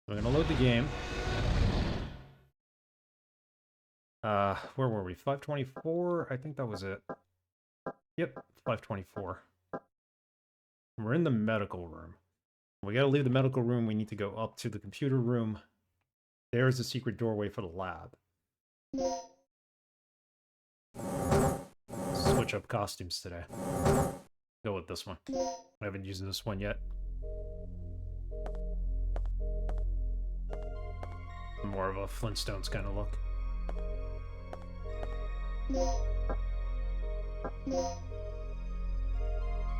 We're gonna load the game. Where were we? 524? I think that was it. Yep, 524. We're in the medical room. We gotta leave the medical room. We need to go up to the computer room. There's the secret doorway for the lab. Switch up costumes today. Go with this one. I haven't used this one yet. More of a Flintstones kind of look.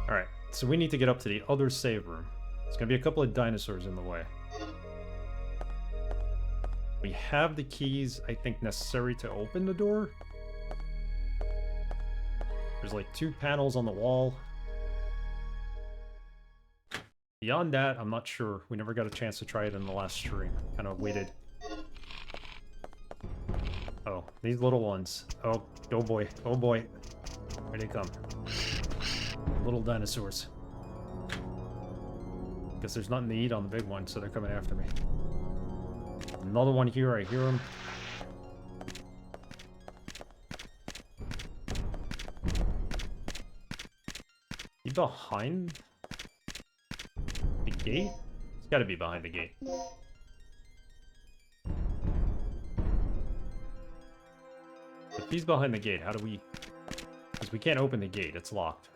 Alright, so we need to get up to the other save room. There's gonna be a couple of dinosaurs in the way. We have the keys, I think, necessary to open the door. There's like 2 panels on the wall. Beyond that, I'm not sure. We never got a chance to try it in the last stream. Kind of waited. Oh, these little ones. Oh boy. Oh boy. Here they come. Little dinosaurs. Guess there's nothing to eat on the big one, so they're coming after me. Another one here, I hear him. He behind the gate? He's gotta be behind the gate. If he's behind the gate, how do we... Because we can't open the gate, it's locked.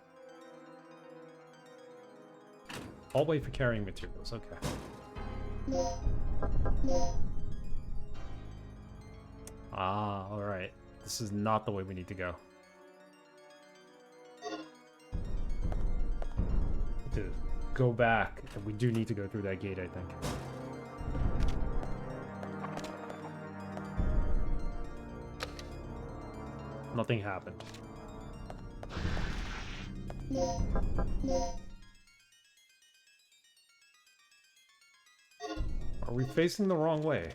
Hallway for carrying materials, okay. Ah, alright. This is not the way we need to go. To go back, and we do need to go through that gate, I think. Nothing happened. Are we facing the wrong way?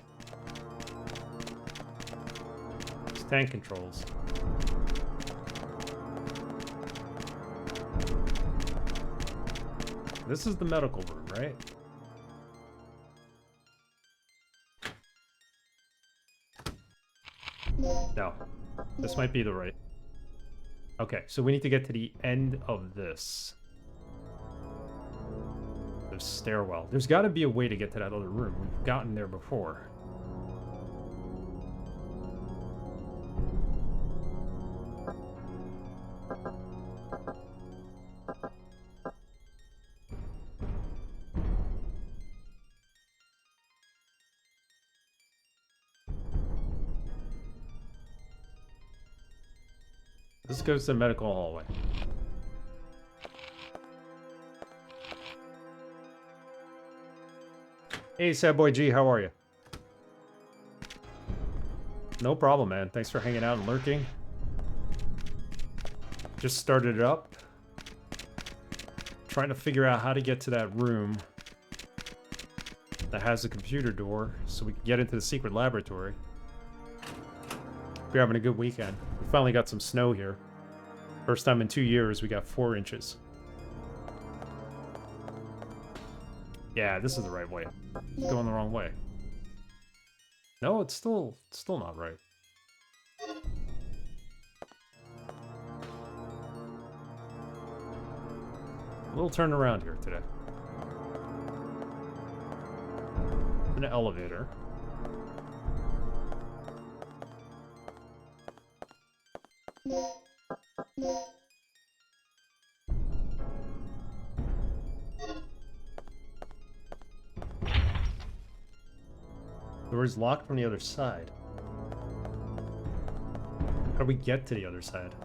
It's tank controls. This is the medical room, right? No. This might be the right. Okay, so we need to get to the end of this. The stairwell. There's got to be a way to get to that other room. We've gotten there before. This goes to the medical hallway. Hey, Sad Boy G, how are you? No problem, man. Thanks for hanging out and lurking. Just started it up. Trying to figure out how to get to that room that has a computer door so we can get into the secret laboratory. We're having a good weekend. We finally got some snow here. First time in 2 years we got 4 inches. Yeah, this is the right way. It's going the wrong way. No, it's still not right. A little turn around here today. An elevator. The door's locked from the other side. How do we get to the other side?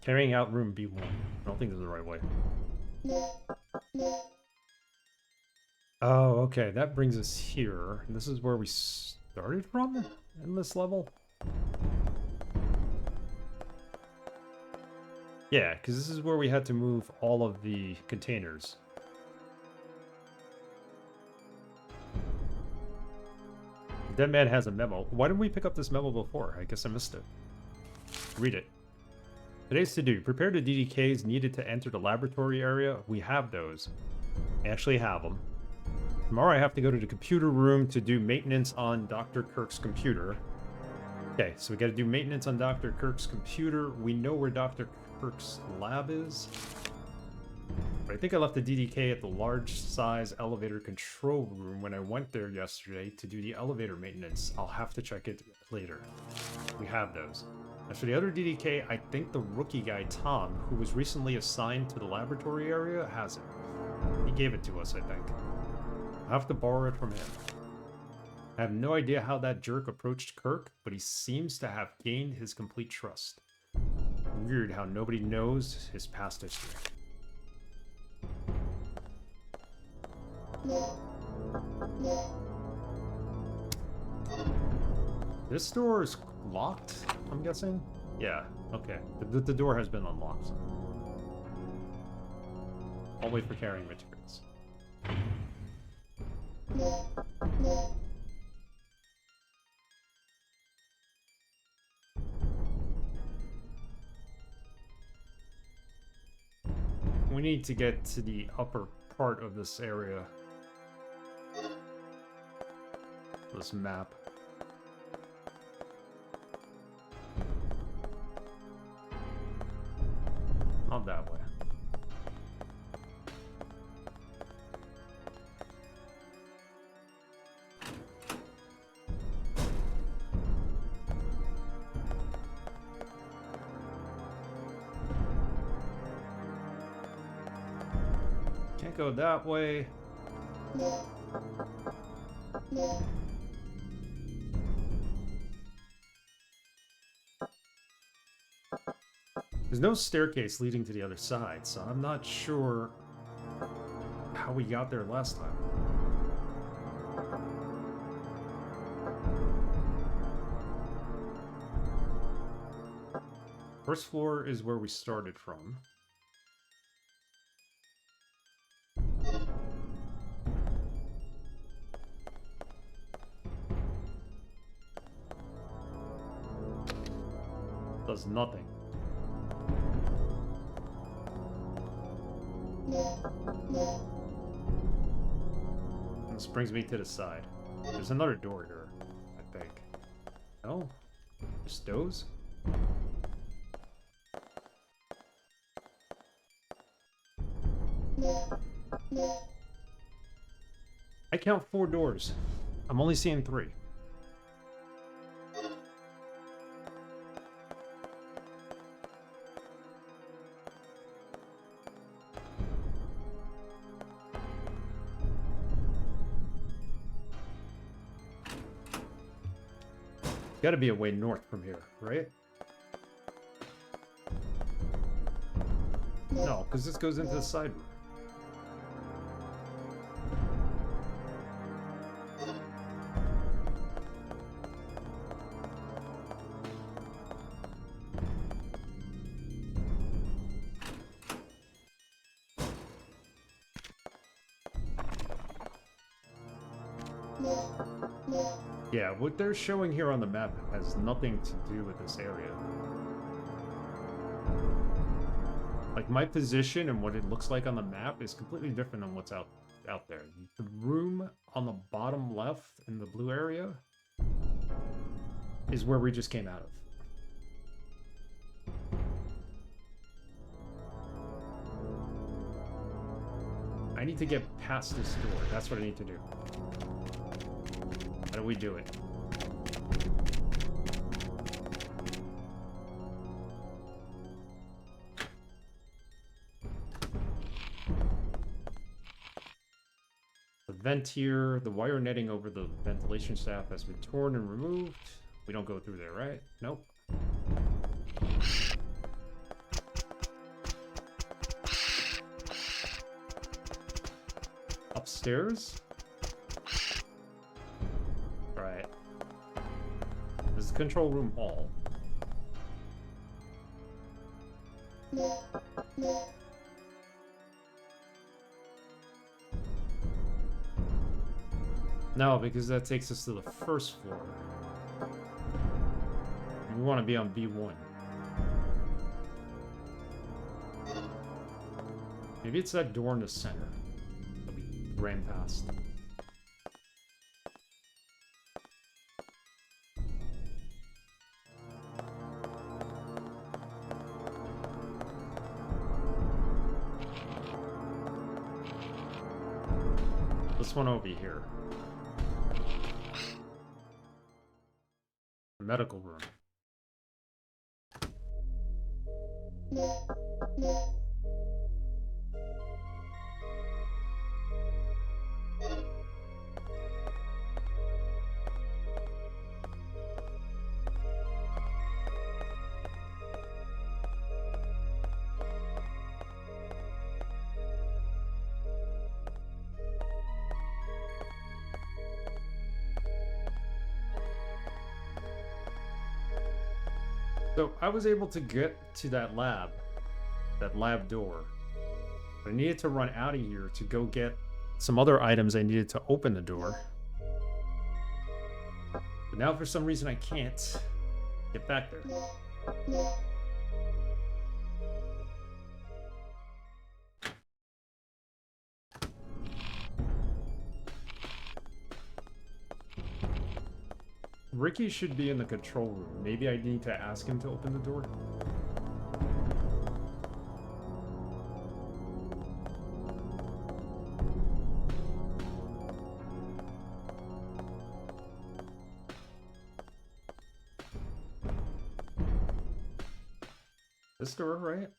Carrying out room B1. I don't think this is the right way. Oh, okay. That brings us here. And this is where we started from in this level? Yeah, because this is where we had to move all of the containers. The dead man has a memo. Why didn't we pick up this memo before? I guess I missed it. Read it. Today's to do. Prepare the DDKs needed to enter the laboratory area. We have those. I actually have them. Tomorrow I have to go to the computer room to do maintenance on Dr. Kirk's computer. Okay, so we got to do maintenance on Dr. Kirk's computer. We know where Dr. Kirk's lab is. But I think I left the DDK at the large size elevator control room when I went there yesterday to do the elevator maintenance. I'll have to check it later. We have those. As for the other DDK, I think the rookie guy, Tom, who was recently assigned to the laboratory area, has it. He gave it to us, I think. I'll have to borrow it from him. I have no idea how that jerk approached Kirk, but he seems to have gained his complete trust. Weird how nobody knows his past history. This door is locked, I'm guessing? Yeah, okay. The door has been unlocked. I'll wait for carrying materials. We need to get to the upper part of this area. This map. Not that way. Can't go that way. There's no staircase leading to the other side, so I'm not sure how we got there last time. First floor is where we started from. Does nothing. And this brings me to the side. There's another door here, I think. No? Just those? I count 4 doors. I'm only seeing 3. Gotta be a way north from here, right? No, because this goes into the side room. Yeah, what they're showing here on the map has nothing to do with this area. Like, my position and what it looks like on the map is completely different than what's out there. The room on the bottom left in the blue area is where we just came out of. I need to get past this door. That's what I need to do. How do we do it? The vent here, the wire netting over the ventilation shaft has been torn and removed. We don't go through there, right? Nope. Upstairs? Right. This is the control room hall. No, because that takes us to the first floor. We want to be on B1. Maybe it's that door in the center that we ran past. This one over here. The medical room. So I was able to get to that lab door. But I needed to run out of here to go get some other items I needed to open the door. But now for some reason I can't get back there. Ricky should be in the control room. Maybe I need to ask him to open the door. This door, right?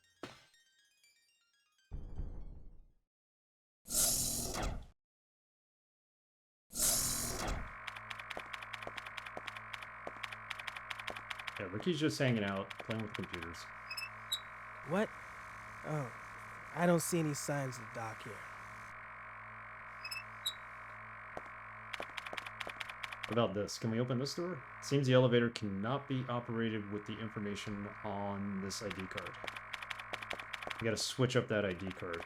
Yeah, Ricky's just hanging out, playing with computers. What? Oh, I don't see any signs of Doc here. What about this? Can we open this door? Seems the elevator cannot be operated with the information on this ID card. We gotta switch up that ID card.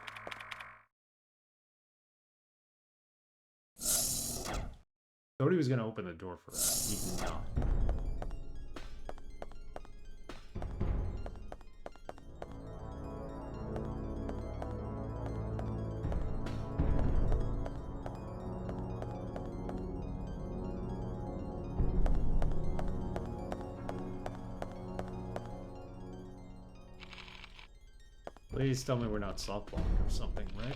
Thought he was gonna open the door for us. He did not. Please tell me we're not softballing or something, right?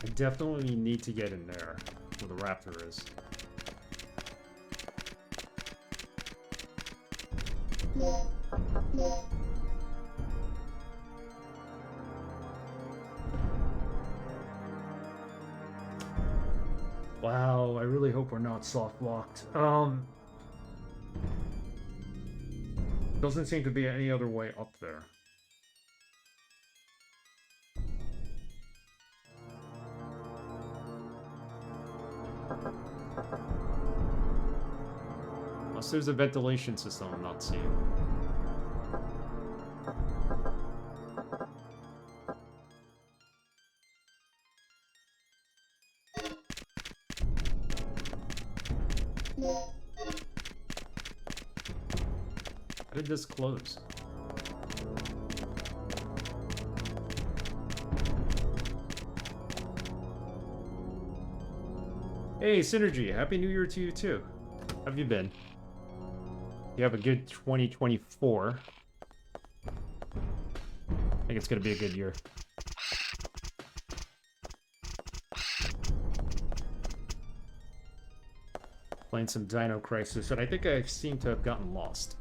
I definitely need to get in there where the raptor is. Wow, I really hope we're not soft locked. Doesn't seem to be any other way up there. Unless there's a ventilation system I'm not seeing. How did this close? Hey, Synergy, Happy New Year to you too. How have you been? You have a good 2024. I think it's gonna be a good year. Playing some Dino Crisis, and I think I seem to have gotten lost.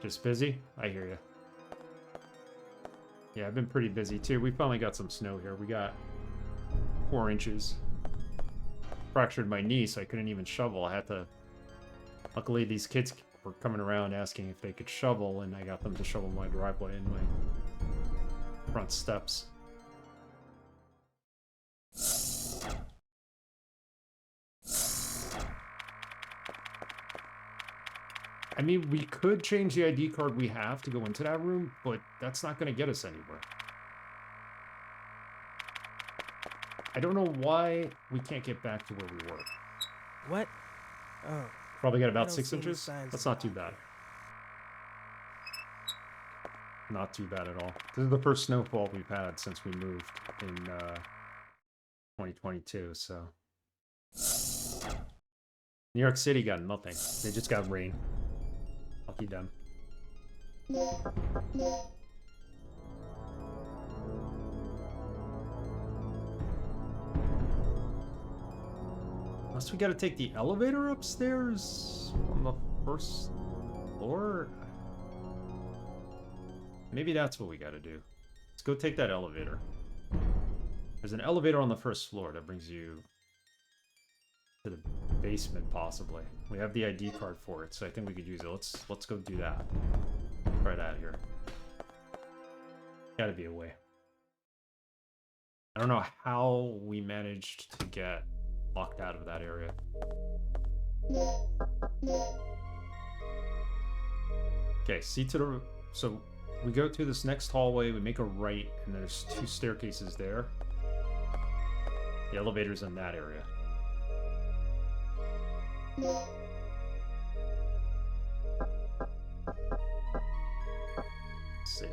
Just busy? I hear you. Yeah, I've been pretty busy too. We finally got some snow here. We got 4 inches. Fractured my knee, so I couldn't even shovel. I had to... Luckily, these kids were coming around asking if they could shovel, and I got them to shovel my driveway and my front steps. I mean, we could change the ID card we have to go into that room, but that's not going to get us anywhere. I don't know why we can't get back to where we were. What? Oh. Probably got I about don't 6 see any inches. signs That's of not too life bad. here. Not too bad at all. This is the first snowfall we've had since we moved in 2022, so. New York City got nothing. They just got rain. Lucky them. Unless we gotta take the elevator upstairs on the first floor? Maybe that's what we gotta do. Let's go take that elevator. There's an elevator on the first floor that brings you to the basement, possibly. We have the ID card for it, so I think we could use it. Let's go do that. Right out of here. Gotta be a way. I don't know how we managed to get locked out of that area. Okay, see to the... So, we go to this next hallway, we make a right, and there's 2 staircases there. The elevator's in that area. Let's see.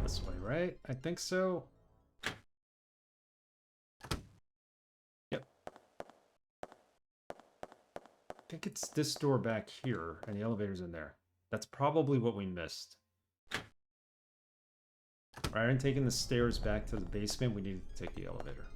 This way, right? I think so. Yep. I think it's this door back here, and the elevator's in there. That's probably what we missed. Rather than taking the stairs back to the basement, we need to take the elevator.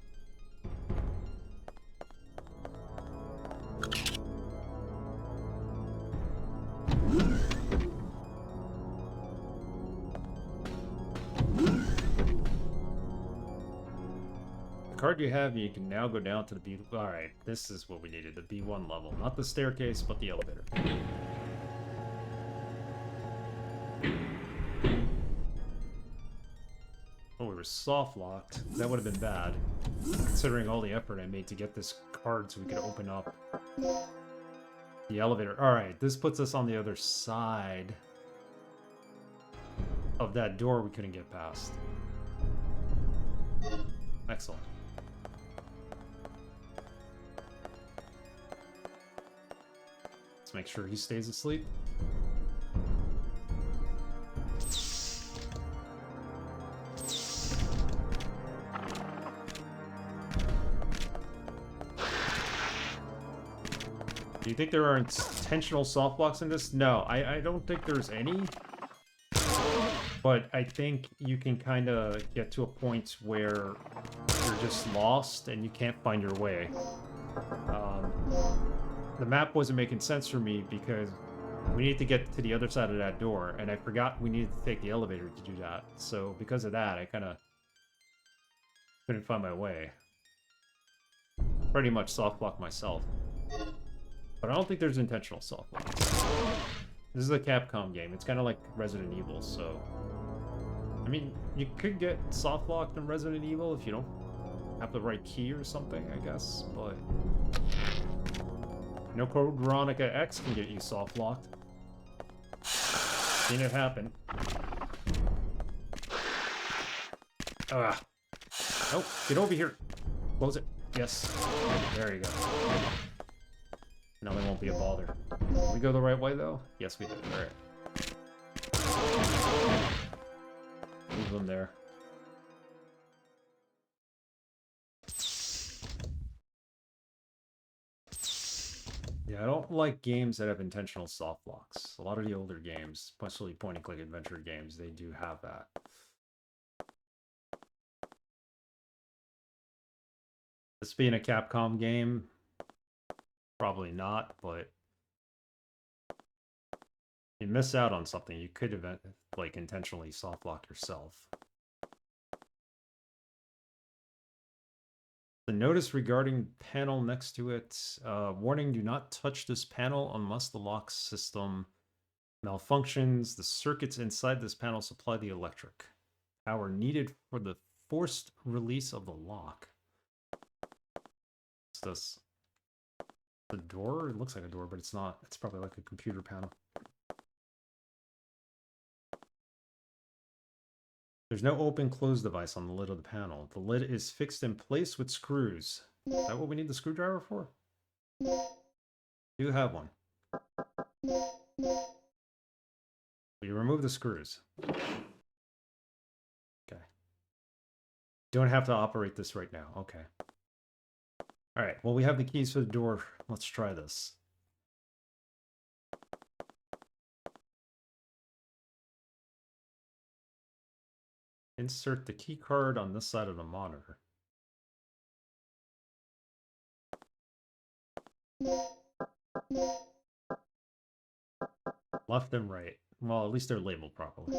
The card you have, you can now go down to the B... Alright, this is what we needed, the B1 level. Not the staircase, but the elevator. Oh, we were soft locked. That would have been bad, considering all the effort I made to get this card so we could open up the elevator. Alright, this puts us on the other side of that door we couldn't get past. Excellent. Let's make sure he stays asleep. Do you think there are intentional soft blocks in this? No, I don't think there's any. But I think you can kind of get to a point where you're just lost and you can't find your way. The map wasn't making sense for me because we need to get to the other side of that door, and I forgot we needed to take the elevator to do that. So because of that, I kind of couldn't find my way. Pretty much soft block myself. But I don't think there's intentional soft blocks. This is a Capcom game. It's kind of like Resident Evil, so... I mean, you could get soft locked in Resident Evil if you don't have the right key or something, I guess, but... No Code Veronica X can get you soft locked. Seen it happen. Ah. Oh, get over here. Close it. Yes. There you go. Now they won't be a bother. Did we go the right way, though? Yes, we did. Alright. Move them there. Yeah, I don't like games that have intentional soft locks. A lot of the older games, especially point-and-click adventure games, they do have that. This being a Capcom game, probably not, but you miss out on something. You could have, like, intentionally soft lock yourself. The notice regarding panel next to it, warning, do not touch this panel unless the lock system Malfunctions. The circuits inside this panel supply the electric power needed for the forced release of the lock. What's this? The door? It looks like a door, but it's not. It's probably like a computer panel. There's no open-close device on the lid of the panel. The lid is fixed in place with screws. Is that what we need the screwdriver for? You have one. You remove the screws. Okay. Don't have to operate this right now. Okay. Alright, well, we have the keys for the door. Let's try this. Insert the key card on this side of the monitor. Left and right. Well, at least they're labeled properly.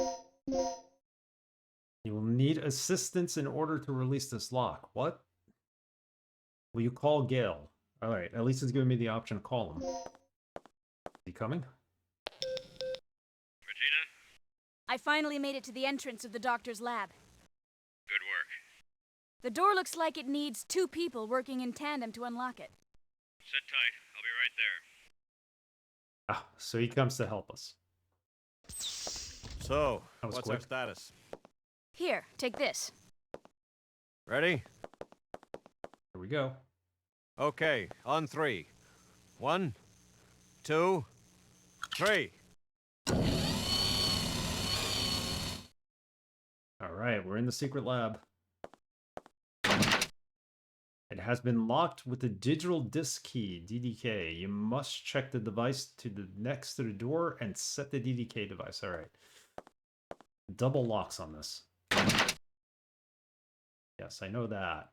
You will need assistance in order to release this lock. What? Will you call Gale? Alright, at least it's giving me the option to call him. Is he coming? Regina? I finally made it to the entrance of the doctor's lab. Good work. The door looks like it needs 2 people working in tandem to unlock it. Sit tight. I'll be right there. Ah, so he comes to help us. So, That was what's quick. our status? Here, take this. Ready? Here we go. Okay, on 3. 1, 2, 3. Alright, we're in the secret lab. It has been locked with the digital disk key, DDK. You must check the device to the next to the door and set the DDK device. Alright. Double locks on this. Yes, I know that.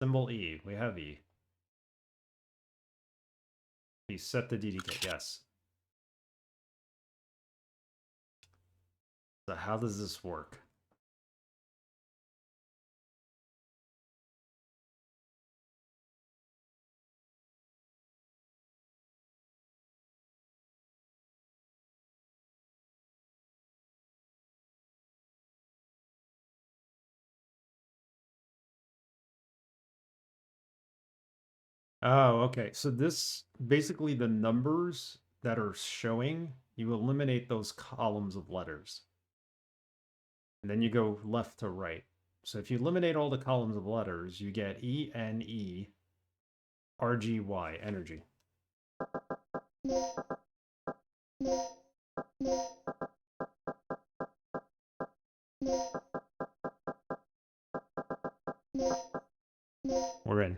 Symbol E. We have E. We set the DDK. Yes. So how does this work? Oh, okay. So this, basically the numbers that are showing, you eliminate those columns of letters. And then you go left to right. So if you eliminate all the columns of letters, you get ENE RGY, energy. We're in.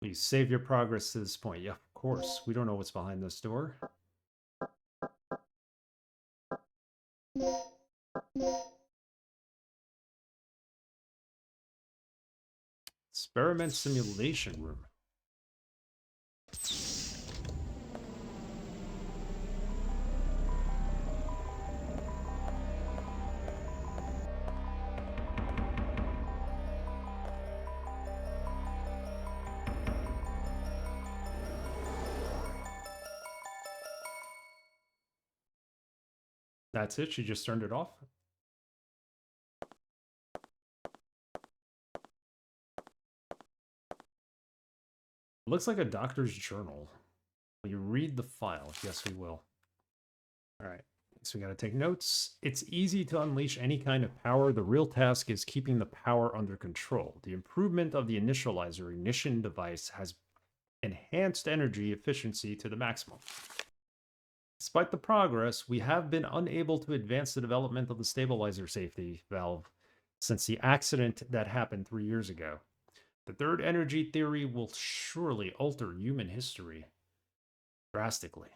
Please save your progress to this point. Yeah, of course. We don't know what's behind this door. Experiment simulation room. That's it? She just turned it off? It looks like a doctor's journal. Will you read the file? Yes, we will. Alright, so we gotta take notes. It's easy to unleash any kind of power. The real task is keeping the power under control. The improvement of the initializer ignition device has enhanced energy efficiency to the maximum. Despite the progress, we have been unable to advance the development of the stabilizer safety valve since the accident that happened 3 years ago. The third energy theory will surely alter human history drastically.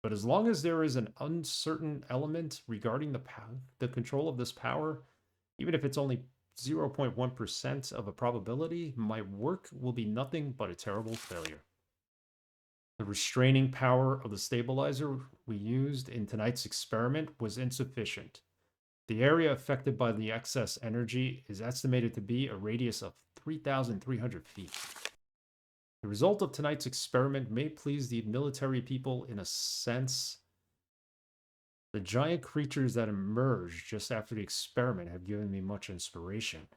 But as long as there is an uncertain element regarding the control of this power, even if it's only 0.1% of a probability, my work will be nothing but a terrible failure. The restraining power of the stabilizer we used in tonight's experiment was insufficient. The area affected by the excess energy is estimated to be a radius of 3,300 feet. The result of tonight's experiment may please the military people in a sense. The giant creatures that emerged just after the experiment have given me much inspiration.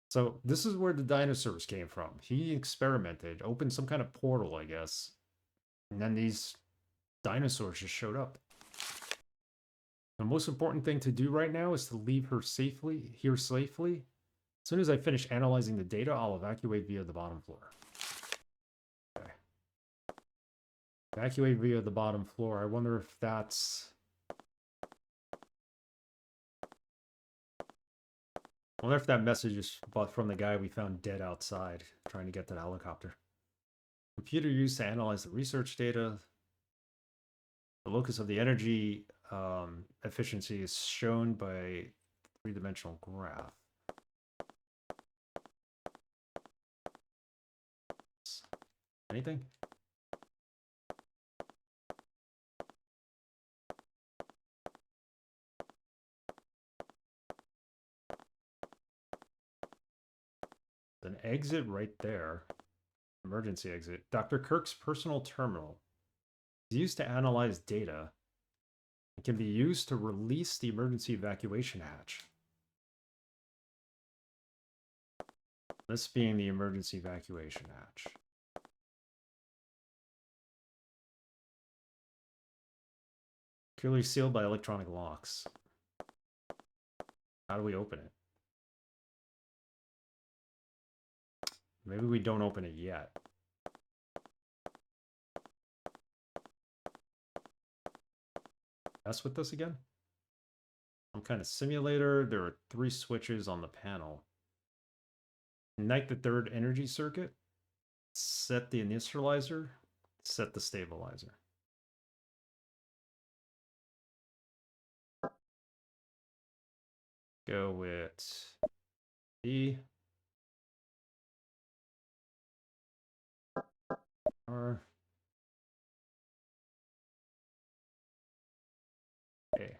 So this is where the dinosaurs came from. He experimented, opened some kind of portal, I guess. And then these dinosaurs just showed up. The most important thing to do right now is to leave her here safely. As soon as I finish analyzing the data, I'll evacuate via the bottom floor. Okay. Evacuate via the bottom floor. I wonder if that's... I wonder if that message is from the guy we found dead outside, trying to get to the helicopter. Computer used to analyze the research data. The locus of the energy efficiency is shown by three-dimensional graph. Anything? An exit right there. Emergency exit. Dr. Kirk's personal terminal is used to analyze data. It can be used to release the emergency evacuation hatch. This being the emergency evacuation hatch. Securely sealed by electronic locks. How do we open it? Maybe we don't open it yet. Mess with this again? Some kind of simulator. There are 3 switches on the panel. Ignite the 3rd energy circuit. Set the initializer. Set the stabilizer. Go with E. R. A.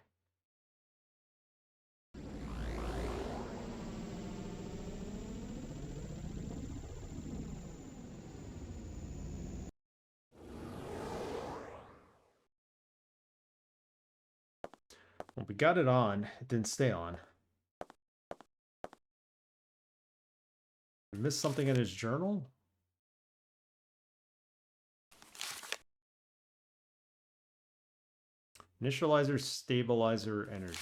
Well, we got it on. It didn't stay on. We missed something in his journal? Initializer, stabilizer, energy.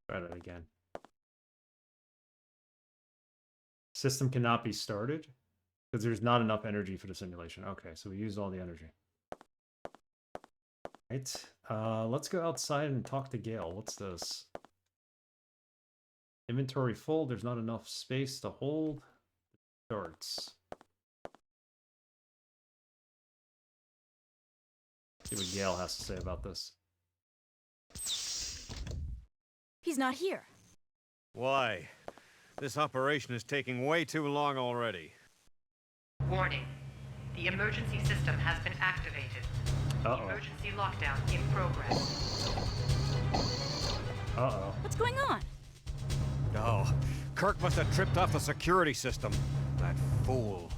Try that again. System cannot be started because there's not enough energy for the simulation. Okay, so we used all the energy. Right. Let's go outside and talk to Gale. What's this? Inventory full. There's not enough space to hold. Darts. See what Gale has to say about this. He's not here. Why? This operation is taking way too long already. Warning. The emergency system has been activated. Uh-oh. Emergency lockdown in progress. Uh-oh. What's going on? Oh, Kirk must have tripped off the security system. That fool.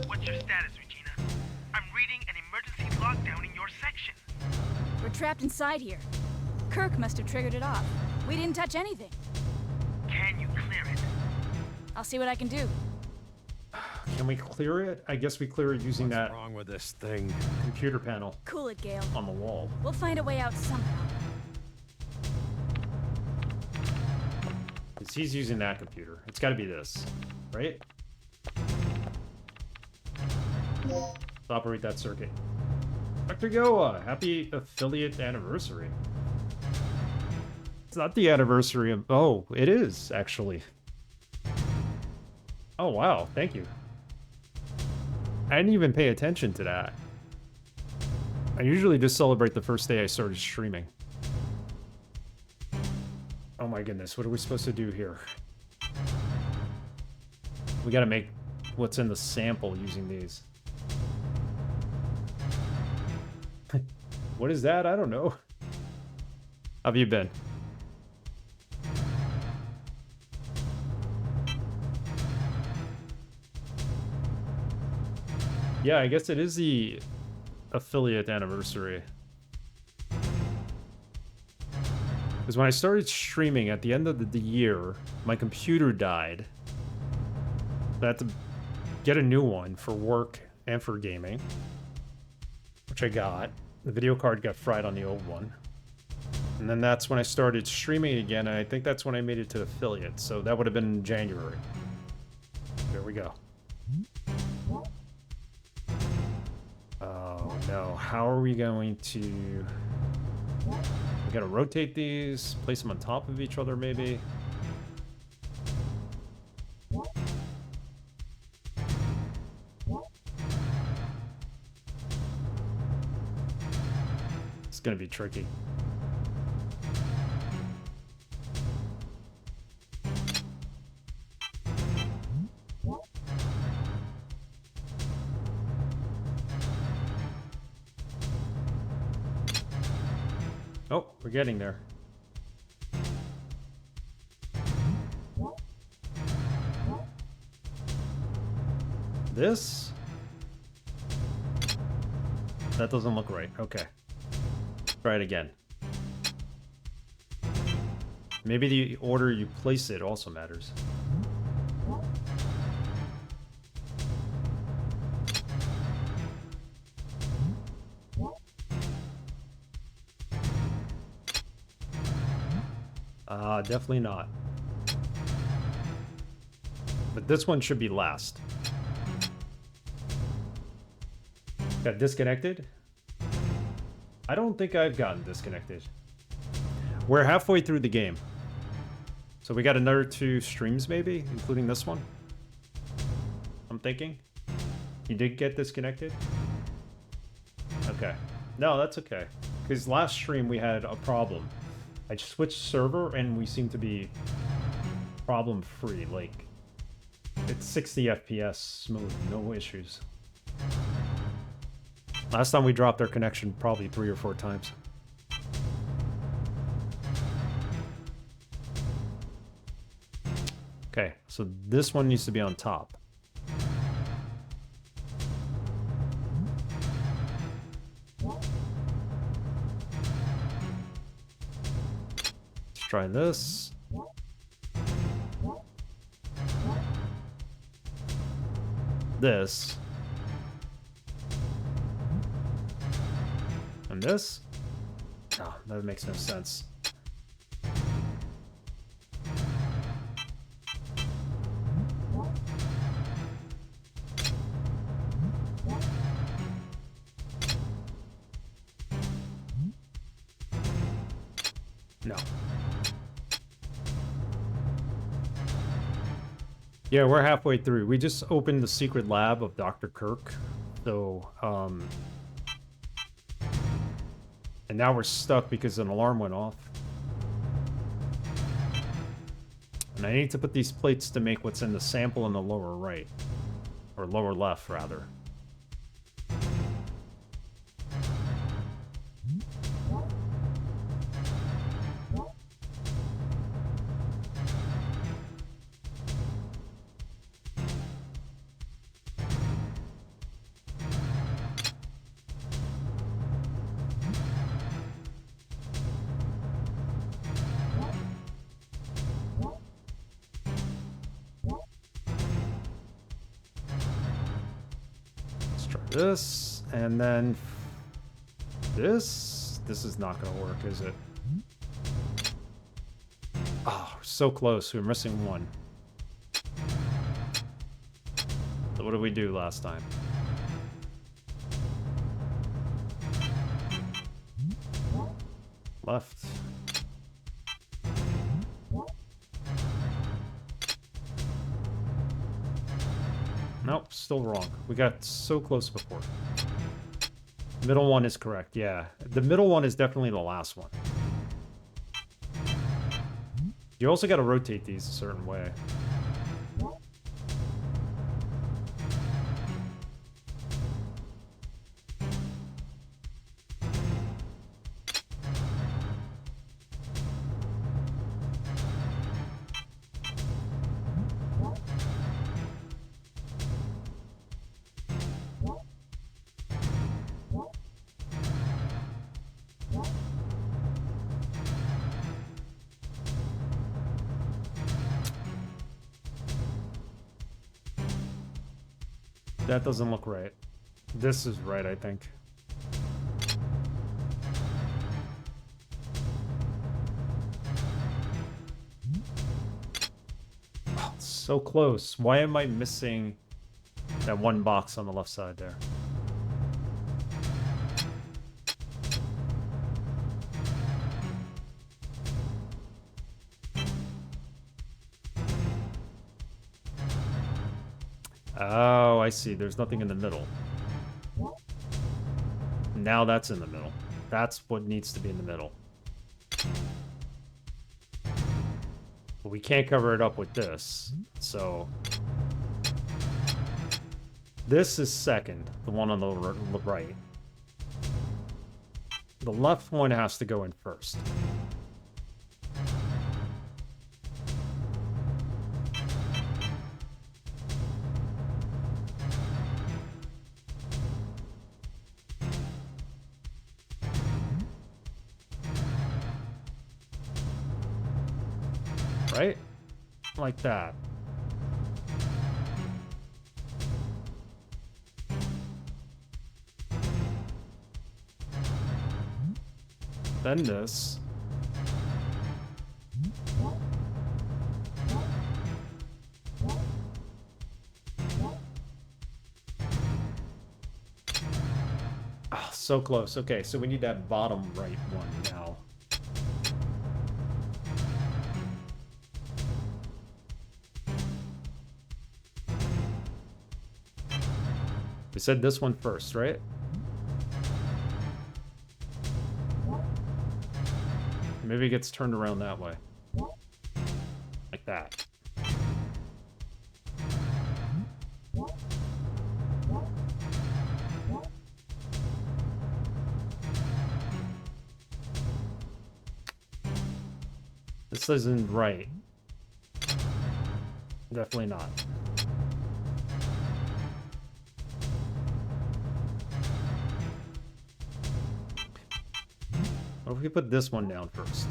What's your status, Regina? I'm reading an emergency lockdown in your section. We're trapped inside here. Kirk must have triggered it off. We didn't touch anything. Can you clear it? I'll see what I can do. Can we clear it? I guess we clear it using What's that wrong with this thing? computer panel Cool it, Gale. on the wall. We'll find a way out somehow. He's using that computer. It's got to be this, right? Let's operate that circuit. Dr. Goa, happy affiliate anniversary. It's not the anniversary of... Oh, it is, actually. Oh, wow. Thank you. I didn't even pay attention to that. I usually just celebrate the first day I started streaming. Oh my goodness, what are we supposed to do here? We gotta make what's in the sample using these. What is that? I don't know. How have you been? Yeah, I guess it is the affiliate anniversary. Because when I started streaming at the end of the year, my computer died. I had to get a new one for work and for gaming, which I got. The video card got fried on the old one. And then that's when I started streaming again, and I think that's when I made it to affiliate. So that would have been in January. There we go. Oh no, how are we going to... We gotta rotate these, place them on top of each other maybe. It's gonna be tricky. Oh, we're getting there. This? That doesn't look right. Okay. Try it again. Maybe the order you place it also matters. Definitely not. But this one should be last. Got disconnected? I don't think I've gotten disconnected. We're halfway through the game. So we got another 2 streams maybe, including this one. I'm thinking. You did get disconnected? Okay. No, that's okay. Because last stream we had a problem. I switched server and we seem to be problem free. Like, it's 60 FPS smooth, no issues. Last time we dropped our connection probably 3 or 4 times. Okay, so this one needs to be on top. Try this. This. And this. Oh, that makes no sense. No. Yeah, we're halfway through. We just opened the secret lab of Dr. Kirk. So, and now we're stuck because an alarm went off. And I need to put these plates to make what's in the sample in the lower right. Or lower left, rather. This, and then this. This is not going to work, is it? Oh, so close. We're missing one. So what did we do last time? Left. Nope, still wrong. We got so close before. Middle one is correct, yeah. The middle one is definitely the last one. You also got to rotate these a certain way. That doesn't look right. This is right, I think. Oh, so close. Why am I missing that one box on the left side there? Oh, I see. There's nothing in the middle. Now that's in the middle. That's what needs to be in the middle. But we can't cover it up with this, so... This is second, the one on the right. The left one has to go in first. Right? Like that. Then this. Oh, so close. Okay, so we need that bottom right one now. We said this one first, right? Maybe it gets turned around that way. Like that. This isn't right. Definitely not. What if we put this one down first?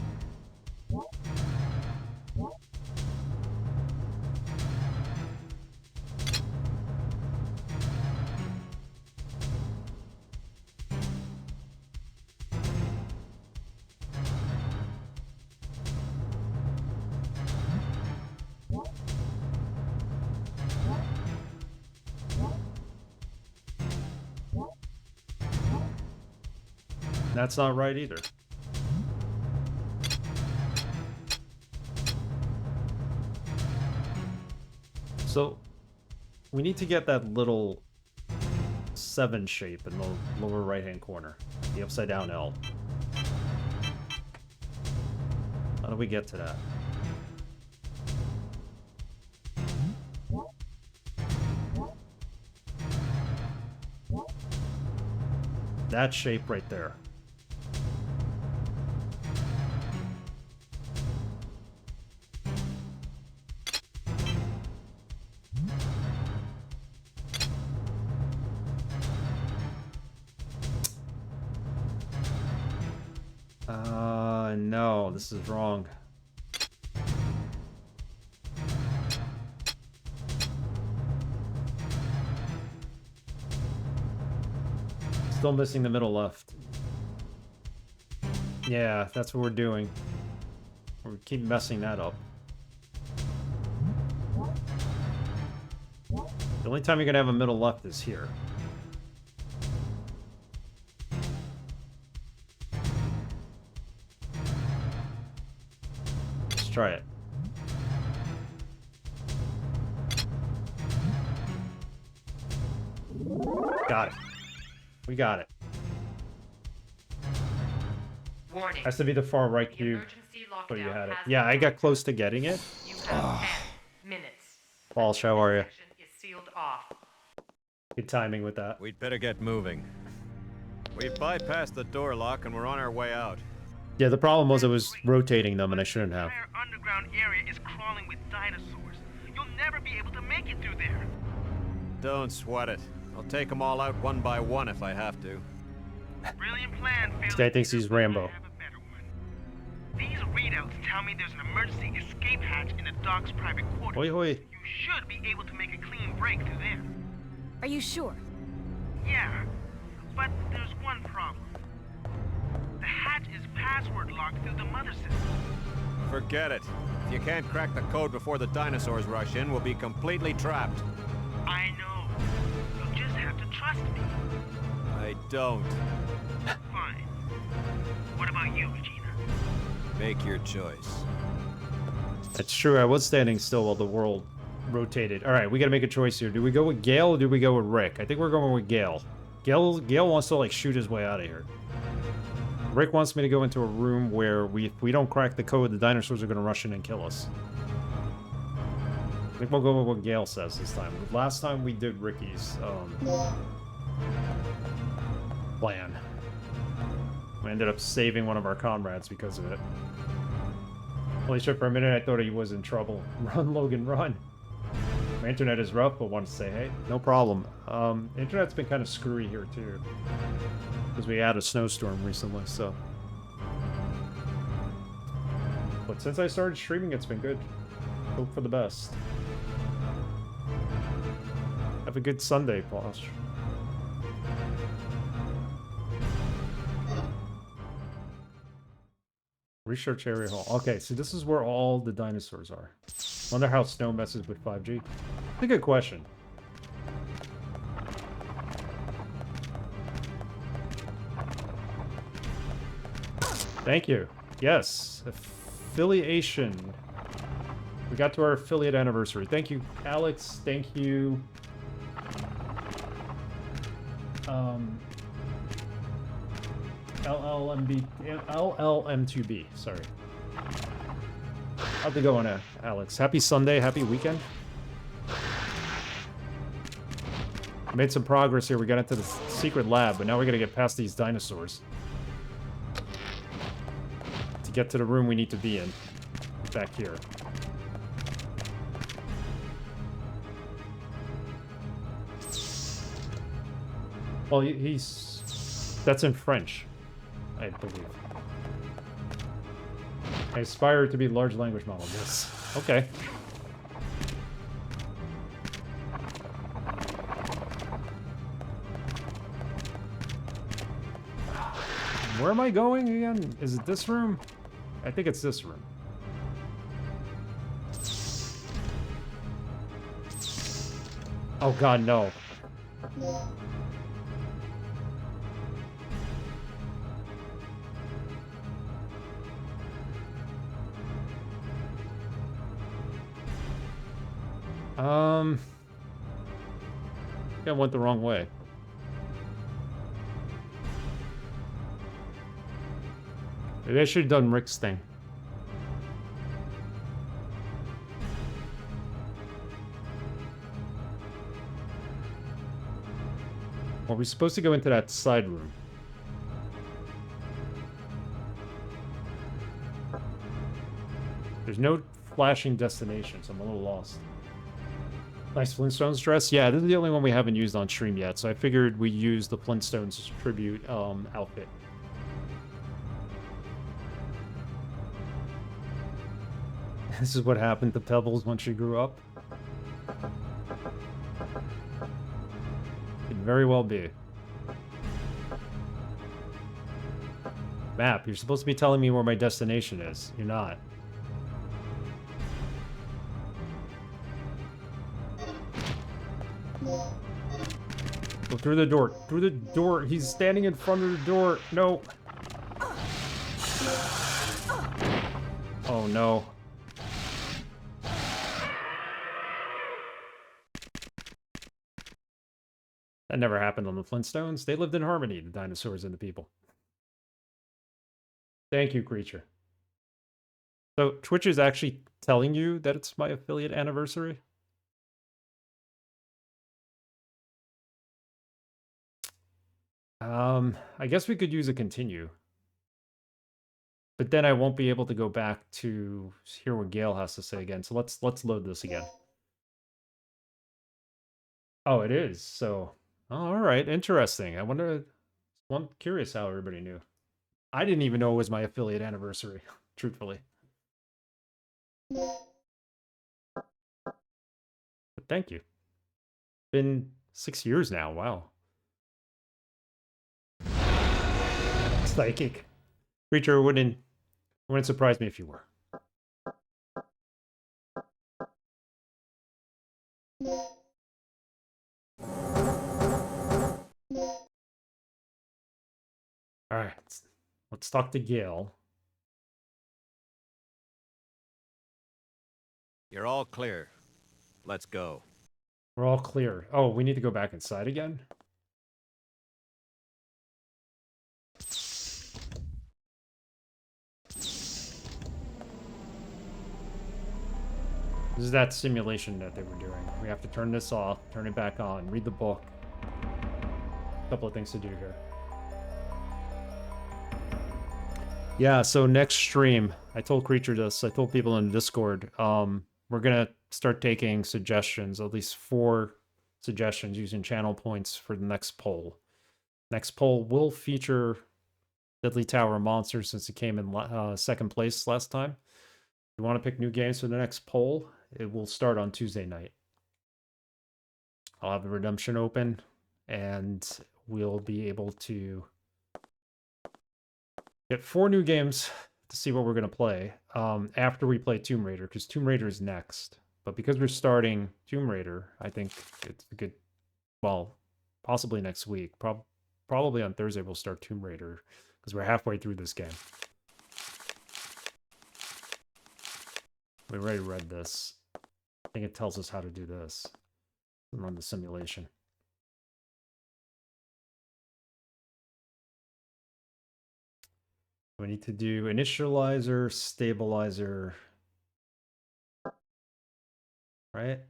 That's not right either. So, we need to get that little 7 shape in the lower right-hand corner. The upside-down L. How do we get to that? That shape right there. No, this is wrong. Still missing the middle left. Yeah, that's what we're doing. We keep messing that up. The only time you're gonna have a middle left is here. Let's try it. Got it. We got it. Warning. Has to be the far right The cube. emergency Oh, you lockdown had it. has Yeah, I been got lifted. close to getting it. You have 10 minutes. Walsh, how are you? Section is sealed off. Good timing with that. We'd better get moving. We've bypassed the door lock and we're on our way out. Yeah, the problem was I was rotating them and I shouldn't have. The entire underground area is crawling with dinosaurs. You'll never be able to make it through there. Don't sweat it. I'll take them all out one by one if I have to. Brilliant plan, Phil. This guy thinks he's Rambo. I have a better one. These readouts tell me there's an emergency escape hatch in the dock's private quarters. Hoi hoi. You should be able to make a clean break through there. Are you sure? Yeah, but there's one problem. The hatch is password locked through the mother system. Forget it. If you can't crack the code before the dinosaurs rush in, we'll be completely trapped. I know. You'll just have to trust me. I don't. Fine. What about you, Regina? Make your choice. That's true. I was standing still while the world rotated. All right, we got to make a choice here. Do we go with Gale or do we go with Rick? I think we're going with Gale. Gale wants to, like, shoot his way out of here. Rick wants me to go into a room where if we don't crack the code, the dinosaurs are going to rush in and kill us. I think we'll go with what Gale says this time. Last time we did Ricky's plan. We ended up saving one of our comrades because of it. Holy shit, for a minute I thought he was in trouble. Run, Logan, run. My internet is rough, but wanted to say hey. No problem. Internet's been kind of screwy here too. Because we had a snowstorm recently, so. But since I started streaming, it's been good. Hope for the best. Have a good Sunday, Posh. Research area hall. Okay, so this is where all the dinosaurs are. Wonder how snow messes with 5G. That's a good question. Thank you. Yes. Affiliation. We got to our affiliate anniversary. Thank you, Alex. Thank you. LLM2B. Sorry. How's it going, Alex? Happy Sunday. Happy weekend. Made some progress here. We got into the secret lab, but now we gotta get past these dinosaurs. To get to the room we need to be in. Back here. Well, he's... That's in French, I believe. I aspire to be a large language model. Yes. Okay. Where am I going again? Is it this room? I think it's this room. Oh god, no. I think I went the wrong way. Maybe I should have done Rick's thing. Well, we're supposed to go into that side room. There's no flashing destination, so I'm a little lost. Nice Flintstones dress. Yeah, this is the only one we haven't used on stream yet, so I figured we use the Flintstones tribute outfit. This is what happened to Pebbles when she grew up. Could very well be. Map, you're supposed to be telling me where my destination is. You're not. Go through the door. Through the door. He's standing in front of the door. No. Oh no. That never happened on the Flintstones. They lived in harmony, the dinosaurs and the people. Thank you, creature. So Twitch is actually telling you that it's my affiliate anniversary? I guess we could use a continue. But then I won't be able to go back to hear what Gale has to say again. So let's load this again. Oh, it is. So, all right, interesting. I wonder. I'm curious how everybody knew. I didn't even know it was my affiliate anniversary, truthfully. But thank you. Been 6 years now. Wow. Psychic. Creature wouldn't surprise me if you were. Alright. Let's talk to Gale. You're all clear. Let's go. We're all clear. Oh, we need to go back inside again? This is that simulation that they were doing. We have to turn this off, turn it back on, read the book. A couple of things to do here. Yeah, so next stream, I told Creature this, I told people in the Discord, we're gonna start taking suggestions, at least 4 suggestions using channel points for the next poll. Next poll will feature Deadly Tower Monster since it came in second place last time. If you want to pick new games for the next poll, it will start on Tuesday night. I'll have the redemption open, and we'll be able to get 4 new games to see what we're going to play after we play Tomb Raider, because Tomb Raider is next. But because we're starting Tomb Raider, I think it's a good, well, possibly next week. Probably on Thursday we'll start Tomb Raider, because we're halfway through this game. We already read this. I think it tells us how to do this. Run the simulation. We need to do initializer, stabilizer, right?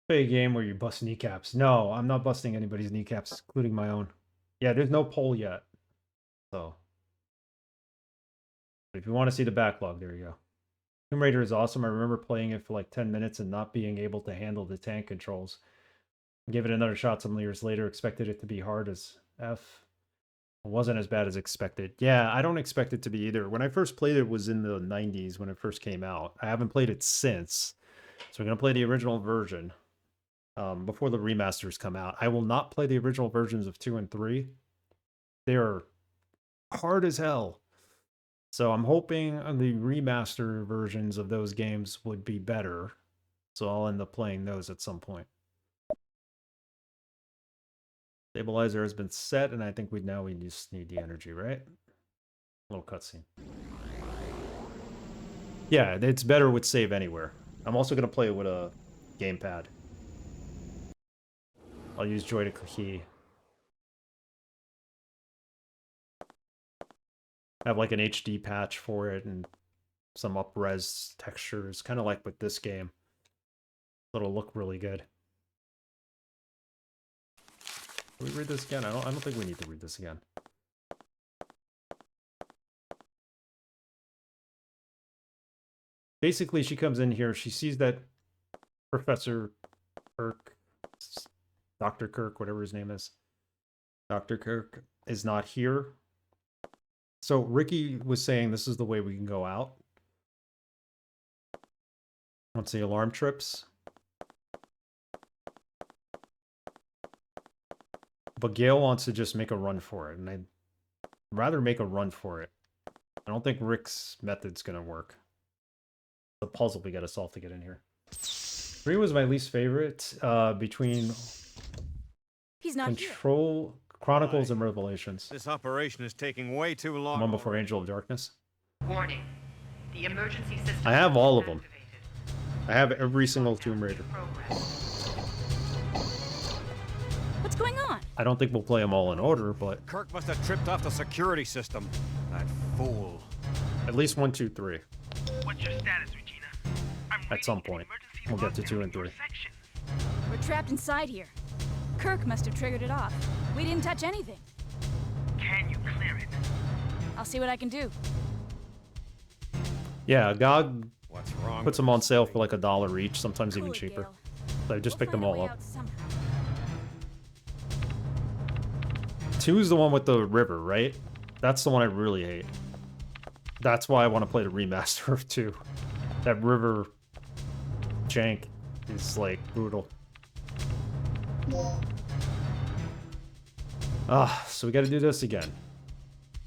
Play a game where you bust kneecaps. No, I'm not busting anybody's kneecaps, including my own. Yeah, there's no poll yet. So, if you want to see the backlog, there you go. Tomb Raider is awesome. I remember playing it for like 10 minutes and not being able to handle the tank controls. Gave it another shot some years later, expected it to be hard as F. It wasn't as bad as expected. Yeah, I don't expect it to be either. When I first played it was in the 90s when it first came out. I haven't played it since. So we're going to play the original version before the remasters come out. I will not play the original versions of 2 and 3. They are hard as hell. So I'm hoping the remaster versions of those games would be better. So I'll end up playing those at some point. Stabilizer has been set, and I think we just need the energy, right? Little cutscene. Yeah, it's better with save anywhere. I'm also going to play it with a gamepad. I'll use Joy to key. I have like an HD patch for it and some up-res textures, kind of like with this game. It'll look really good. Can we read this again? I don't think we need to read this again. Basically, she comes in here, she sees that Professor Kirk, Dr. Kirk, whatever his name is, Dr. Kirk is not here. So Ricky was saying this is the way we can go out. Once the alarm trips. But Gale wants to just make a run for it, and I'd rather make a run for it. I don't think Rick's method's gonna work. The puzzle we gotta solve to get in here. 3 was my least favorite between He's not here. Control, Chronicles, and Revelations. This operation is taking way too long. One before Angel of Darkness. Warning. The emergency system I have all of them. activated. I have every single Tomb Raider. Program. What's going on? I don't think we'll play them all in order, but Kirk must have tripped off the security system. That fool. at least 1, 2, 3. What's your status, Regina? I'm At some reading an point. emergency We'll get to lockdown 2 and in your 3. section. We're trapped inside here. Kirk must have triggered it off. We didn't touch anything. Can you clear it? I'll see what I can do. Yeah, GOG What's wrong? puts them on sale for like $1 each, sometimes even Cool it, cheaper. Gale. So I just We'll picked them find a all way up. out somehow. 2 is the one with the river, right? That's the one I really hate. That's why I want to play the remaster of 2. That river jank is, like, brutal. So we gotta do this again.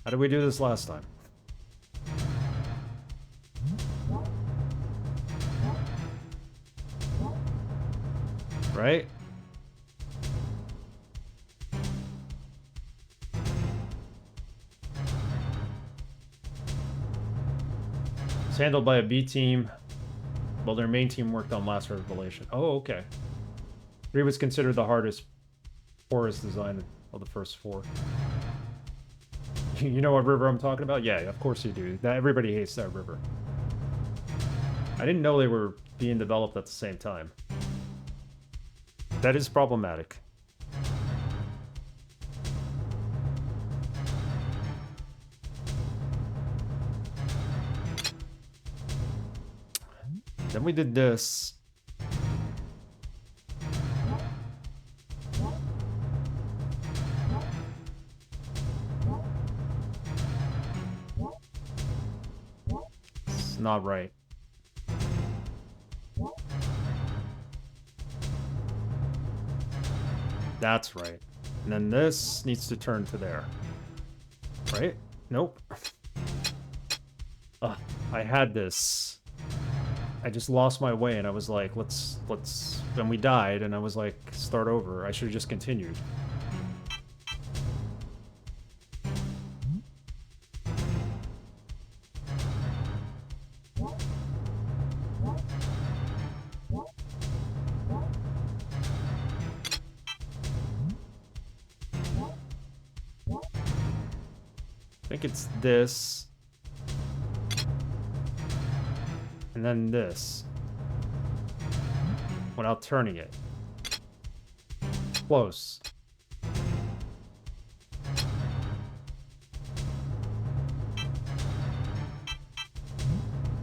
How did we do this last time? Right? It's handled by a B team, while their main team worked on Last Revelation. Oh, okay. 3 was considered the hardest, poorest design of the first 4. You know what river I'm talking about? Yeah, of course you do. Everybody hates that river. I didn't know they were being developed at the same time. That is problematic. Then we did this. It's not right. That's right. And then this needs to turn to there. Right? Nope. I had this. I just lost my way and I was like, let's then we died and I was like, start over. I should have just continued. I think it's this. And then this. Without turning it. Close.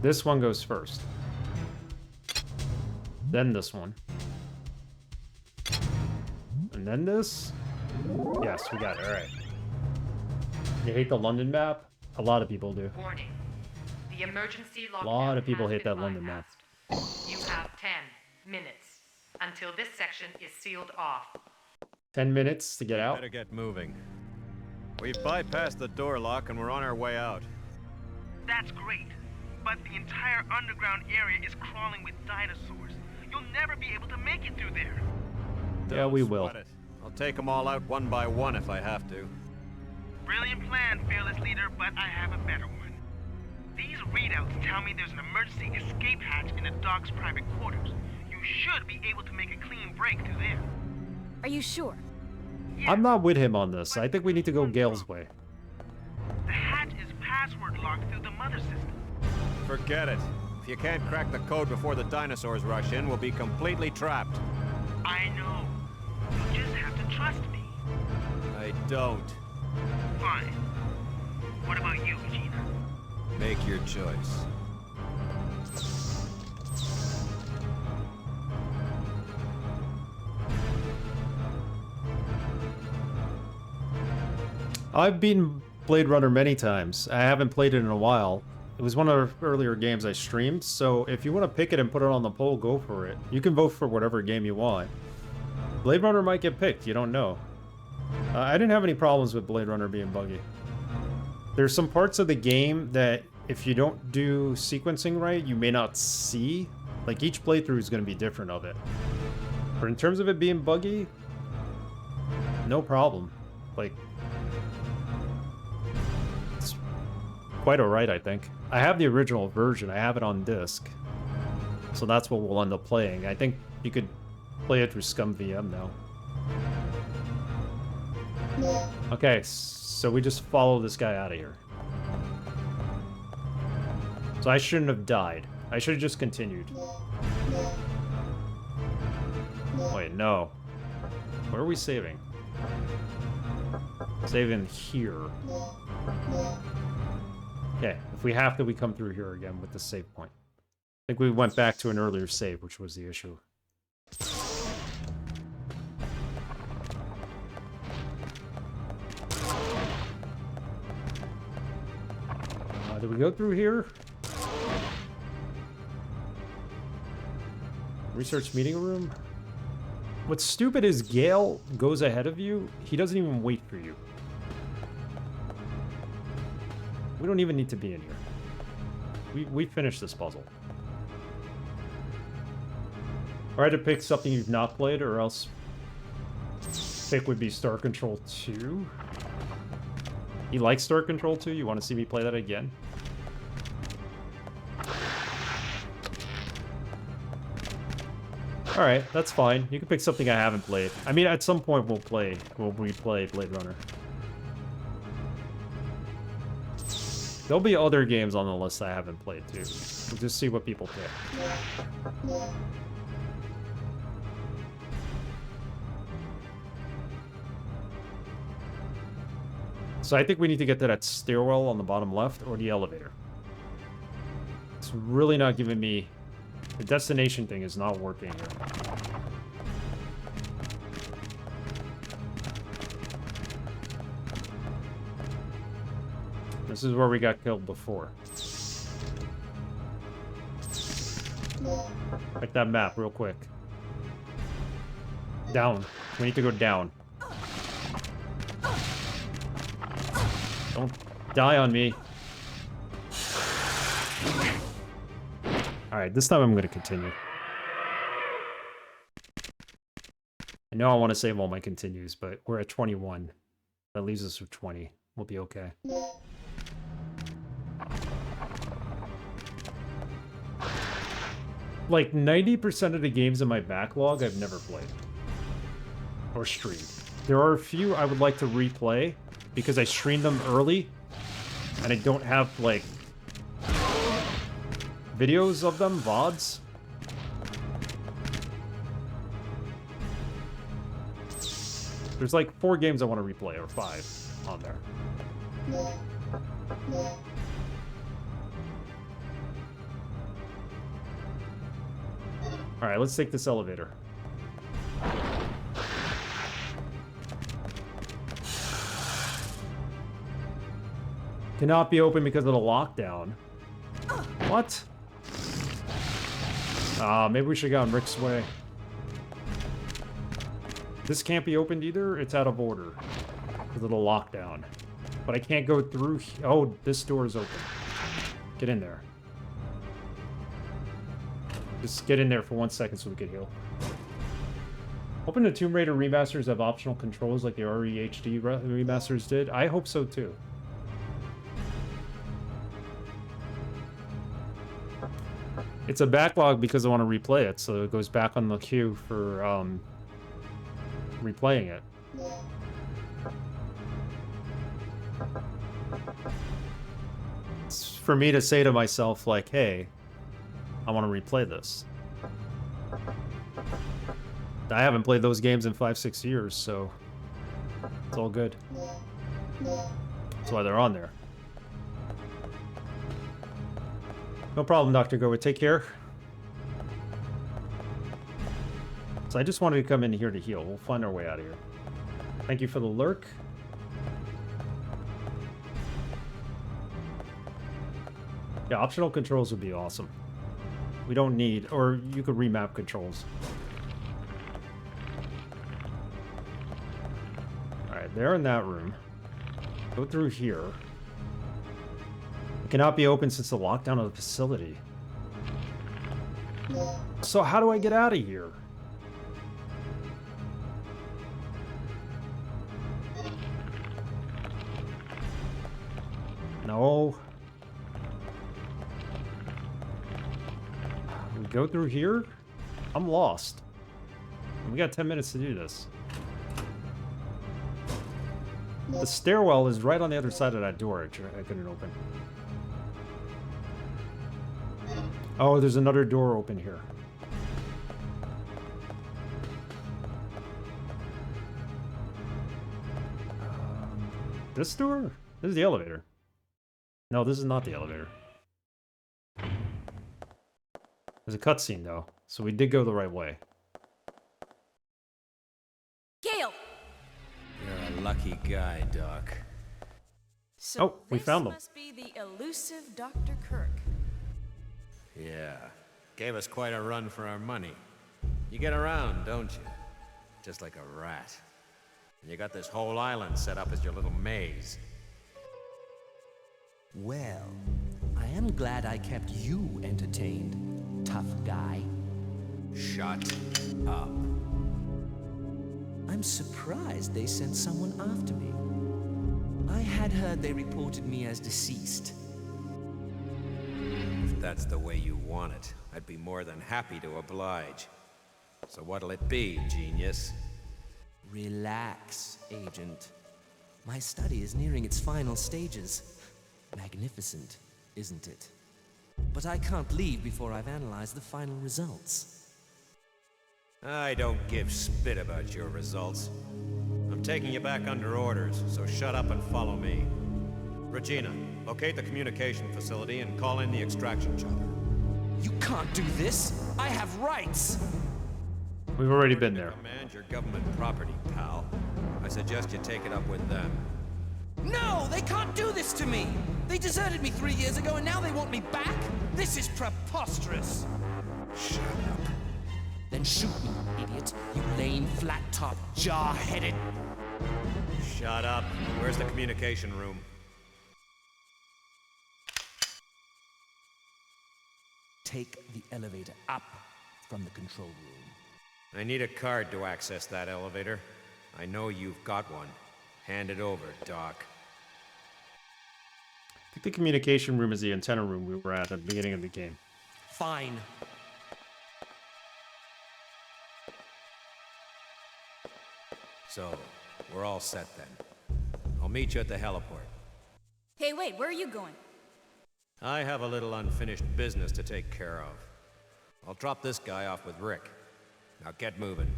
This one goes first. Then this one. And then this? Yes, we got it. Alright. You hate the London map? A lot of people do. Warning. The emergency lockdown A lot of people has hate that been London map. bypassed. You have 10 minutes until this section is sealed off. 10 minutes to get out? Better get moving. We've bypassed the door lock and we're on our way out. That's great, but the entire underground area is crawling with dinosaurs. You'll never be able to make it through there. Yeah, we will. Sweat it. I'll take them all out one by one if I have to. Brilliant plan, fearless leader, but I have a better one. These readouts tell me there's an emergency escape hatch in the dock's private quarters. You should be able to make a clean break through there. Are you sure? Yeah, I'm not with him on this. I think we need to go Gale's way. the hatch is password locked through the mother system. Forget it. If you can't crack the code before the dinosaurs rush in, we'll be completely trapped. I know. You just have to trust me. I don't. Fine. What about you, Gina? Make your choice. I've beaten Blade Runner many times. I haven't played it in a while. It was one of the earlier games I streamed, so if you want to pick it and put it on the poll, go for it. You can vote for whatever game you want. Blade Runner might get picked, you don't know. I didn't have any problems with Blade Runner being buggy. There's some parts of the game that if you don't do sequencing right, you may not see. Like, each playthrough is going to be different of it. But in terms of it being buggy, no problem. Like, it's quite alright, I think. I have the original version. I have it on disc. So that's what we'll end up playing. I think you could play it through ScumVM now. Okay, so we just follow this guy out of here. So I shouldn't have died. I should have just continued. Wait, no. Where are we saving? Saving here. Okay, if we have to, we come through here again with the save point. I think we went back to an earlier save, which was the issue. Did we go through here? Research meeting room? What's stupid is Gale goes ahead of you. He doesn't even wait for you. We don't even need to be in here. We finished this puzzle. Try to pick something you've not played, or else pick would be Star Control 2. You like Star Control 2? You want to see me play that again? Alright, that's fine. You can pick something I haven't played. I mean, at some point we'll replay Blade Runner. There'll be other games on the list I haven't played too. We'll just see what people pick. So I think we need to get to that stairwell on the bottom left or the elevator. It's really not giving me... The destination thing is not working here. This is where we got killed before. Check that map real quick. Down. We need to go down. Don't die on me. Alright, this time I'm going to continue. I know I want to save all my continues, but we're at 21. That leaves us with 20. We'll be okay. Like, 90% of the games in my backlog I've never played. Or streamed. There are a few I would like to replay, because I streamed them early, and I don't have, like, videos of them, VODs. There's like 4 games I want to replay, or 5 on there. Alright, let's take this elevator. Cannot be open because of the lockdown. What? Maybe we should go on Rick's way. This can't be opened either. It's out of order because of the lockdown. But I can't go through. Oh, this door is open. Get in there. Just get in there for 1 second so we can heal. Hoping the Tomb Raider remasters have optional controls like the REHD remasters did. I hope so too. It's a backlog because I want to replay it, so it goes back on the queue for replaying it. It's for me to say to myself, like, hey, I want to replay this. I haven't played those games in 5-6 years, so it's all good. That's why they're on there. No problem, Dr. Goa. Take care. So I just wanted to come in here to heal. We'll find our way out of here. Thank you for the lurk. Yeah, optional controls would be awesome. We don't need... Or you could remap controls. Alright, they're in that room. Go through here. It cannot be open since the lockdown of the facility. So how do I get out of here? No. We go through here? I'm lost. We got 10 minutes to do this. The stairwell is right on the other side of that door I couldn't open. Oh, there's another door open here. This door? This is the elevator. No, this is not the elevator. There's a cutscene, though, so we did go the right way. Gale! You're a lucky guy, Doc. So Oh, we found them. This must be the elusive Dr. Kirk. Yeah. Gave us quite a run for our money. You get around, don't you? Just like a rat. And you got this whole island set up as your little maze. Well, I am glad I kept you entertained, tough guy. Shut up. I'm surprised they sent someone after me. I had heard they reported me as deceased. If that's the way you want it, I'd be more than happy to oblige. So what'll it be, genius? Relax, Agent. My study is nearing its final stages. Magnificent, isn't it? But I can't leave before I've analyzed the final results. I don't give spit about your results. I'm taking you back under orders, so shut up and follow me. Regina, locate the communication facility and call in the extraction chopper. You can't do this! I have rights! We've already been there. Command your government property, pal. I suggest you take it up with them. No! They can't do this to me! They deserted me 3 years ago and now they want me back? This is preposterous! Shut up. Then shoot me, idiot. You lame, flat-top, jaw-headed... Shut up. Where's the communication room? Take the elevator up from the control room. I need a card to access that elevator. I know you've got one. Hand it over, Doc. I think the communication room is the antenna room we were at the beginning of the game. Fine. So, we're all set then. I'll meet you at the heliport. Hey, wait, where are you going? I have a little unfinished business to take care of. I'll drop this guy off with Rick. Now get moving.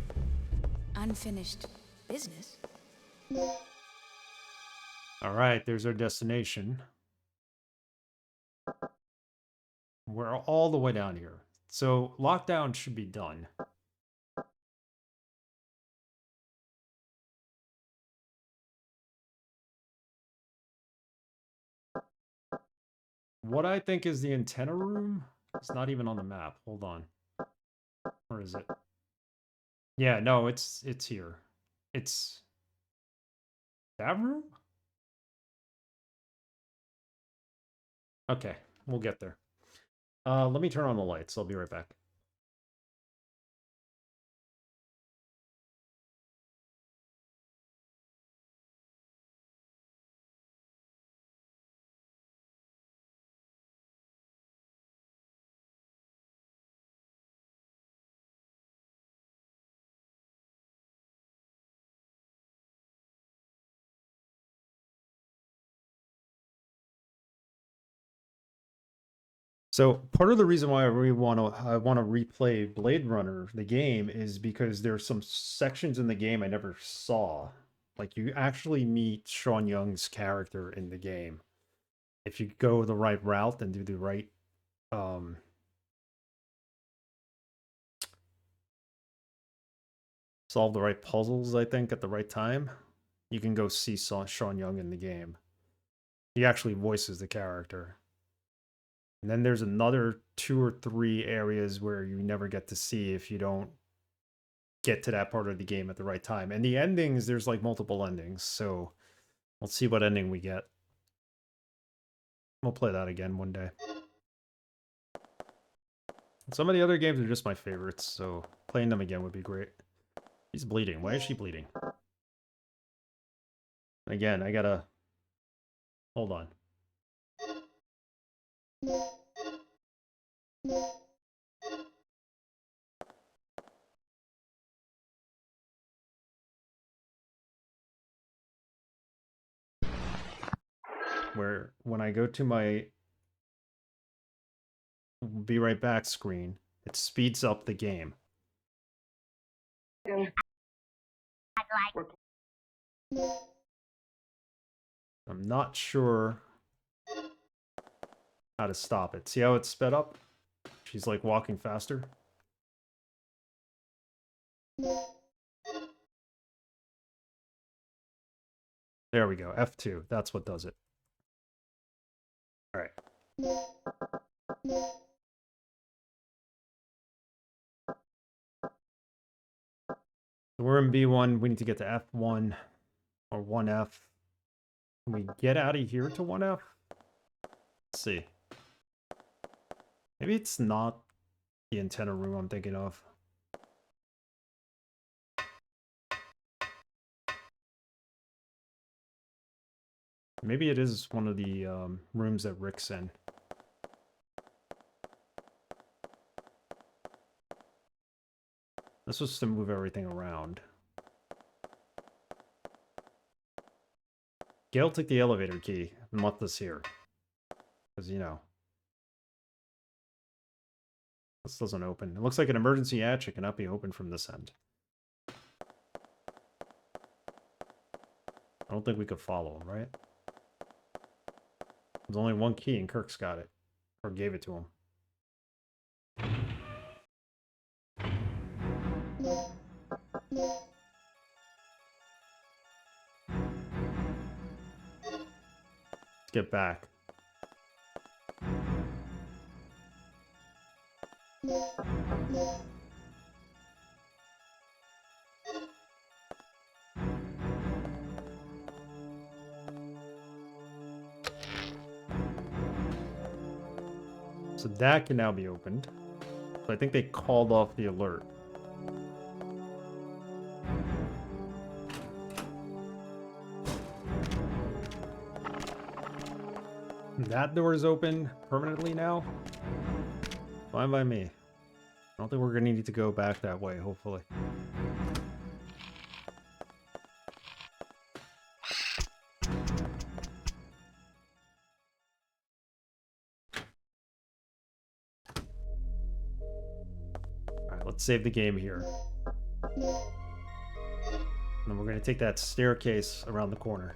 Unfinished business? Alright, there's our destination. We're all the way down here. So, lockdown should be done. What I think is the antenna room? It's not even on the map. Hold on. Where is it? Yeah, no, it's here. It's that room? Okay, we'll get there. Let me turn on the lights. I'll be right back. So part of the reason why I want to replay Blade Runner the game is because there's some sections in the game I never saw. Like you actually meet Sean Young's character in the game if you go the right route and do the right solve the right puzzles, I think, at the right time. You can go see Sean Young in the game. He actually voices the character. And then there's another 2 or 3 areas where you never get to see if you don't get to that part of the game at the right time. And the endings, there's like multiple endings. So let's see what ending we get. We'll play that again one day. Some of the other games are just my favorites, so playing them again would be great. She's bleeding. Why is she bleeding? Again, I gotta... Hold on. Where when I go to my be right back screen, it speeds up the game. I'm not sure how to stop it. See how it's sped up? She's like walking faster. There we go. F2. That's what does it. Alright. So we're in B1. We need to get to F1 or 1F. Can we get out of here to 1F? Let's see. Maybe it's not the antenna room I'm thinking of. Maybe it is one of the rooms that Rick's in. This was to move everything around. Gale took the elevator key and left us here. Because, you know. This doesn't open. It looks like an emergency hatch. It cannot be opened from this end. I don't think we could follow him, right? There's only one key and Kirk's got it. Or gave it to him. Let's get back. So that can now be opened. So I think they called off the alert. That door is open permanently now. Fine by me. I don't think we're gonna need to go back that way, hopefully. Alright, let's save the game here. And then we're gonna take that staircase around the corner.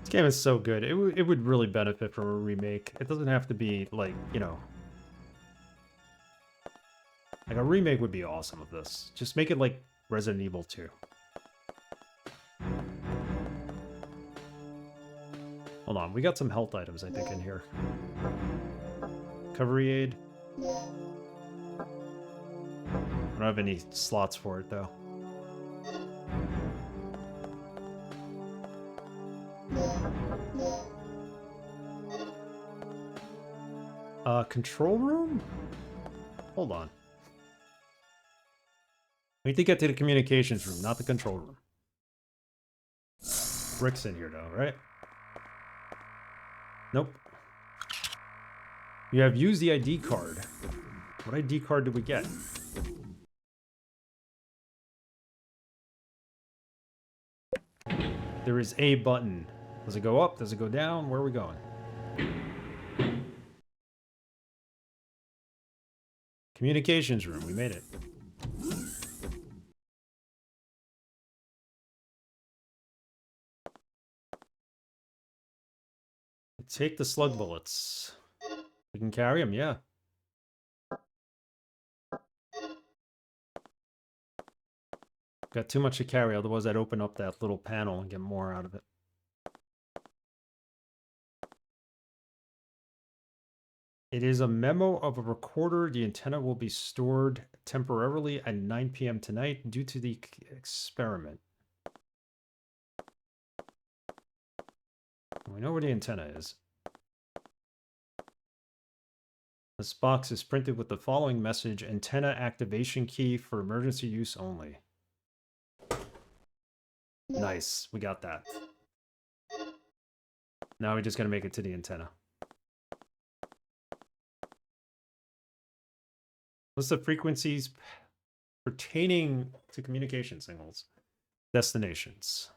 This game is so good. It would really benefit from a remake. It doesn't have to be like, you know, like a remake would be awesome of this. Just make it like Resident Evil 2. Hold on, we got some health items, I think, in here. Recovery aid. I don't have any slots for it, though. Control room? Hold on. We need to get to the communications room, not the control room. Rick's in here, though, right? Nope. You have used the ID card. What ID card did we get? There is a button. Does it go up? Does it go down? Where are we going? Communications room. We made it. Take the slug bullets. We can carry them, yeah. Got too much to carry, otherwise I'd open up that little panel and get more out of it. It is a memo of a recorder. The antenna will be stored temporarily at 9 p.m. tonight due to the experiment. We know where the antenna is. This box is printed with the following message: antenna activation key for emergency use only. Nice, we got that. Now we just gotta make it to the antenna. List of frequencies pertaining to communication signals. Destinations.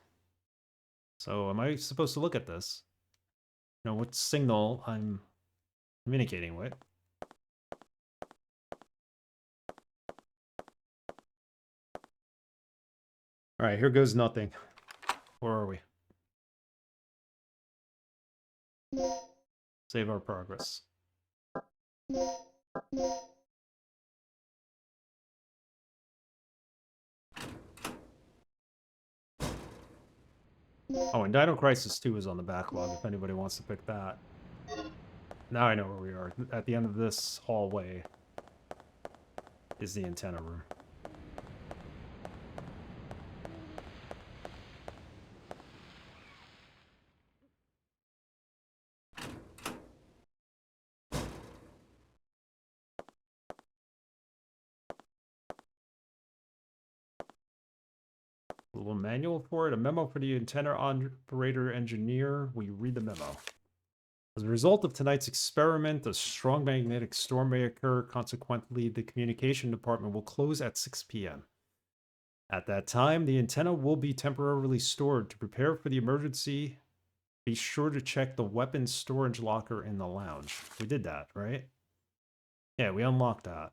So am I supposed to look at this? Know what signal I'm communicating with? All right, here goes nothing. Where are we? Save our progress. Oh, and Dino Crisis 2 is on the backlog if anybody wants to pick that. Now I know where we are. At the end of this hallway is the antenna room. A little manual for it. A memo for the antenna operator engineer. We read the memo. As a result of tonight's experiment, a strong magnetic storm may occur. Consequently, the communication department will close at 6 p.m. At that time, the antenna will be temporarily stored. To prepare for the emergency, be sure to check the weapons storage locker in the lounge. We did that, right? Yeah, we unlocked that.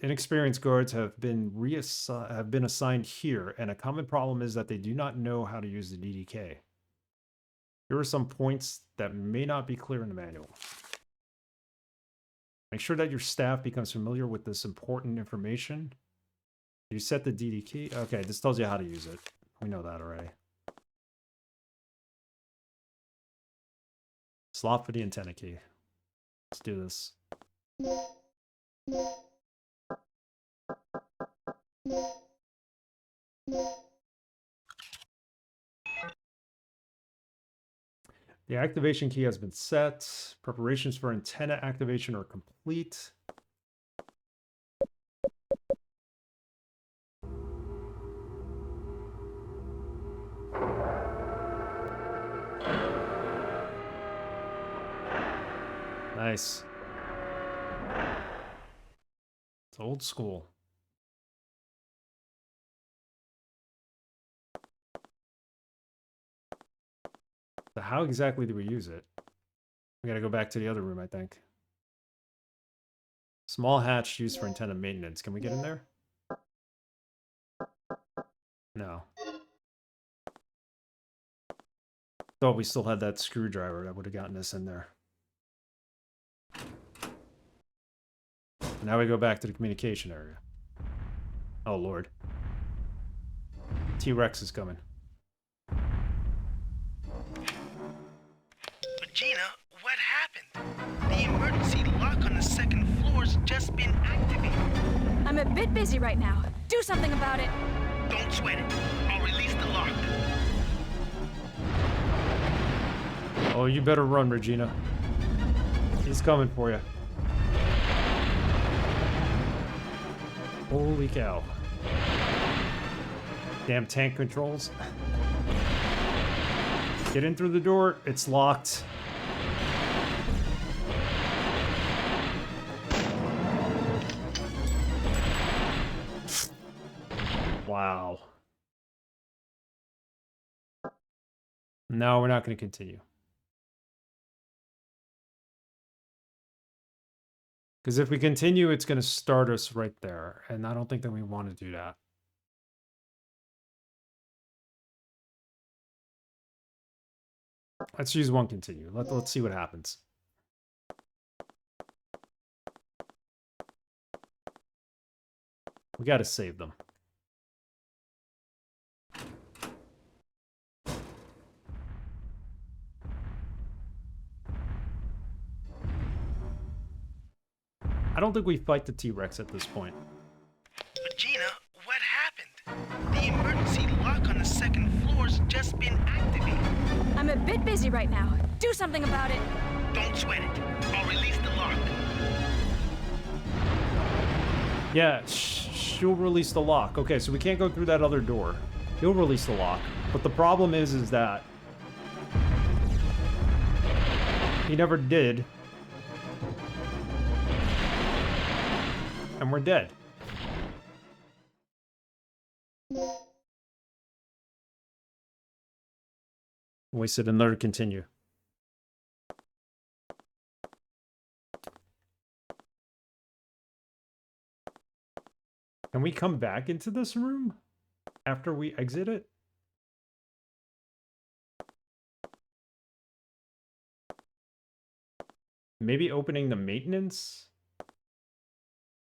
Inexperienced guards have been assigned here, and a common problem is that they do not know how to use the DDK. Here are some points that may not be clear in the manual. Make sure that your staff becomes familiar with this important information. You set the DDK. Okay, this tells you how to use it. We know that already. Slot for the antenna key. Let's do this. The activation key has been set. Preparations for antenna activation are complete. Nice. It's old school. So how exactly do we use it? We gotta go back to the other room, I think. Small hatch used for antenna maintenance. Can we get in there? No. Thought we still had that screwdriver that would have gotten us in there. Now we go back to the communication area. Oh, Lord. T-Rex is coming. Regina, what happened? The emergency lock on the second floor's just been activated. I'm a bit busy right now. Do something about it. Don't sweat it. I'll release the lock. Oh, you better run, Regina. He's coming for you. Holy cow. Damn tank controls. Get in through the door. It's locked. Wow. No, we're not going to continue. Because if we continue, it's going to start us right there. And I don't think that we want to do that. Let's use one continue. Let's see what happens. We got to save them. I don't think we fight the T-Rex at this point. Regina, what happened? The emergency lock on the second floor's just been activated. I'm a bit busy right now. Do something about it. Don't sweat it. I'll release the lock. Yeah, she'll release the lock. Okay, so we can't go through that other door. He'll release the lock. But the problem is that he never did. And we're dead. Wasted another continue. Can we come back into this room after we exit it? Maybe opening the maintenance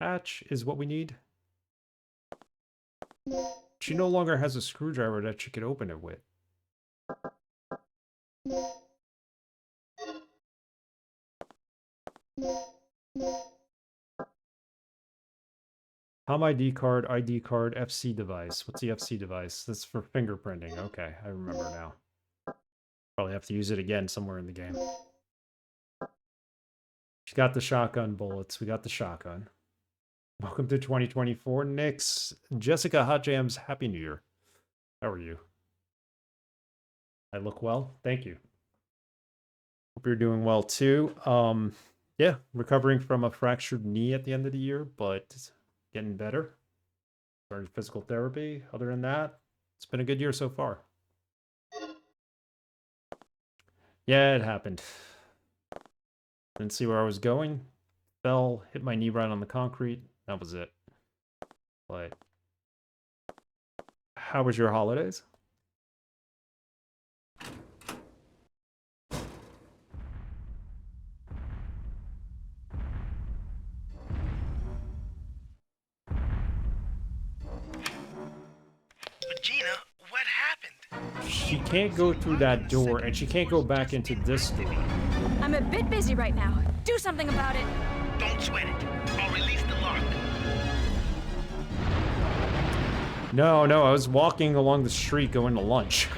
hatch is what we need. She no longer has a screwdriver that she could open it with. Palm ID card, FC device. What's the FC device? That's for fingerprinting. Okay, I remember now. Probably have to use it again somewhere in the game. She got the shotgun bullets. We got the shotgun. Welcome to 2024. Nix, Jessica Hot Jams, Happy New Year. How are you? I look well. Thank you. Hope you're doing well too. Yeah, recovering from a fractured knee at the end of the year, but getting better. Started physical therapy. Other than that, it's been a good year so far. Yeah, it happened. Didn't see where I was going. Fell, hit my knee right on the concrete. That was it. But how was your holidays? Regina, what happened? She can't go through that door, and she can't go back into this door. I'm a bit busy right now. Do something about it. Don't sweat it. I'll release the lock. No, I was walking along the street going to lunch.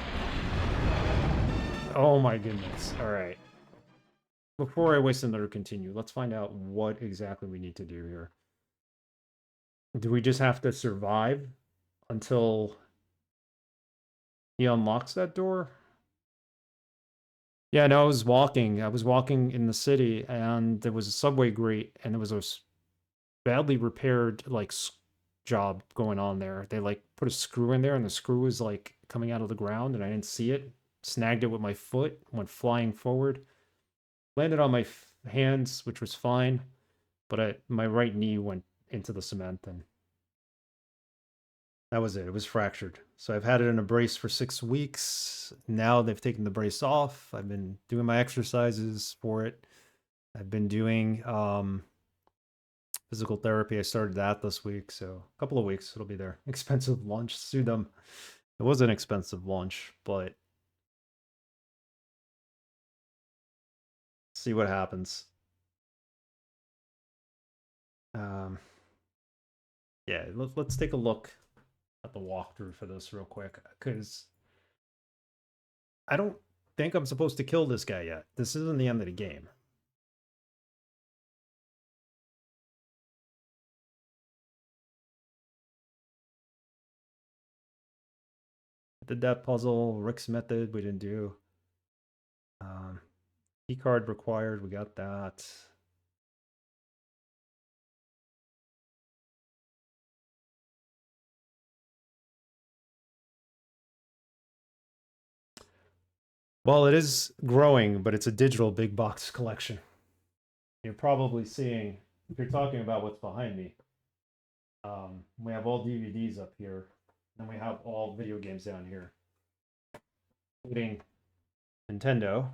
Oh my goodness. All right. Before I waste another continue, let's find out what exactly we need to do here. Do we just have to survive until he unlocks that door? Yeah, no, I was walking in the city, and there was a subway grate, and there was a badly repaired, like, job going on there. They, like, put a screw in there, and the screw was, like, coming out of the ground, and I didn't see it. Snagged it with my foot, went flying forward. Landed on my hands, which was fine, but my right knee went into the cement, and that was it. It was fractured. So I've had it in a brace for 6 weeks. Now they've taken the brace off. I've been doing my exercises for it. I've been doing physical therapy. I started that this week, so a couple of weeks it'll be there. Expensive lunch. Sue them. It was an expensive lunch, but see what happens. Yeah, let's take a look at the walkthrough for this real quick, because I don't think I'm supposed to kill this guy yet. This isn't the end of the game. Did that puzzle, Rick's method, we didn't do. Key card required, we got that. Well, it is growing, but it's a digital big box collection. You're probably seeing, if you're talking about what's behind me, we have all DVDs up here, and we have all video games down here, including Nintendo.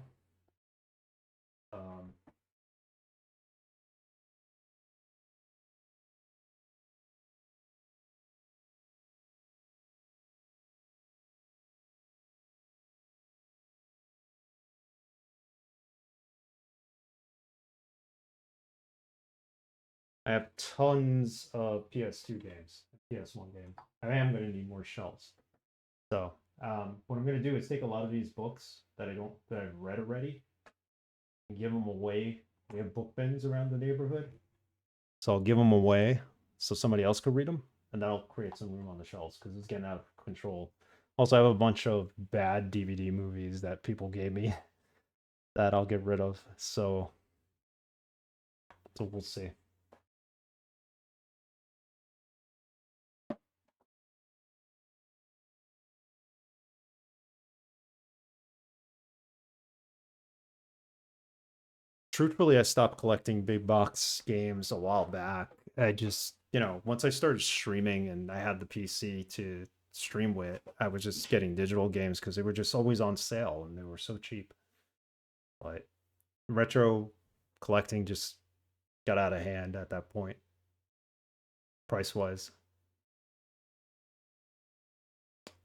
I have tons of PS2 games, PS1 games. I am going to need more shelves. So what I'm going to do is take a lot of these books that I've read already and give them away. We have book bins around the neighborhood, so I'll give them away so somebody else could read them, and that'll create some room on the shelves because it's getting out of control. Also, I have a bunch of bad DVD movies that people gave me that I'll get rid of. So we'll see. Truthfully, I stopped collecting big box games a while back. I just, once I started streaming and I had the PC to stream with, I was just getting digital games because they were just always on sale and they were so cheap. But retro collecting just got out of hand at that point, price-wise.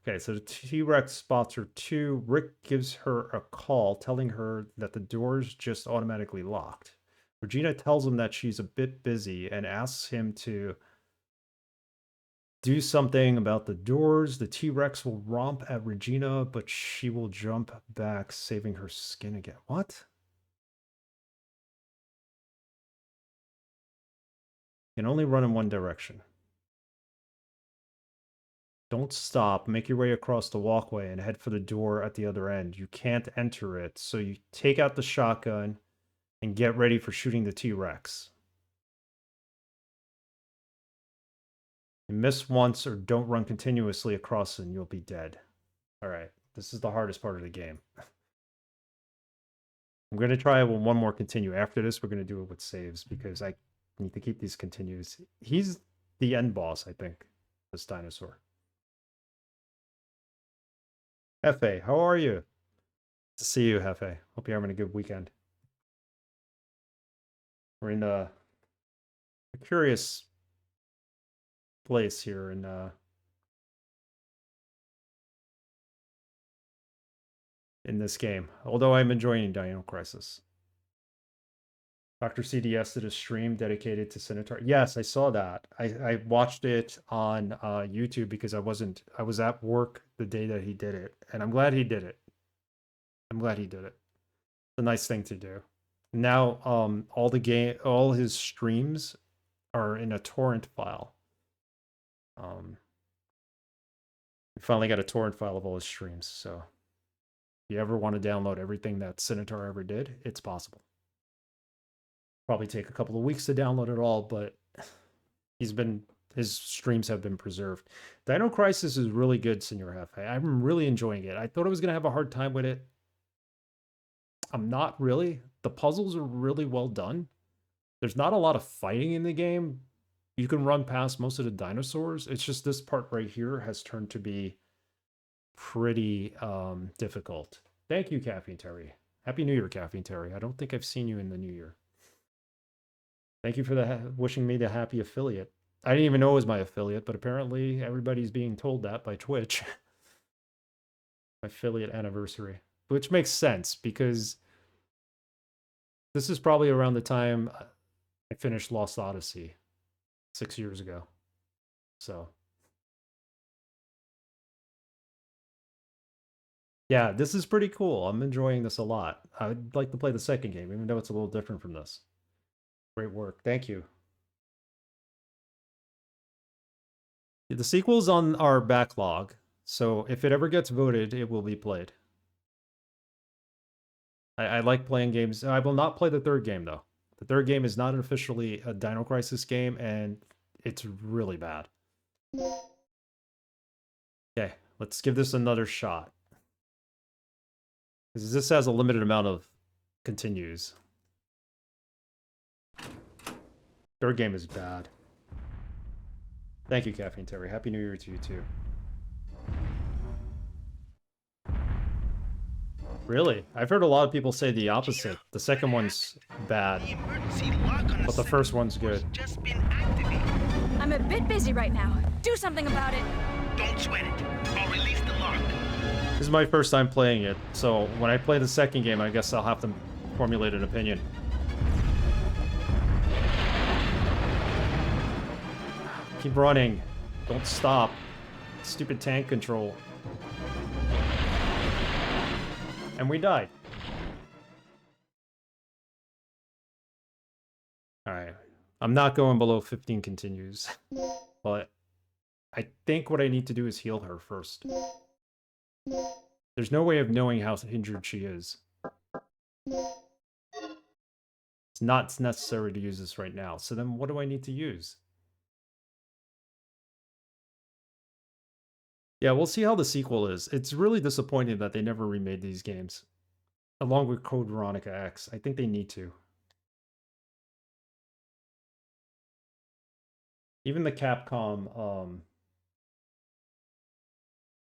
Okay, so the T-Rex spots her too. Rick gives her a call, telling her that the door's just automatically locked. Regina tells him that she's a bit busy and asks him to do something about the doors. The T-Rex will romp at Regina, but she will jump back, saving her skin again. What? You can only run in one direction. Don't stop. Make your way across the walkway and head for the door at the other end. You can't enter it, so you take out the shotgun and get ready for shooting the T-Rex. You miss once or don't run continuously across and you'll be dead. Alright, this is the hardest part of the game. I'm going to try it with one more continue. After this, we're going to do it with saves because I need to keep these continues. He's the end boss, I think, this dinosaur. Hefe, how are you? To see you, Hefe. Hope you're having a good weekend. We're in a curious place here in this game, although I'm enjoying Dino Crisis. Dr. CDS did a stream dedicated to Centaur. Yes, I saw that. I watched it on YouTube because I was at work the day that he did it, and I'm glad he did it. I'm glad he did it. It's a nice thing to do. Now, all his streams are in a torrent file. We finally got a torrent file of all his streams, so if you ever want to download everything that Centaur ever did, it's possible. Probably take a couple of weeks to download it all, but his streams have been preserved. Dino Crisis is really good, Senor Hefe. I'm really enjoying it. I thought I was going to have a hard time with it. I'm not really. The puzzles are really well done. There's not a lot of fighting in the game. You can run past most of the dinosaurs. It's just this part right here has turned to be pretty difficult. Thank you, Caffeine Terry. Happy New Year, Caffeine Terry. I don't think I've seen you in the new year. Thank you for wishing me the happy affiliate. I didn't even know it was my affiliate, but apparently everybody's being told that by Twitch. Affiliate anniversary. Which makes sense, because this is probably around the time I finished Lost Odyssey 6 years ago. So. Yeah, this is pretty cool. I'm enjoying this a lot. I'd like to play the second game, even though it's a little different from this. Great work. Thank you. The sequel's on our backlog, so if it ever gets voted, it will be played. I like playing games. I will not play the third game, though. The third game is not officially a Dino Crisis game, and it's really bad. Okay, let's give this another shot. Because this has a limited amount of continues. Third game is bad. Thank you, Caffeine Terry. Happy New Year to you, too. Really? I've heard a lot of people say the opposite. The second one's bad, but the first one's good. I'm a bit busy right now. Do something about it. Don't sweat it. I'll release the lock. This is my first time playing it, so when I play the second game, I guess I'll have to formulate an opinion. Keep running. Don't stop. Stupid tank control. And we died. Alright. I'm not going below 15 continues. But I think what I need to do is heal her first. There's no way of knowing how injured she is. It's not necessary to use this right now. So then what do I need to use? Yeah, we'll see how the sequel is. It's really disappointing that they never remade these games. Along with Code Veronica X. I think they need to. Even the Capcom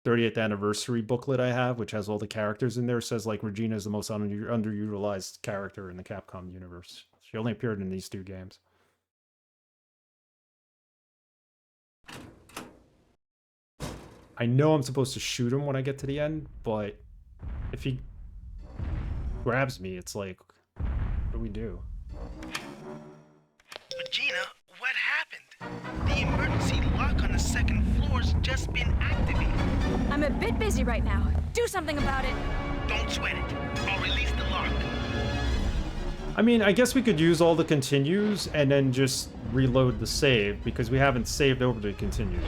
30th anniversary booklet I have, which has all the characters in there, says like Regina is the most underutilized character in the Capcom universe. She only appeared in these 2 games. I know I'm supposed to shoot him when I get to the end, but if he grabs me, it's like, what do we do? Regina, what happened? The emergency lock on the 2nd floor's just been activated. I'm a bit busy right now. Do something about it. Don't sweat it. I'll release the lock. I mean, I guess we could use all the continues and then just reload the save, because we haven't saved over the continues.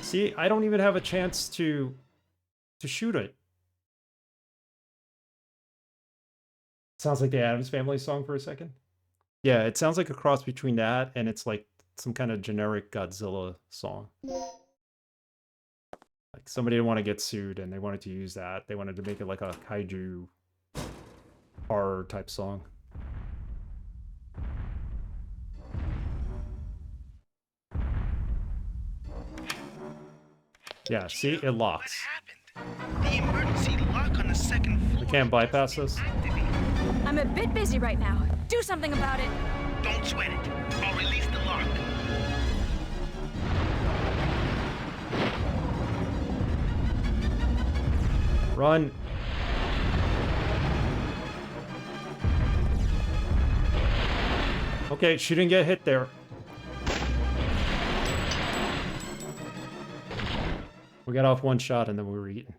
See, I don't even have a chance to shoot it. Sounds like the Addams Family song for a second. Yeah, it sounds like a cross between that and it's like some kind of generic Godzilla song. Like somebody didn't want to get sued and they wanted to use that. They wanted to make it like a kaiju horror type song. Yeah, see, it locks. What happened? The emergency lock on the 2nd floor. We can't bypass this. I'm a bit busy right now. Do something about it. Don't sweat it. I'll release the lock. Run. Okay, she didn't get hit there. We got off 1 shot and then we were eaten.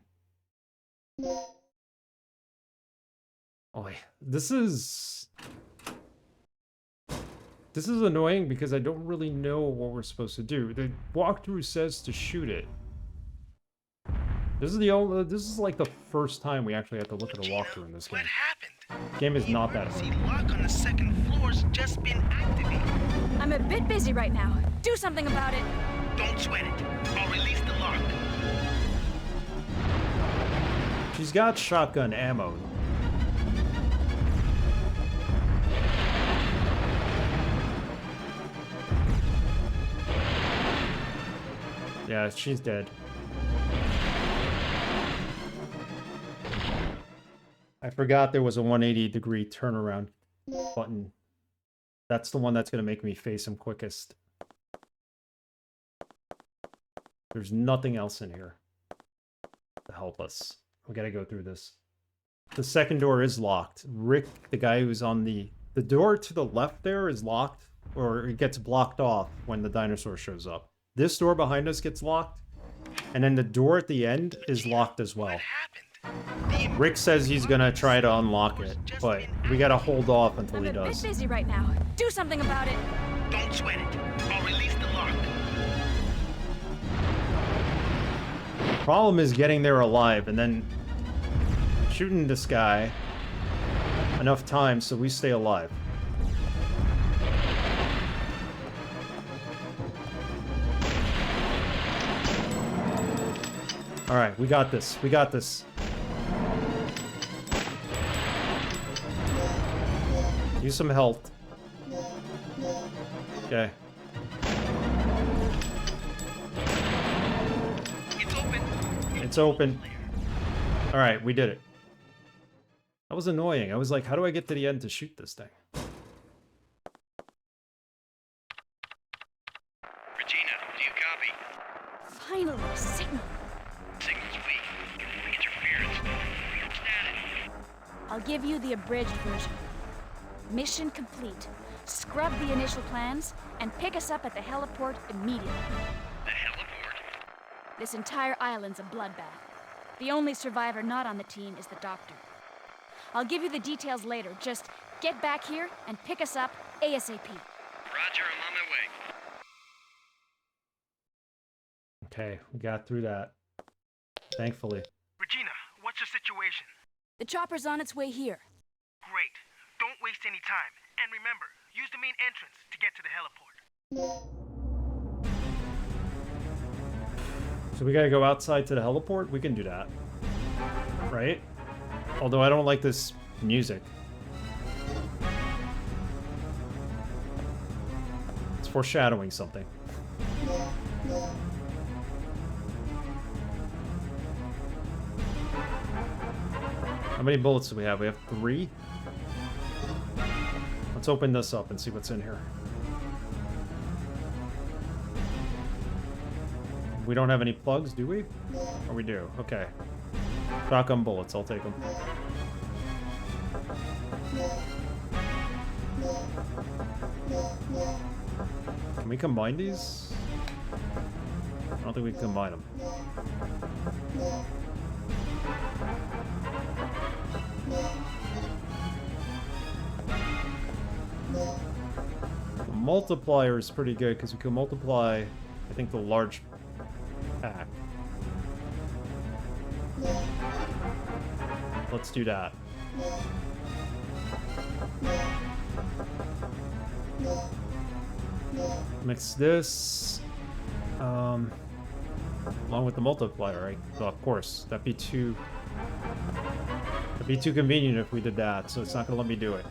Oh, this is annoying because I don't really know what we're supposed to do. The walkthrough says to shoot it. This is like the first time we actually have to look at a walkthrough in this game. What happened? Game is not that The hard. emergency lock on the 2nd floor's just been activated. I'm a bit busy right now. Do something about it. Don't sweat it. I'll release the lock. She's got shotgun ammo. Yeah, she's dead. I forgot there was a 180-degree turnaround button. That's the one that's going to make me face him quickest. There's nothing else in here to help us. We got to go through this. The second door is locked. Rick, the guy who's on the door to the left there is locked, or it gets blocked off when the dinosaur shows up. This door behind us gets locked, and then the door at the end is locked as well. What happened? Rick says he's gonna try to unlock it, but we gotta hold off until I'm he a bit does. busy right now. Do something about it. Don't sweat it. I'll release the lock. Problem is getting there alive and then shooting this guy enough times so we stay alive. All right, we got this. We got this. Use some health. Okay. It's open. It's open. All right, we did it. That was annoying. I was like, how do I get to the end to shoot this thing? Regina, do you copy? Finally, a signal. Signal's weak. Interference. Static. I'll give you the abridged version. Mission complete. Scrub the initial plans and pick us up at the heliport immediately. The heliport? This entire island's a bloodbath. The only survivor not on the team is the doctor. I'll give you the details later. Just get back here and pick us up ASAP. Roger, I'm on my way. Okay, we got through that. Thankfully. Regina, what's your situation? The chopper's on its way here. Great. Don't waste any time. And remember, use the main entrance to get to the heliport. So we gotta go outside to the heliport? We can do that. Right? Although I don't like this music. It's foreshadowing something. many bullets do we have? We have 3? Let's open this up and see what's in here. We don't have any plugs, do we? Or we do? Okay. Shotgun bullets, I'll take them. Can we combine these? I don't think we can combine them. The multiplier is pretty good because we can multiply, I think, the large pack. Let's do that. Mix this along with the multiplier, right? Well, of course, that'd be too convenient if we did that, so it's not gonna let me do it.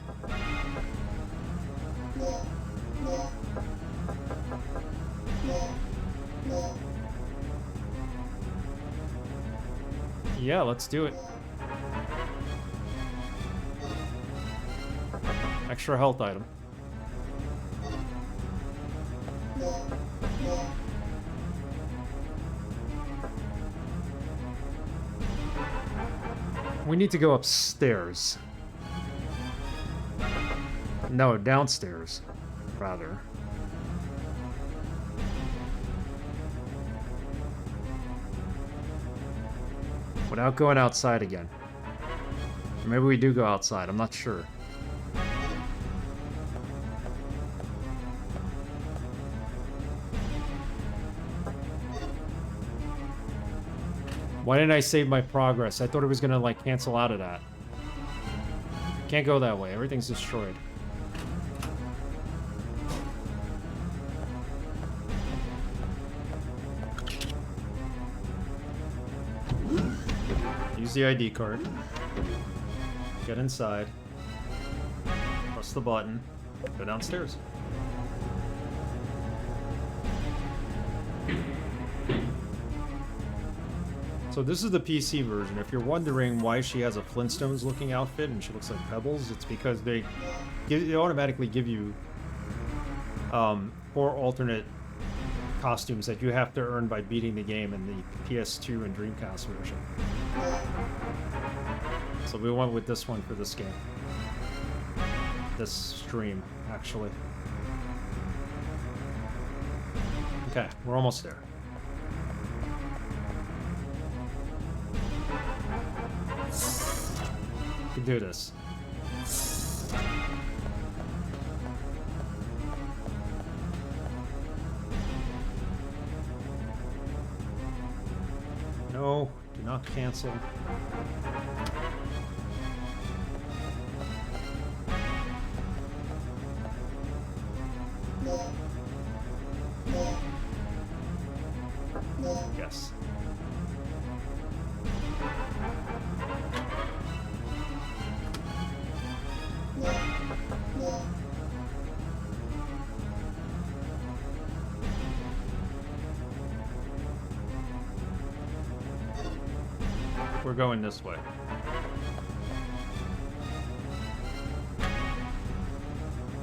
Yeah, let's do it. Extra health item. We need to go upstairs. No, downstairs, rather. Without going outside again. Or maybe we do go outside, I'm not sure. Why didn't I save my progress? I thought it was gonna, like, cancel out of that. Can't go that way. Everything's destroyed. Use the ID card. Get inside. Press the button. Go downstairs. So this is the PC version. If you're wondering why she has a Flintstones looking outfit and she looks like Pebbles, it's because they automatically give you 4 alternate costumes that you have to earn by beating the game in the PS2 and Dreamcast version. So we went with this one for this game. This stream, actually. Okay, we're almost there. We can do this. No, do not cancel. Yes. We're going this way.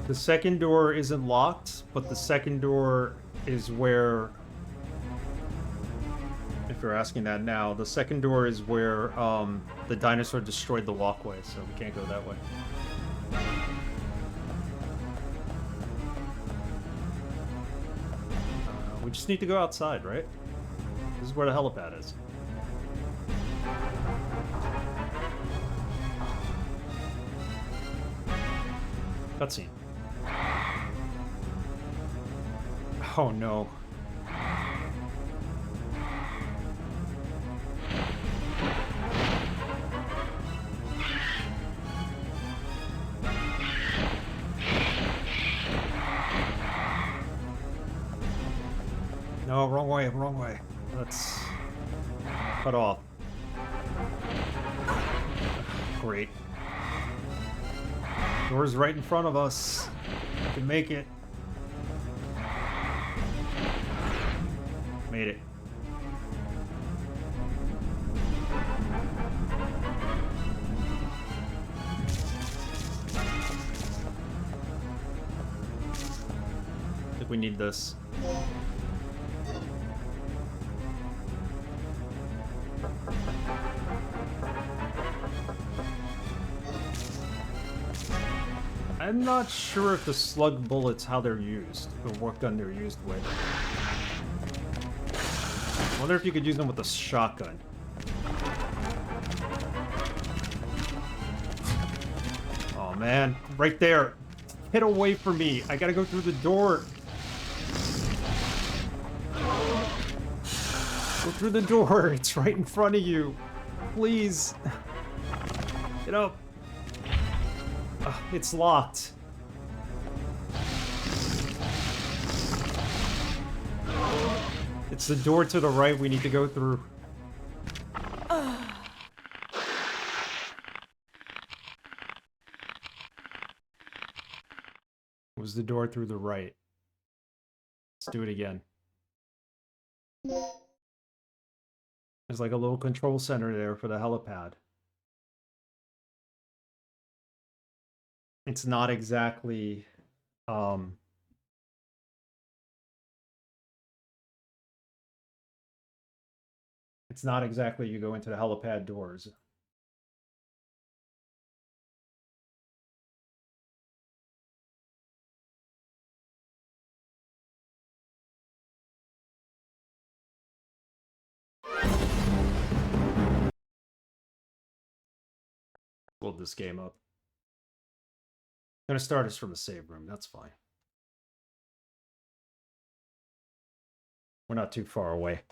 The second door isn't locked, but the second door is where, if you're asking that now, the second door is where the dinosaur destroyed the walkway, so we can't go that way. We just need to go outside, right? This is where the helipad is. Cutscene. Oh no. No, wrong way, wrong way. Let's cut off. Great. Door's right in front of us. We can make it. Made it. we need this. I'm not sure if the slug bullets, how they're used, or what gun they're used with. I wonder if you could use them with a shotgun. Oh man, right there. Get away from me. I gotta go through the door. Go through the door. It's right in front of you. Please. Get up. It's locked. It's the door to the right we need to go through. It was the door through the right. Let's do it again. There's like a little control center there for the helipad. It's not exactly it's not exactly you go into the helipad doors. Load this game up. I'm gonna start us from a save room, that's fine. We're not too far away.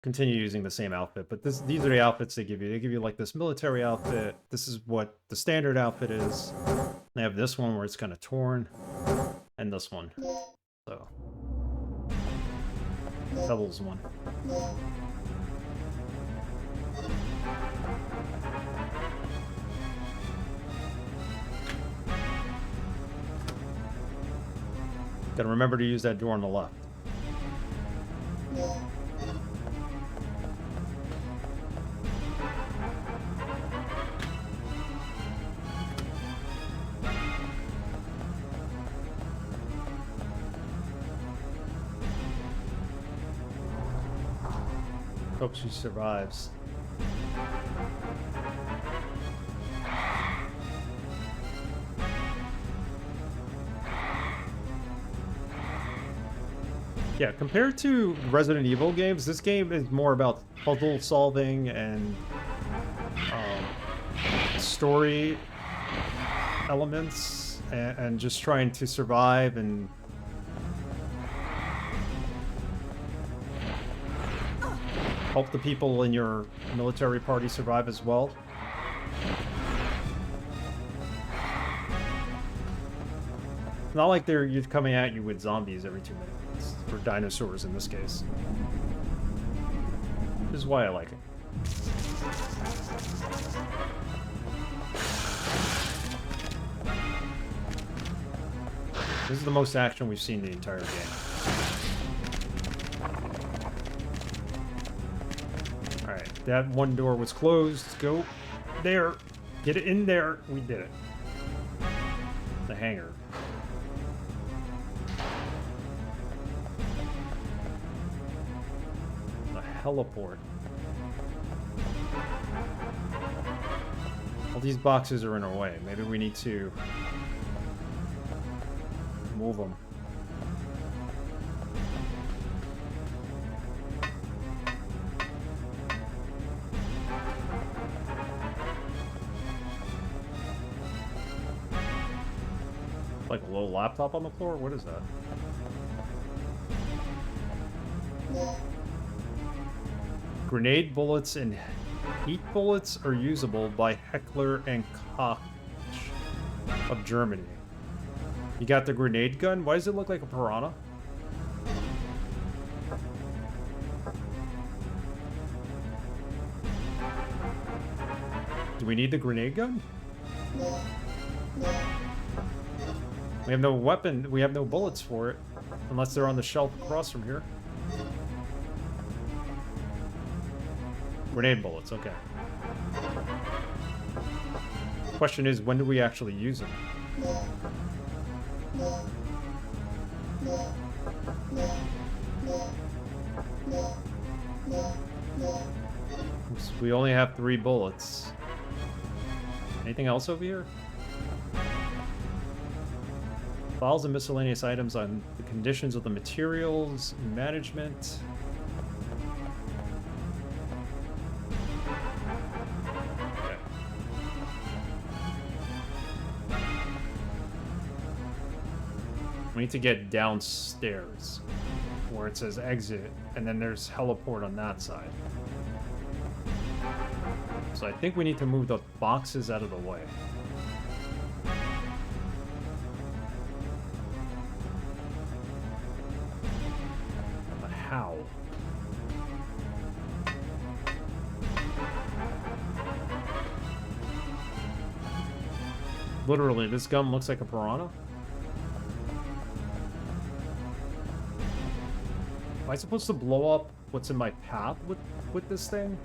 Continue using the same outfit, but these are the outfits they give you. They give you like this military outfit. This is what the standard outfit is. They have this one where it's kind of torn, and this one. So, doubles one. Gotta remember to use that door on the left. Hope she survives. Yeah, compared to Resident Evil games, this game is more about puzzle solving and story elements and just trying to survive and help the people in your military party survive as well. It's not like they're coming at you with zombies every 2 minutes. Or dinosaurs in this case. This is why I like it. This is the most action we've seen the entire game. Alright, that one door was closed. Go there. Get it in there. We did it. The hangar. Heliport. All these boxes are in our way. Maybe we need to move them. Like a little laptop on the floor? What is that? Grenade bullets and heat bullets are usable by Heckler and Koch of Germany. You got the grenade gun? Why does it look like a piranha? Do we need the grenade gun? We have no weapon, we have no bullets for it. Unless they're on the shelf across from here. Grenade bullets, okay. Question is, when do we actually use them? we only have 3 bullets. Anything else over here? Files and miscellaneous items on the conditions of the materials, management. Okay. We need to get downstairs where it says exit, and then there's heliport on that side. So I think we need to move the boxes out of the way. But how? Literally, this gun looks like a piranha? Am I supposed to blow up what's in my path with this thing?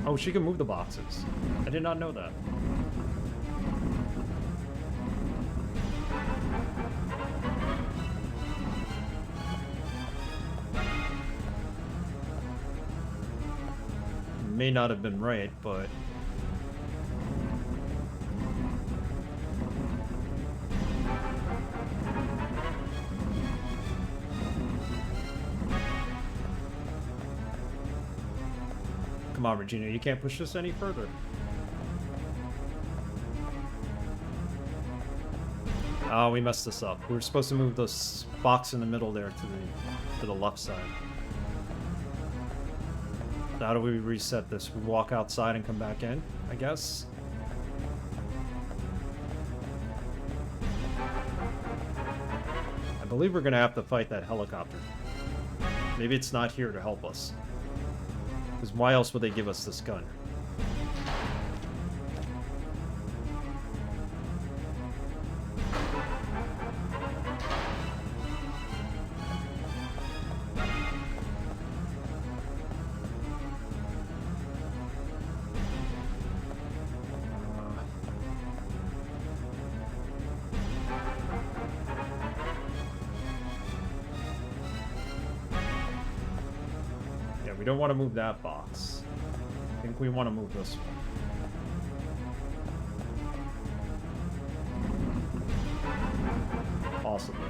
Oh, she can move the boxes. I did not know that. May not have been right, but... Come on, Regina, you can't push this any further. Oh, we messed this up. We were supposed to move this box in the middle there to the left side. So how do we reset this? We walk outside and come back in, I guess? I believe we're gonna have to fight that helicopter. Maybe it's not here to help us. Because why else would they give us this gun? We don't want to move that box. I think we want to move this one. Possibly.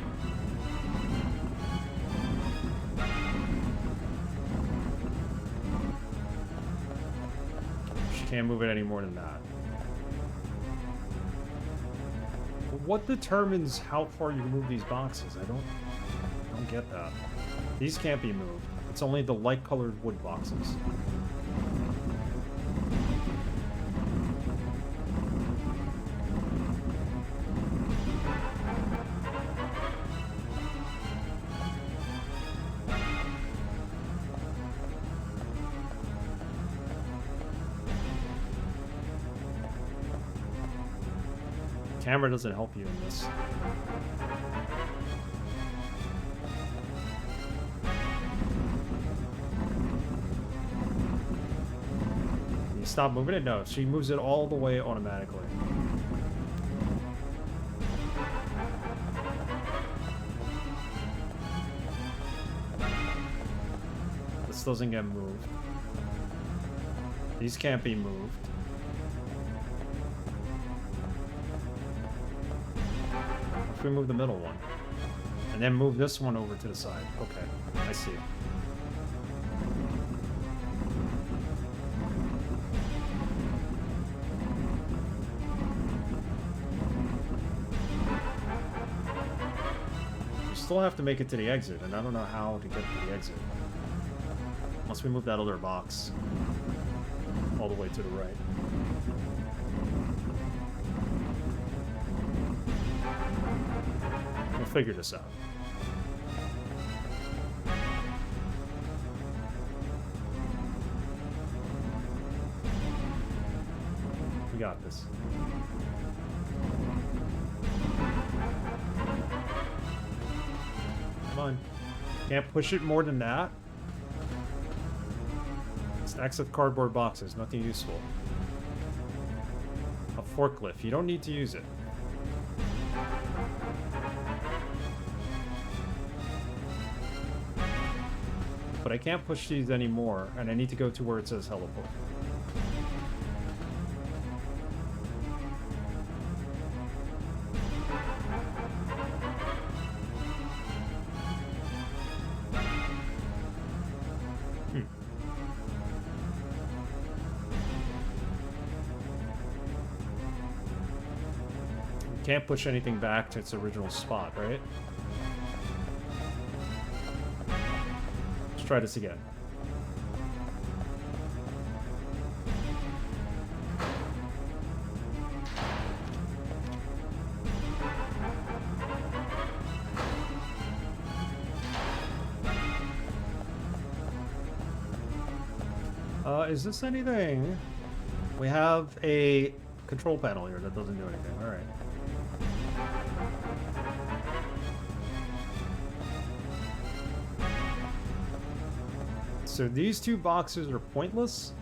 She can't move it any more than that. But what determines how far you can move these boxes? I don't get that. These can't be moved. It's only the light-colored wood boxes. Camera doesn't help you in this. Stop moving it? No, she moves it all the way automatically. This doesn't get moved. These can't be moved. If we move the middle one. And then move this one over to the side. Okay, I see. Still have to make it to the exit, and I don't know how to get to the exit. Unless we move that other box all the way to the right. We'll figure this out. We got this. Come on. Can't push it more than that. Stacks of cardboard boxes, nothing useful. A forklift, you don't need to use it. I can't push these anymore, and I need to go to where it says heliport. Can't push anything back to its original spot, right? Let's try this again. Is this anything? We have a control panel here that doesn't do anything. All right. So these two boxes are pointless?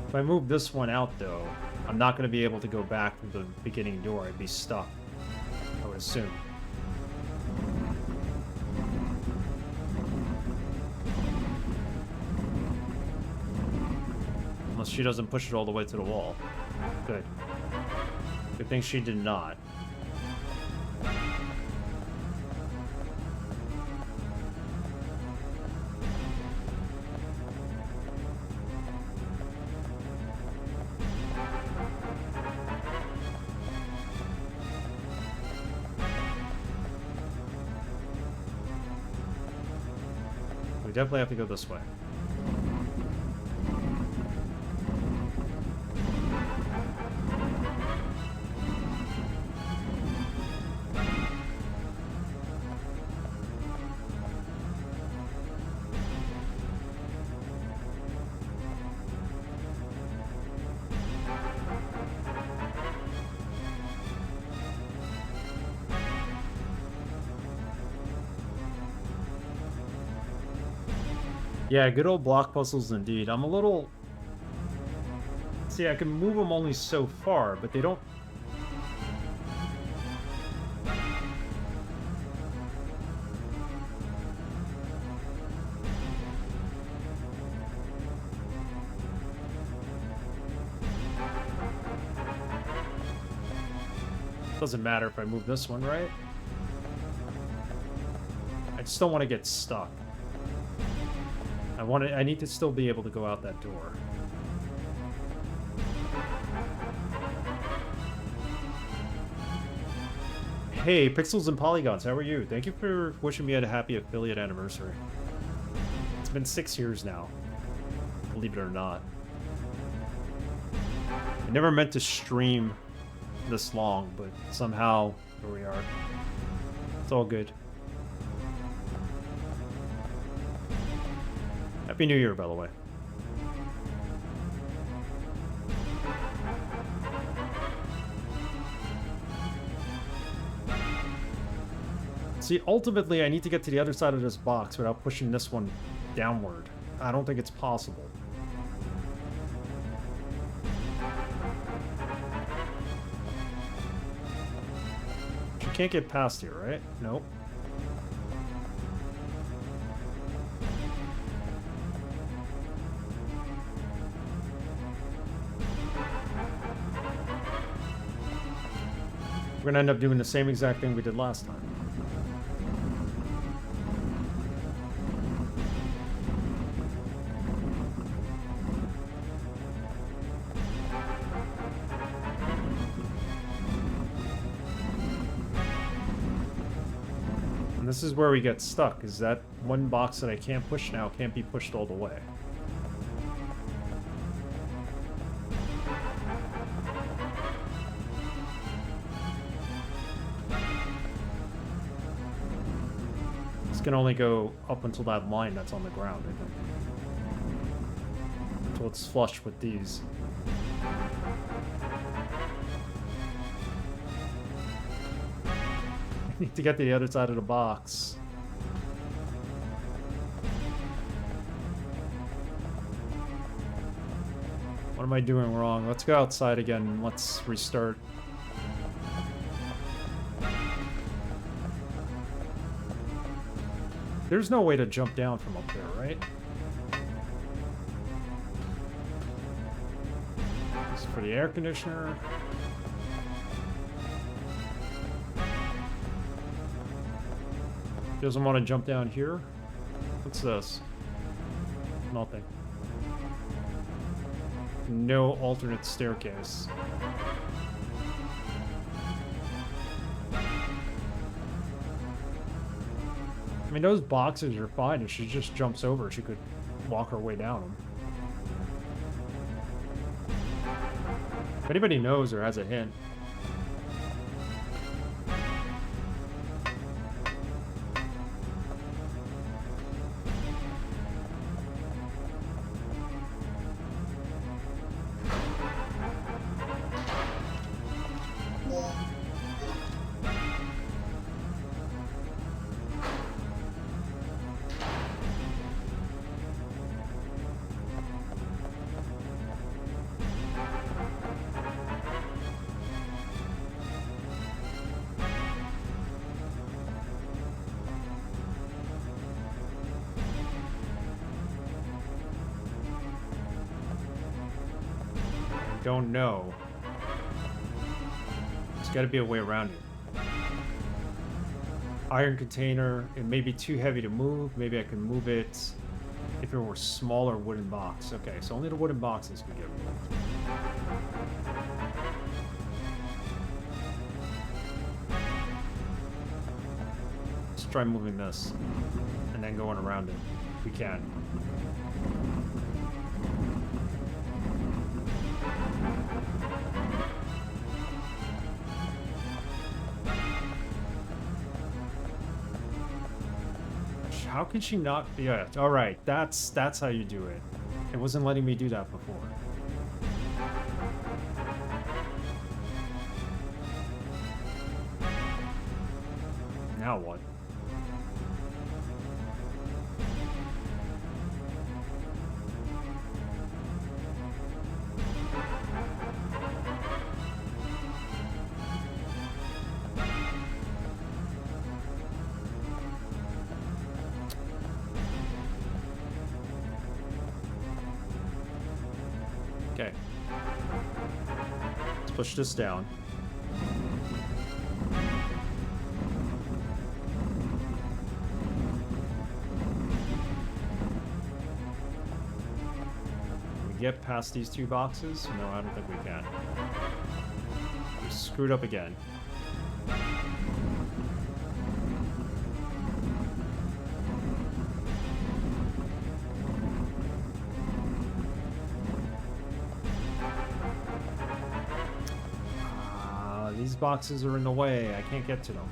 If I move this one out, though, I'm not going to be able to go back to the beginning door. I'd be stuck, I would assume. Unless she doesn't push it all the way to the wall. Good. Good thing she did not. We definitely have to go this way. Yeah, good old block puzzles indeed. I'm a little... See, I can move them only so far, but they don't... Doesn't matter if I move this one, right? I just don't want to get stuck. I need to still be able to go out that door. Hey, Pixels and Polygons, how are you? Thank you for wishing me a happy affiliate anniversary. It's been 6 years now, believe it or not. I never meant to stream this long, but somehow here we are. It's all good. Happy New Year, by the way. See, ultimately, I need to get to the other side of this box without pushing this one downward. I don't think it's possible. You can't get past here, right? Nope. We're gonna end up doing the same exact thing we did last time. And this is where we get stuck, is that one box that I can't push now can't be pushed all the way. Can only go up until that line that's on the ground, I think. Until it's flush with these. Need to get to the other side of the box. What am I doing wrong? Let's go outside again. Let's restart. There's no way to jump down from up there, right? This is for the air conditioner. Doesn't want to jump down here. What's this? Nothing. No alternate staircase. I mean, those boxes are fine. If she just jumps over, she could walk her way down them. If anybody knows or has a hint. Don't know. There's got to be a way around it. Iron container. It may be too heavy to move. Maybe I can move it if it were a smaller wooden box. Okay, so only the wooden boxes can get moved. Let's try moving this and then going around it. We can. How can she not? Yeah, all right. That's how you do it. It wasn't letting me do that before. Now what? Okay. Let's push this down. Can we get past these two boxes? No, I don't think we can. We screwed up again. These boxes are in the way. I can't get to them.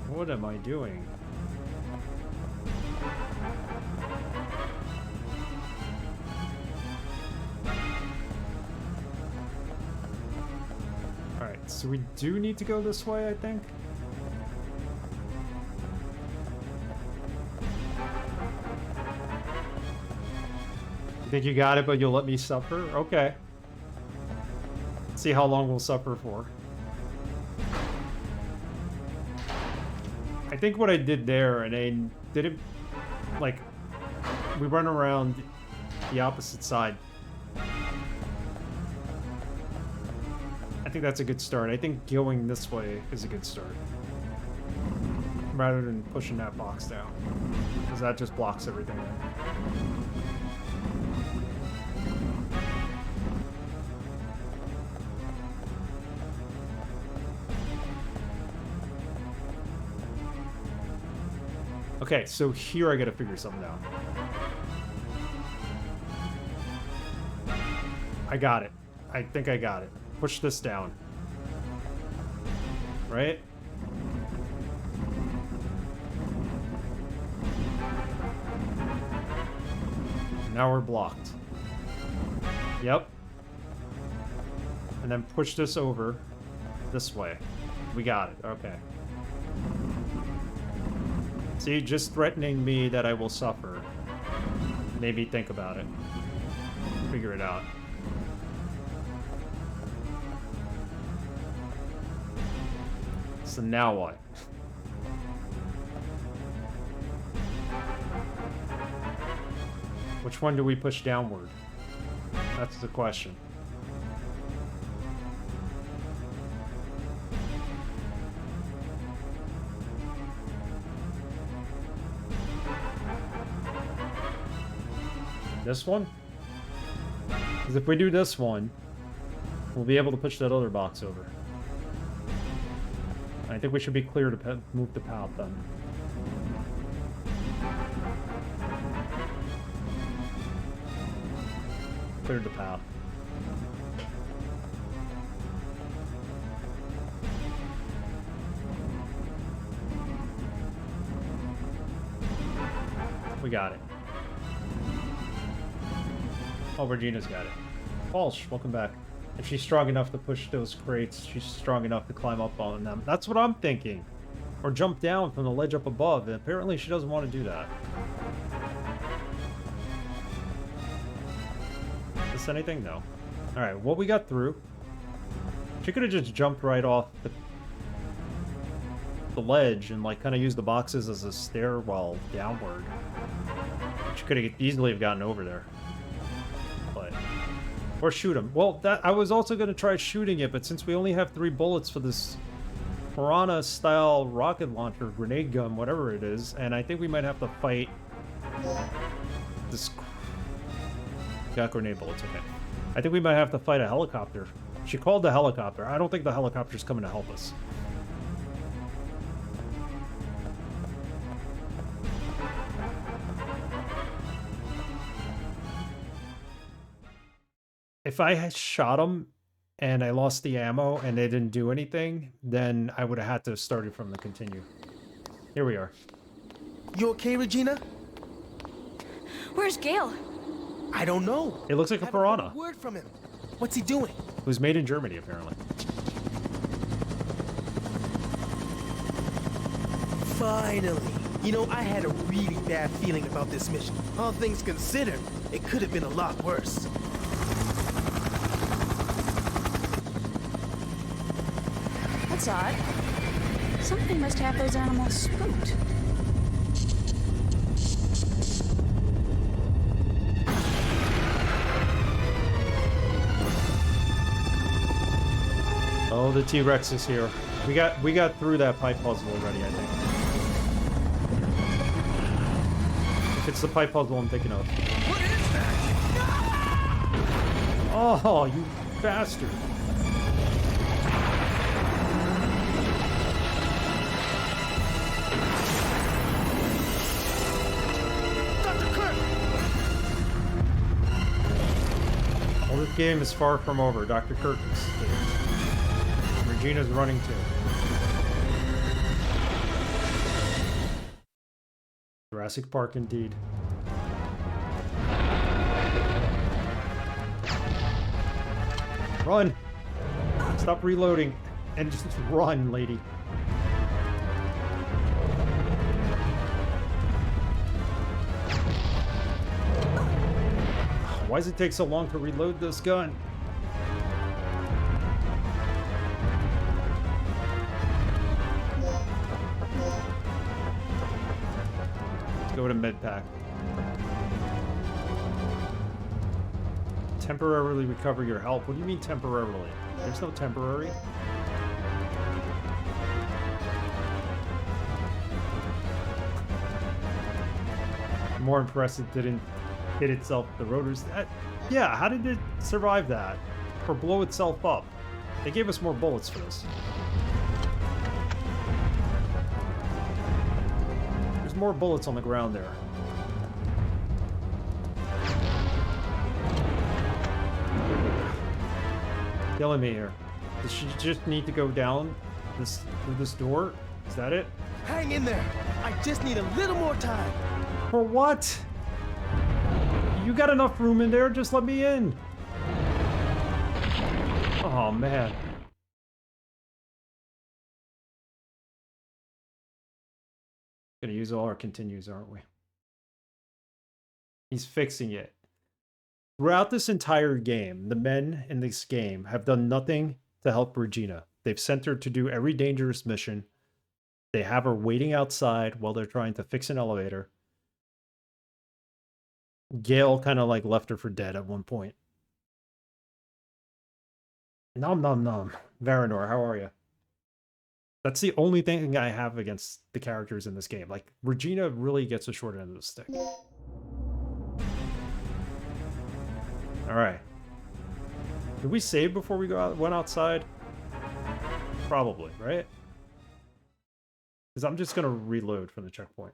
What am I doing? Alright, so we do need to go this way, I think. You think you got it, but you'll let me suffer? Okay. See how long we'll suffer for. I think what I did there, and I didn't, like, we run around the opposite side. I think that's a good start. I think going this way is a good start. Rather than pushing that box down. Because that just blocks everything in. Okay, so here I gotta figure something out. I got it. I think I got it. Push this down. Right? Now we're blocked. Yep. And then push this over this way. We got it. Okay. See, just threatening me that I will suffer made me think about it. Figure it out. So now what? Which one do we push downward? That's the question. This one? Because if we do this one, we'll be able to push that other box over. I think we should be clear to move the path then. Cleared the path. We got it. Oh, Regina's got it. Walsh, welcome back. If she's strong enough to push those crates, she's strong enough to climb up on them. That's what I'm thinking. Or jump down from the ledge up above. And apparently she doesn't want to do that. Is this anything? No. Alright, what we got through. She could have just jumped right off the ledge and like kind of used the boxes as a stairwell downward. She could have easily have gotten over there. Or shoot him. Well, that I was also going to try shooting it, but since we only have 3 bullets for this Piranha-style rocket launcher, grenade gun, whatever it is, and I think we might have to fight this... Got grenade bullets, okay. I think we might have to fight a helicopter. She called the helicopter. I don't think the helicopter's coming to help us. If I had shot them and I lost the ammo and they didn't do anything, then I would have had to have started from the continue. Here we are. You okay, Regina? Where's Gale? I don't know. It looks like a piranha. Haven't heard a word from him. What's he doing? It was made in Germany, apparently. Finally. You know, I had a really bad feeling about this mission. All things considered, it could have been a lot worse. That's odd. Something must have those animals spooked. Oh, the T-Rex is here. We got through that pipe puzzle already, I think. If it's the pipe puzzle I'm thinking of. What is that? Oh, you bastard. Dr. Kirk! Well, this game is far from over. Dr. Kirk is here. Regina's running too. Jurassic Park indeed. Run! Stop reloading and just run, lady. Why does it take so long to reload this gun? Let's go to medpack. Temporarily recover your health. What do you mean temporarily? There's no temporary. I'm more impressed it didn't hit itself with the rotors. Yeah, how did it survive that? Or blow itself up? They gave us more bullets for this. There's more bullets on the ground there. Killing me here. Does she just need to go down through this door? Is that it? Hang in there. I just need a little more time. For what? You got enough room in there, just let me in. Oh, man. Gonna use all our continues, aren't we? He's fixing it. Throughout this entire game, the men in this game have done nothing to help Regina. They've sent her to do every dangerous mission. They have her waiting outside while they're trying to fix an elevator. Gale kind of like left her for dead at one point. Nom nom nom. Varanor, how are you? That's the only thing I have against the characters in this game. Like, Regina really gets a short end of the stick. Alright. Did we save before we went outside? Probably, right? Because I'm just going to reload from the checkpoint.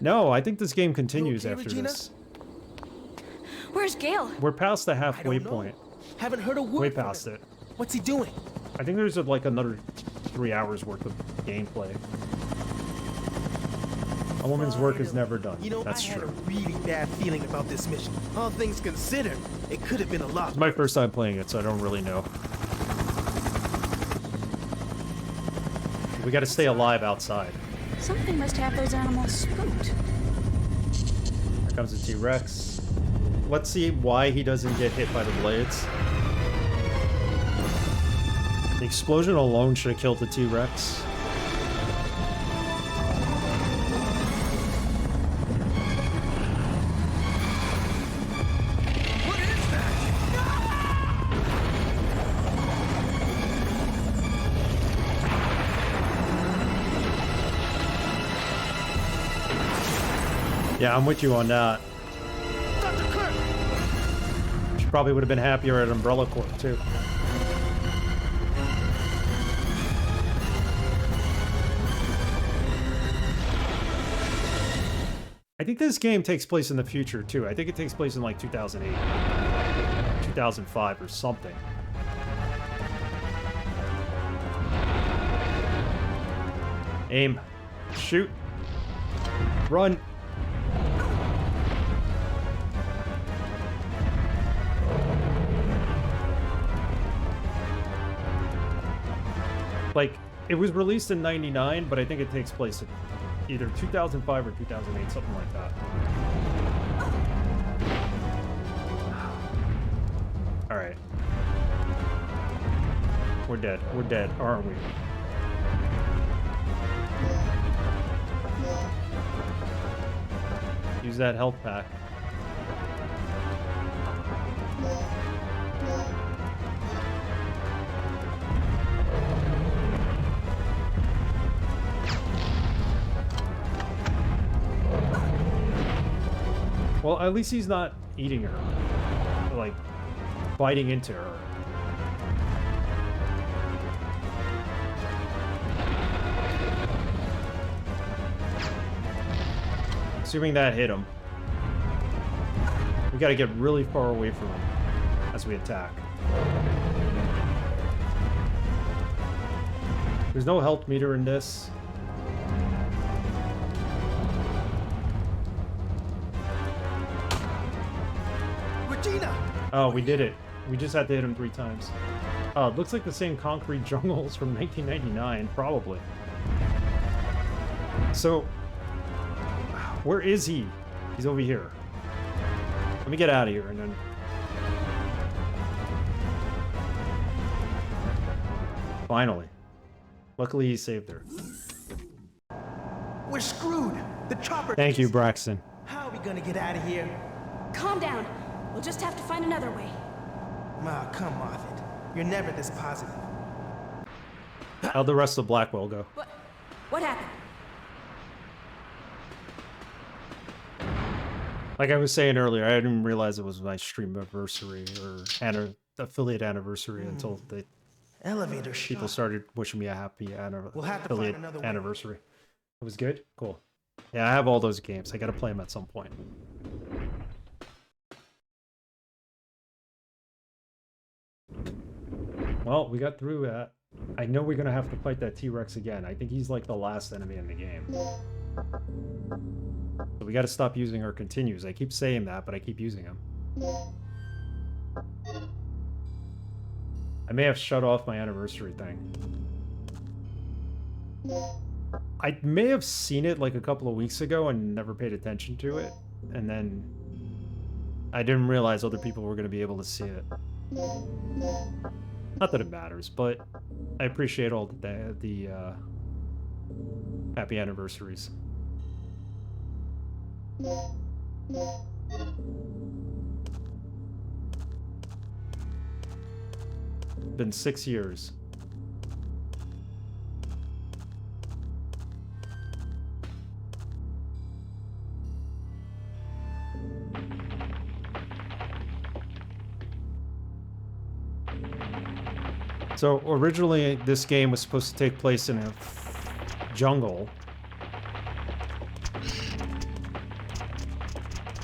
No, I think this game continues okay, after Regina? this. Where's Gale? We're past the I halfway don't know. point. Haven't heard a word Way from past him. it. What's he doing? I think there's like another 3 hours worth of gameplay. A woman's work is never done. You know, That's I had true. a really bad feeling about this mission. All things considered, it could have been a lot. It's my first time playing it, so I don't really know. We gotta stay alive outside. Something must have those animals spooked. Here comes the T-Rex. Let's see why he doesn't get hit by the blades. The explosion alone should have killed the T-Rex. What is that? Yeah, I'm with you on that. Dr. Kirk! She probably would have been happier at Umbrella Corp, too. I think this game takes place in the future, too. I think it takes place in, like, 2008. 2005 or something. Aim. Shoot. Run. Like, it was released in 99, but I think it takes place in either 2005 or 2008, something like that. Alright. We're dead. We're dead, aren't we? Use that health pack. Well, at least he's not eating her. Or, like, biting into her. Assuming that hit him. We gotta get really far away from him as we attack. There's no health meter in this. Regina! Oh, we did it. We just had to hit him 3 times. Oh, it looks like the same concrete jungles from 1999, probably. So, where is he? He's over here. Let me get out of here and then... Finally. Luckily, he saved her. We're screwed. The chopper. Thank you, Braxton. How are we gonna get out of here? Calm down. We'll just have to find another way. Ma, come off it. You're never this positive. How'd the rest of Blackwell go? What happened? Like I was saying earlier, I didn't realize it was my stream anniversary or affiliate anniversary until the Elevator people shot. started wishing me a happy We'll have to affiliate find another way. anniversary. It was good? Cool. Yeah, I have all those games. I gotta play them at some point. Well, we got through that. I know we're gonna have to fight that T-Rex again. I think he's like the last enemy in the game. So we gotta stop using our continues. I keep saying that, but I keep using them. I may have shut off my anniversary thing. I may have seen it like a couple of weeks ago and never paid attention to it. And then I didn't realize other people were going to be able to see it. Not that it matters, but I appreciate all the happy anniversaries. Been 6 years. So originally this game was supposed to take place in a jungle.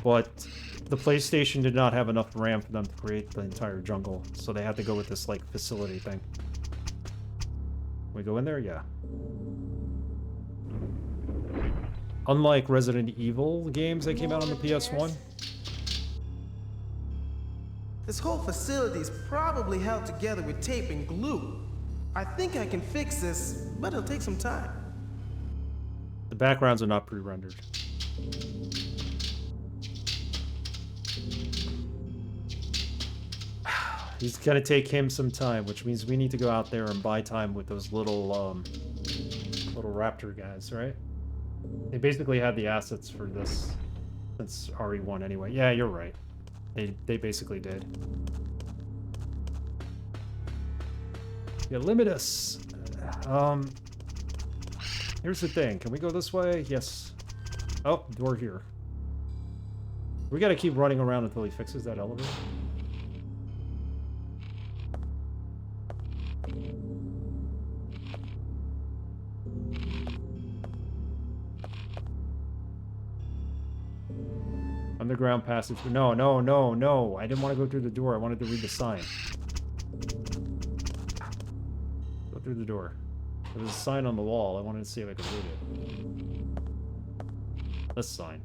But the PlayStation did not have enough RAM for them to create the entire jungle, so they had to go with this, like, facility thing. Can we go in there? Yeah. Unlike Resident Evil games that came out on the PS1. This whole facility's probably held together with tape and glue. I think I can fix this, but it'll take some time. The backgrounds are not pre-rendered. He's gonna take him some time, which means we need to go out there and buy time with those little raptor guys, right? They basically had the assets for this since RE1 anyway. Yeah, you're right. They basically did. Yeah, limit us. Here's the thing. Can we go this way? Yes. Oh, door here. We gotta keep running around until he fixes that elevator. Underground passage. No, no, no, no. I didn't want to go through the door. I wanted to read the sign. Go through the door. There was a sign on the wall. I wanted to see if I could read it. This sign.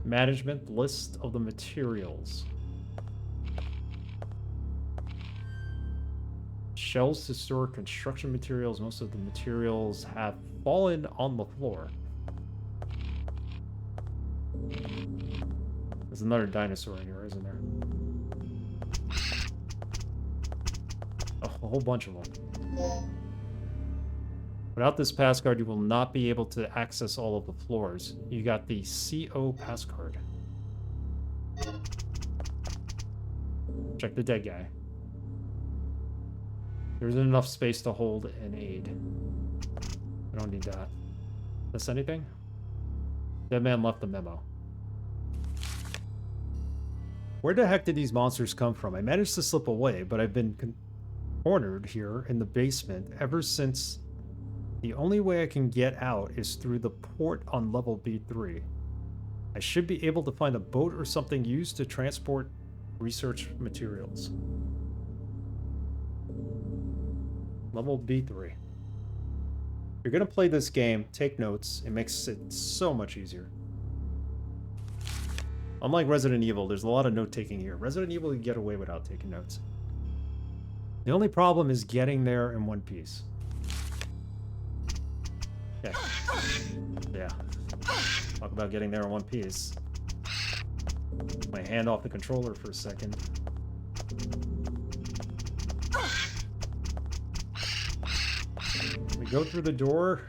Management list of the materials. Shelves to store construction materials. Most of the materials have fallen on the floor. There's another dinosaur in here, isn't there? A whole bunch of them. Without this pass card, you will not be able to access all of the floors. You got the CO pass card. Check the dead guy. There isn't enough space to hold an aid. I don't need that. Miss anything? Dead man left a memo. Where the heck did these monsters come from? I managed to slip away, but I've been cornered here in the basement ever since. The only way I can get out is through the port on level B3. I should be able to find a boat or something used to transport research materials. Level B3. If you're gonna play this game, take notes. It makes it so much easier. Unlike Resident Evil, there's a lot of note-taking here. Resident Evil, you get away without taking notes. The only problem is getting there in one piece. Okay. Yeah. Talk about getting there in one piece. Put my hand off the controller for a second. We go through the door.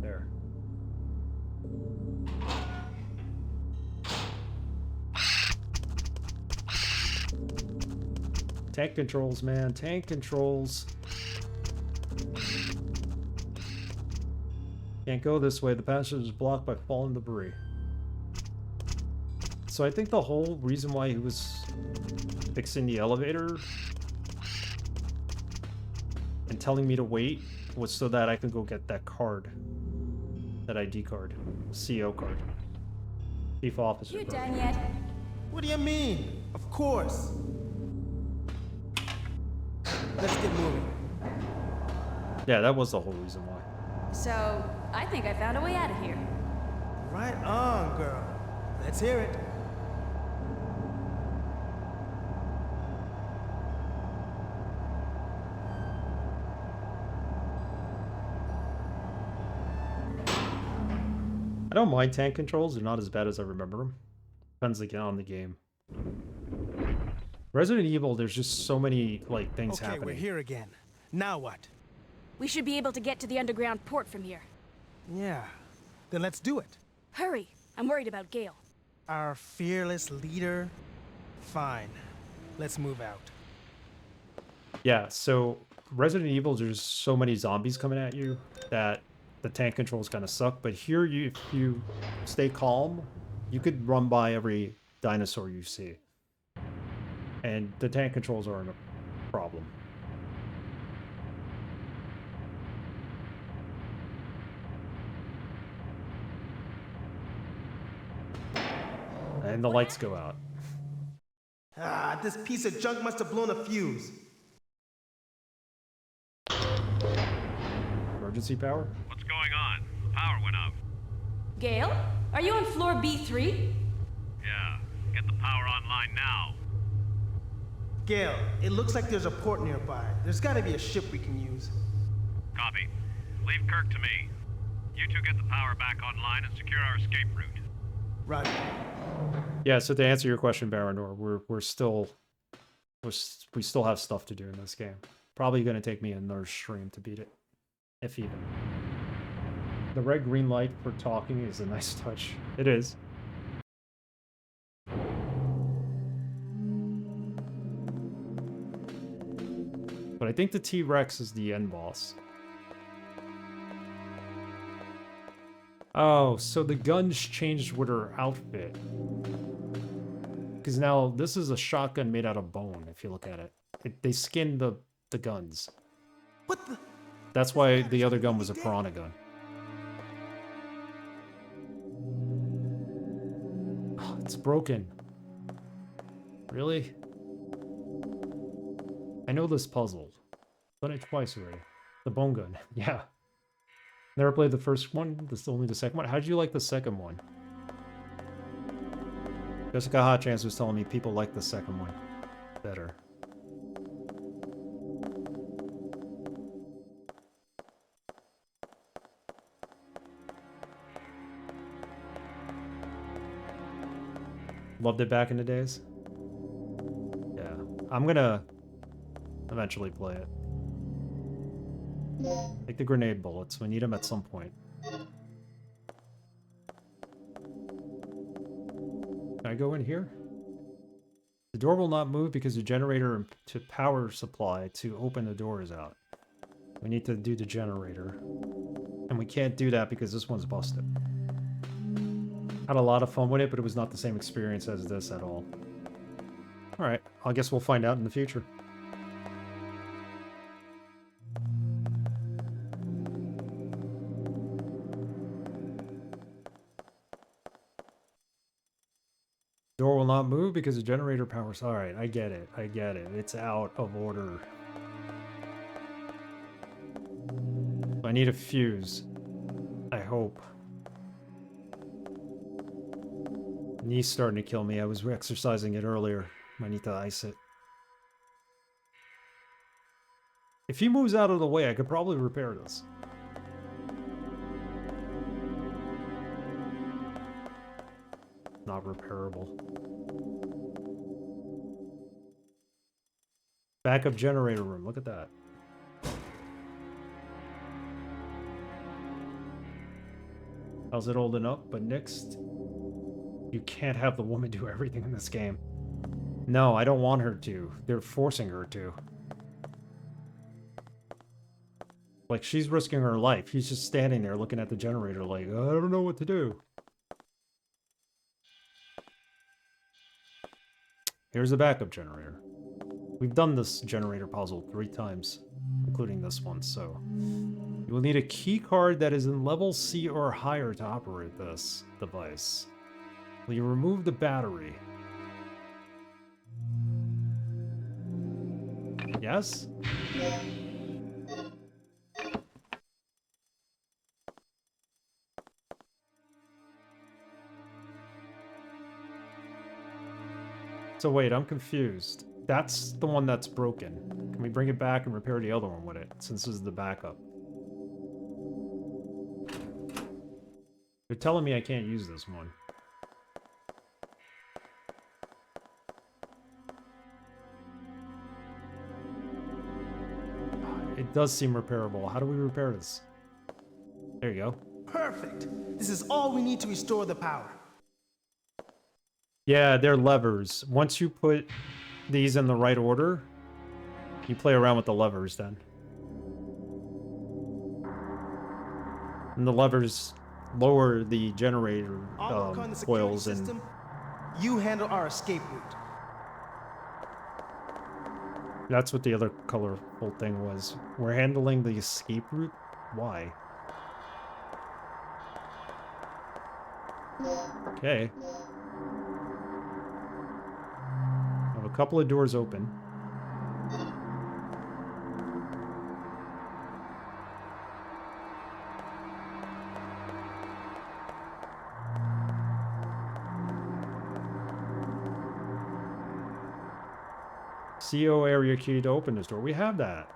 There. Tank controls, man. Tank controls. Can't go this way. The passage is blocked by fallen debris. So I think the whole reason why he was fixing the elevator and telling me to wait was so that I could go get that card. That ID card. CO card. Chief Officer. You done yet? What do you mean? Of course. Let's get moving. Yeah, that was the whole reason why. So, I think I found a way out of here. Right on, girl. Let's hear it. don't mind tank controls. They're not as bad as I remember them. Depends again on the game. Resident Evil, there's just so many like things Okay, happening. we're here again. Now what? We should be able to get to the underground port from here. Yeah. Then let's do it. Hurry! I'm worried about Gale. Our fearless leader? Fine. Let's move out. Yeah, so Resident Evil, there's so many zombies coming at you that the tank controls kind of suck. But here, if you stay calm, you could run by every dinosaur you see. And the tank controls aren't a problem. And the lights go out. Ah, this piece of junk must have blown a fuse. Emergency power? What's going on? The power went out. Gale? Are you on floor B3? Yeah. Get the power online now. Gale, it looks like there's a port nearby. There's gotta be a ship we can use. Copy. Leave Kirk to me. You two get the power back online and secure our escape route. Roger. Yeah, so to answer your question, Baranor, we still have stuff to do in this game. Probably going to take me another stream to beat it, if even. The red-green light for talking is a nice touch. It is. But I think the T-Rex is the end boss. Oh, so the guns changed with her outfit. Because now this is a shotgun made out of bone, if you look at it. They skinned the guns. What the? That's why the other gun was a piranha gun. Oh, it's broken. Really? I know this puzzle. Done it twice already. The bone gun. Yeah. Never played the first one. This is only the second one. How did you like the second one? Jessica Hot Chance was telling me people like the second one better. Loved it back in the days. Yeah, I'm gonna eventually play it. Like the grenade bullets, we need them at some point. Can I go in here? The door will not move because the generator to power supply to open the door is out. We need to do the generator. And we can't do that because this one's busted. Had a lot of fun with it, but it was not the same experience as this at all. Alright, I guess we'll find out in the future. Door will not move because the generator powers. Alright, I get it. I get it. It's out of order. I need a fuse. I hope. Knee's starting to kill me. I was exercising it earlier. I need to ice it. If he moves out of the way, I could probably repair this. Not repairable. Backup generator room. Look at that. How's it holding up? But next, you can't have the woman do everything in this game. No, I don't want her to. They're forcing her to. Like, she's risking her life. He's just standing there looking at the generator like, I don't know what to do. Here's a backup generator. We've done this generator puzzle 3 times, including this one, so... You will need a key card that is in level C or higher to operate this device. Will you remove the battery? Yes? So wait, I'm confused. That's the one that's broken. Can we bring it back and repair the other one with it, since this is the backup? They're telling me I can't use this one. It does seem repairable. How do we repair this? There you go. Perfect. This is all we need to restore the power. Yeah, they're levers. Once you put these in the right order, you play around with the levers then. And the levers lower the generator I'll work on the security coils and system. You handle our escape route. that's what the other colorful thing was. We're handling the escape route? Why? Okay. I have a couple of doors open. CO area key to open this door. We have that.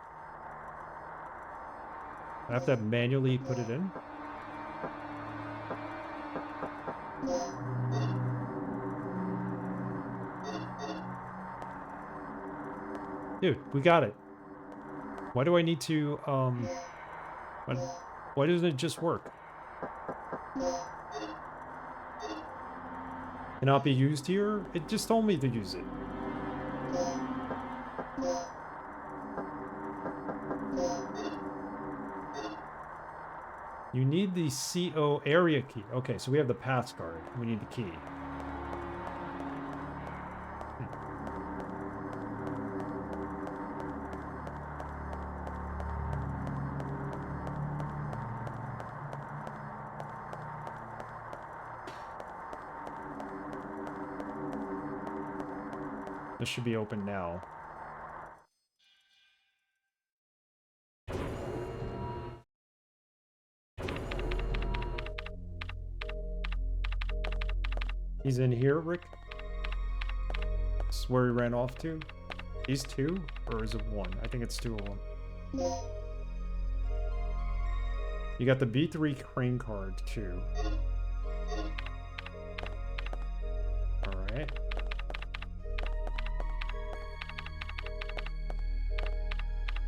I have to manually put it in. Dude, we got it. Why do I need to, why doesn't it just work? Cannot be used here? It just told me to use it. You need the CO area key. Okay, so we have the pass card. We need the key. This should be open now. He's in here, Rick? This is where he ran off to? These two? Or is it one? I think it's two of them. You got the B3 crane card, too. Alright.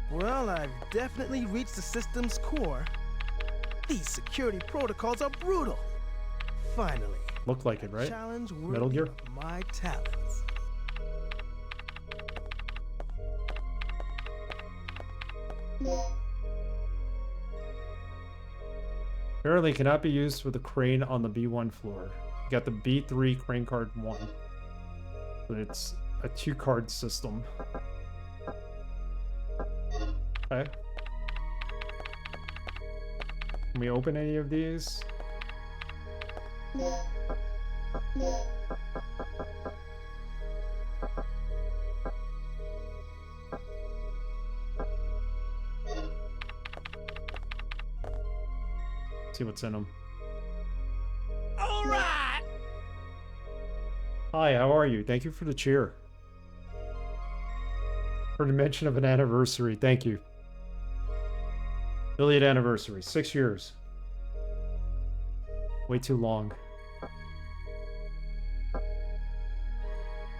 Well, I've definitely reached the system's core. These security protocols are brutal. Finally. Looked like it, right? Challenge Metal Gear? worthy of my talents. Apparently cannot be used with the crane on the B1 floor. You got the B3 crane card 1. But it's a 2-card system. Okay. Can we open any of these? See what's in them. All right. Hi, how are you? Thank you for the cheer. For the mention of an anniversary, thank you. Affiliate anniversary, 6 years. Way too long.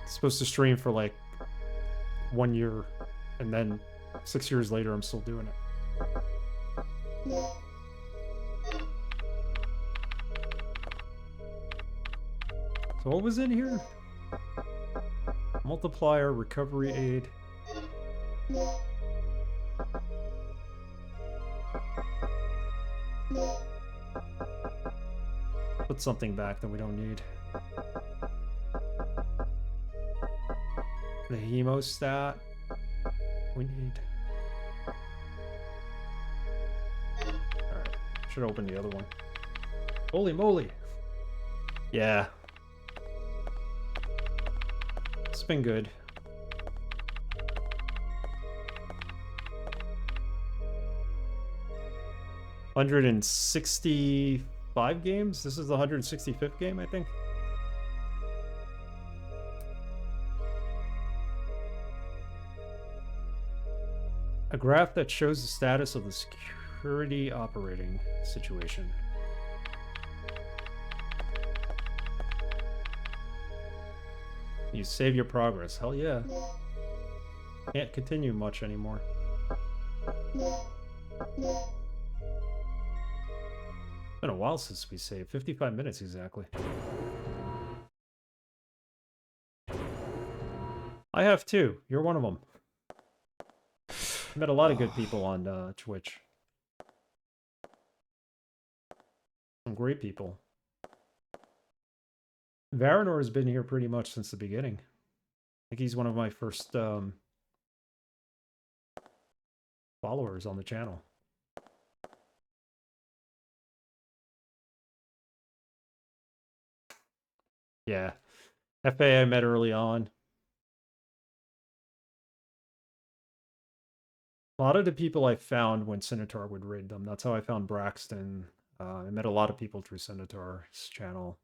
It's supposed to stream for like 1 year, and then 6 years later I'm still doing it. So what was in here? Multiplier, recovery aid. Put something back that we don't need. The hemostat. We need. Alright. Should open the other one. Holy moly! Yeah. It's been good. $165 games? This is the 165th game, I think. A graph that shows the status of the security operating situation. You save your progress. Hell yeah. Can't continue much anymore. Been a while since we saved. 55 minutes exactly. I have too. You're one of them. Met a lot of good people on Twitch. Some great people. Varanor has been here pretty much since the beginning. I think he's one of my first followers on the channel. Yeah. FA I met early on. A lot of the people I found when Senator would raid them. That's how I found Braxton. I met a lot of people through Senator's channel.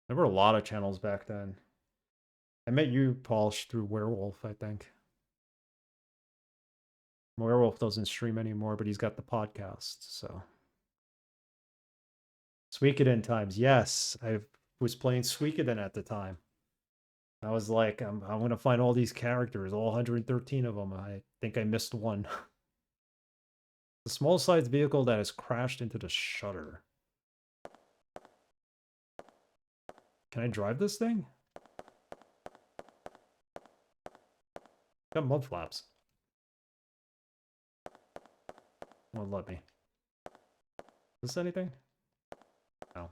There were a lot of channels back then. I met you, Paul, through Werewolf, I think. Werewolf doesn't stream anymore, but he's got the podcast, so. Suikoden times, yes. I was playing Suikoden at the time. I was like, I'm going to find all these characters, all 113 of them. I think I missed one. The small-sized vehicle that has crashed into the shutter. Can I drive this thing? Got mud flaps. Won't let me. Is this anything? No.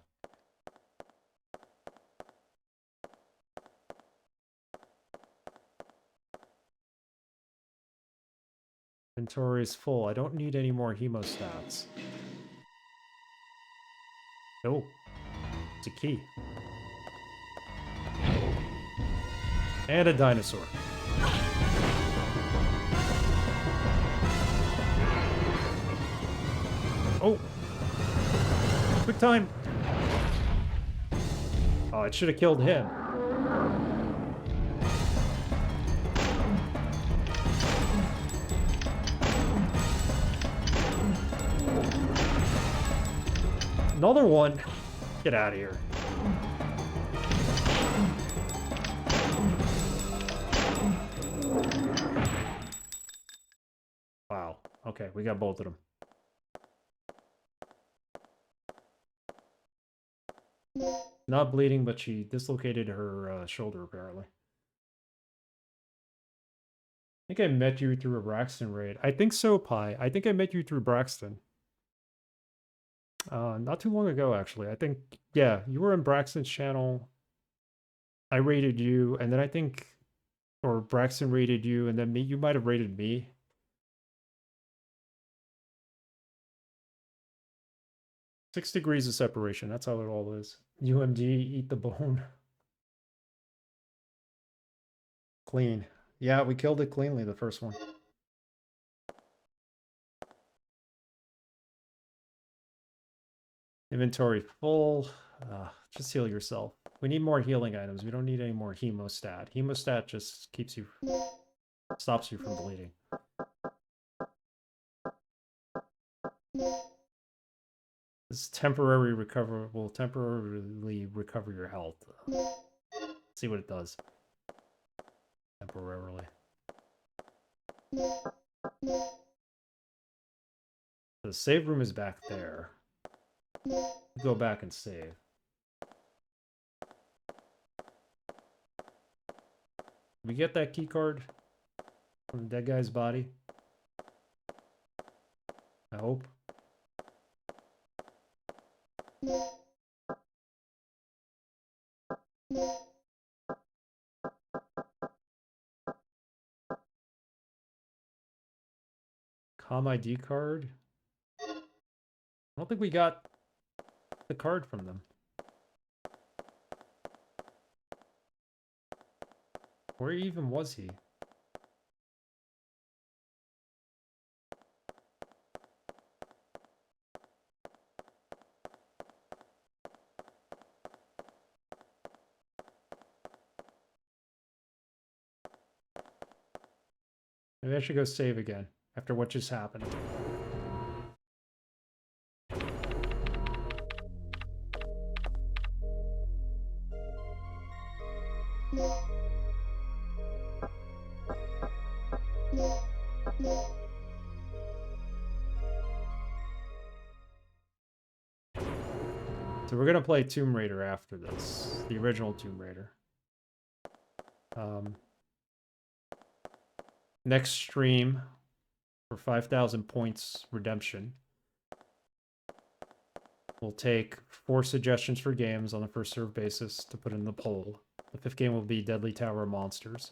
Inventory is full. I don't need any more hemostats. Oh, it's a key. And a dinosaur. Oh! Quick time! Oh, it should have killed him. Another one. Get out of here. Wow. Okay, we got both of them. Not bleeding, but she dislocated her shoulder, apparently. I think I met you through a Braxton raid. I think so, Pi. I think I met you through Braxton. Not too long ago, actually. I think, yeah, you were in Braxton's channel. I raided you, and then I think, or Braxton raided you, and then you might have raided me. Six degrees of separation. That's how it all is. UMG, eat the bone. Clean. Yeah, we killed it cleanly, the first one. Inventory full. Just heal yourself. We need more healing items. We don't need any more hemostat. Hemostat just keeps you... stops you from bleeding. This temporary recover will temporarily recover your health. Let's see what it does. Temporarily. The save room is back there. Go back and save. Did we get that key card from the dead guy's body? I hope. Com ID card? I don't think we got the card from them. Where even was he? Maybe I should go save again after what just happened. So we're gonna play Tomb Raider after this, the original Tomb Raider. Next stream for 5,000 points redemption. We'll take 4 suggestions for games on a first serve basis to put in the poll. The 5th game will be Deadly Tower Monsters.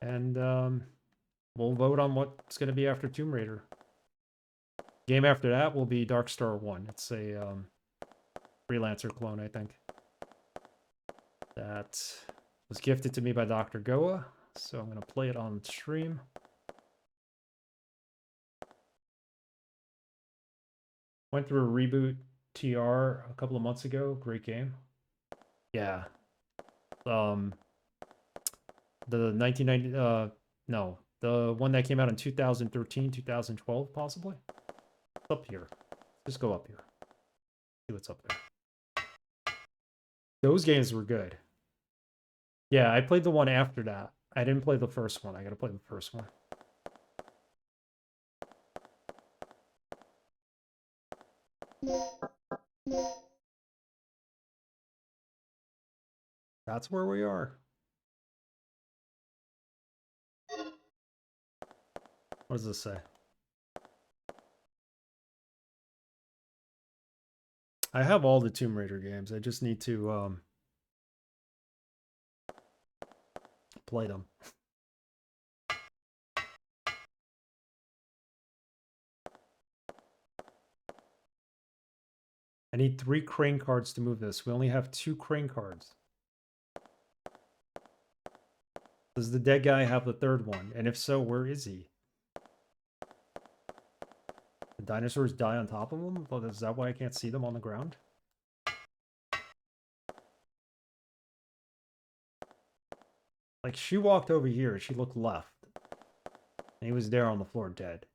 And we'll vote on what's going to be after Tomb Raider. Game after that will be Darkstar 1. It's a Freelancer clone, I think. That was gifted to me by Dr. Goa, so I'm going to play it on stream. Went through a reboot TR a couple of months ago. Great game. Yeah. The 1990 no, the one that came out in 2013, 2012 possibly. It's up here. Just go up here. See what's up there. Those games were good. Yeah, I played the one after that. I didn't play the first one. I got to play the first one. That's where we are. What does this say? I have all the Tomb Raider games. I just need to play them. I need 3 crane cards to move this. We only have 2 crane cards. Does the dead guy have the 3rd one? And if so, where is he? The dinosaurs die on top of him? Well, is that why I can't see them on the ground? Like, she walked over here, she looked left. And he was there on the floor dead.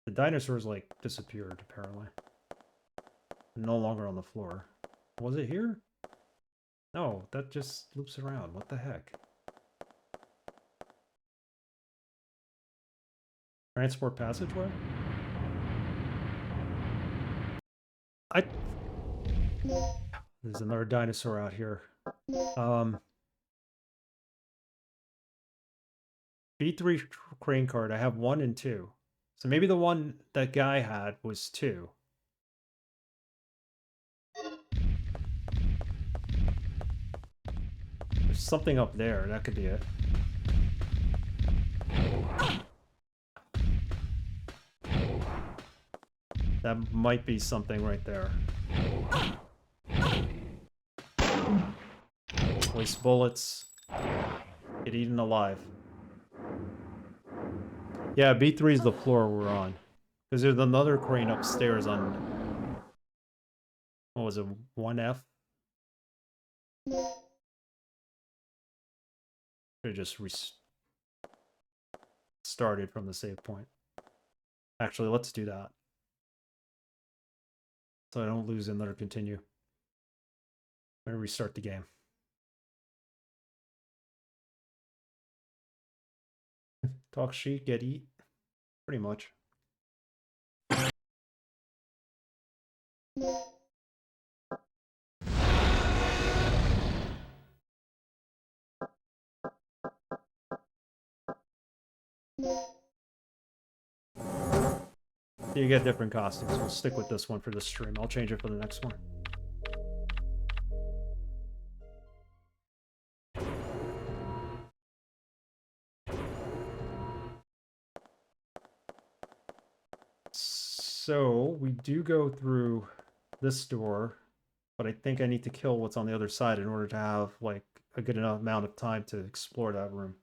The dinosaurs, like, disappeared, apparently. No longer on the floor. Was it here? No, that just loops around. What the heck? Transport passageway? There's another dinosaur out here. B3 crane card. I have 1 and 2. So maybe the one that guy had was 2. There's something up there. That could be it. That might be something right there. Waste bullets. Get eaten alive. Yeah, B3 is the floor we're on. Because there's another crane upstairs on... What was it? 1F? Should have just started from the save point. Actually, let's do that. So I don't lose and let her continue. I'm gonna restart the game. Talk sheet, get eat. Pretty much. You get different costumes. We'll stick with this one for this stream. I'll change it for the next one. So we do go through this door, but I think I need to kill what's on the other side in order to have like a good enough amount of time to explore that room.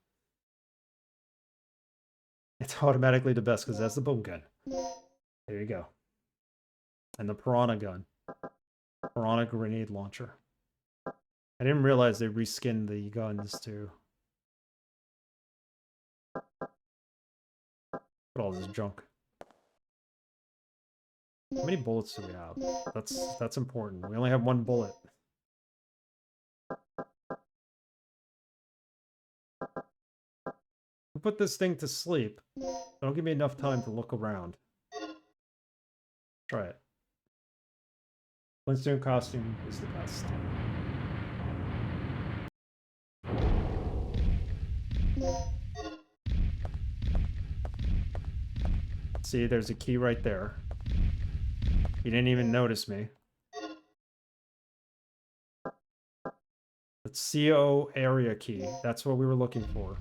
It's automatically the best because that's the boom gun. There you go. And the piranha gun. Piranha grenade launcher. I didn't realize they reskinned the guns too. Look at all this junk. How many bullets do we have? That's important. We only have one bullet. We'll put this thing to sleep. That'll give me enough time to look around. Try it. Flintstone costume is the best. See, there's a key right there. You didn't even notice me. That's CO area key. That's what we were looking for.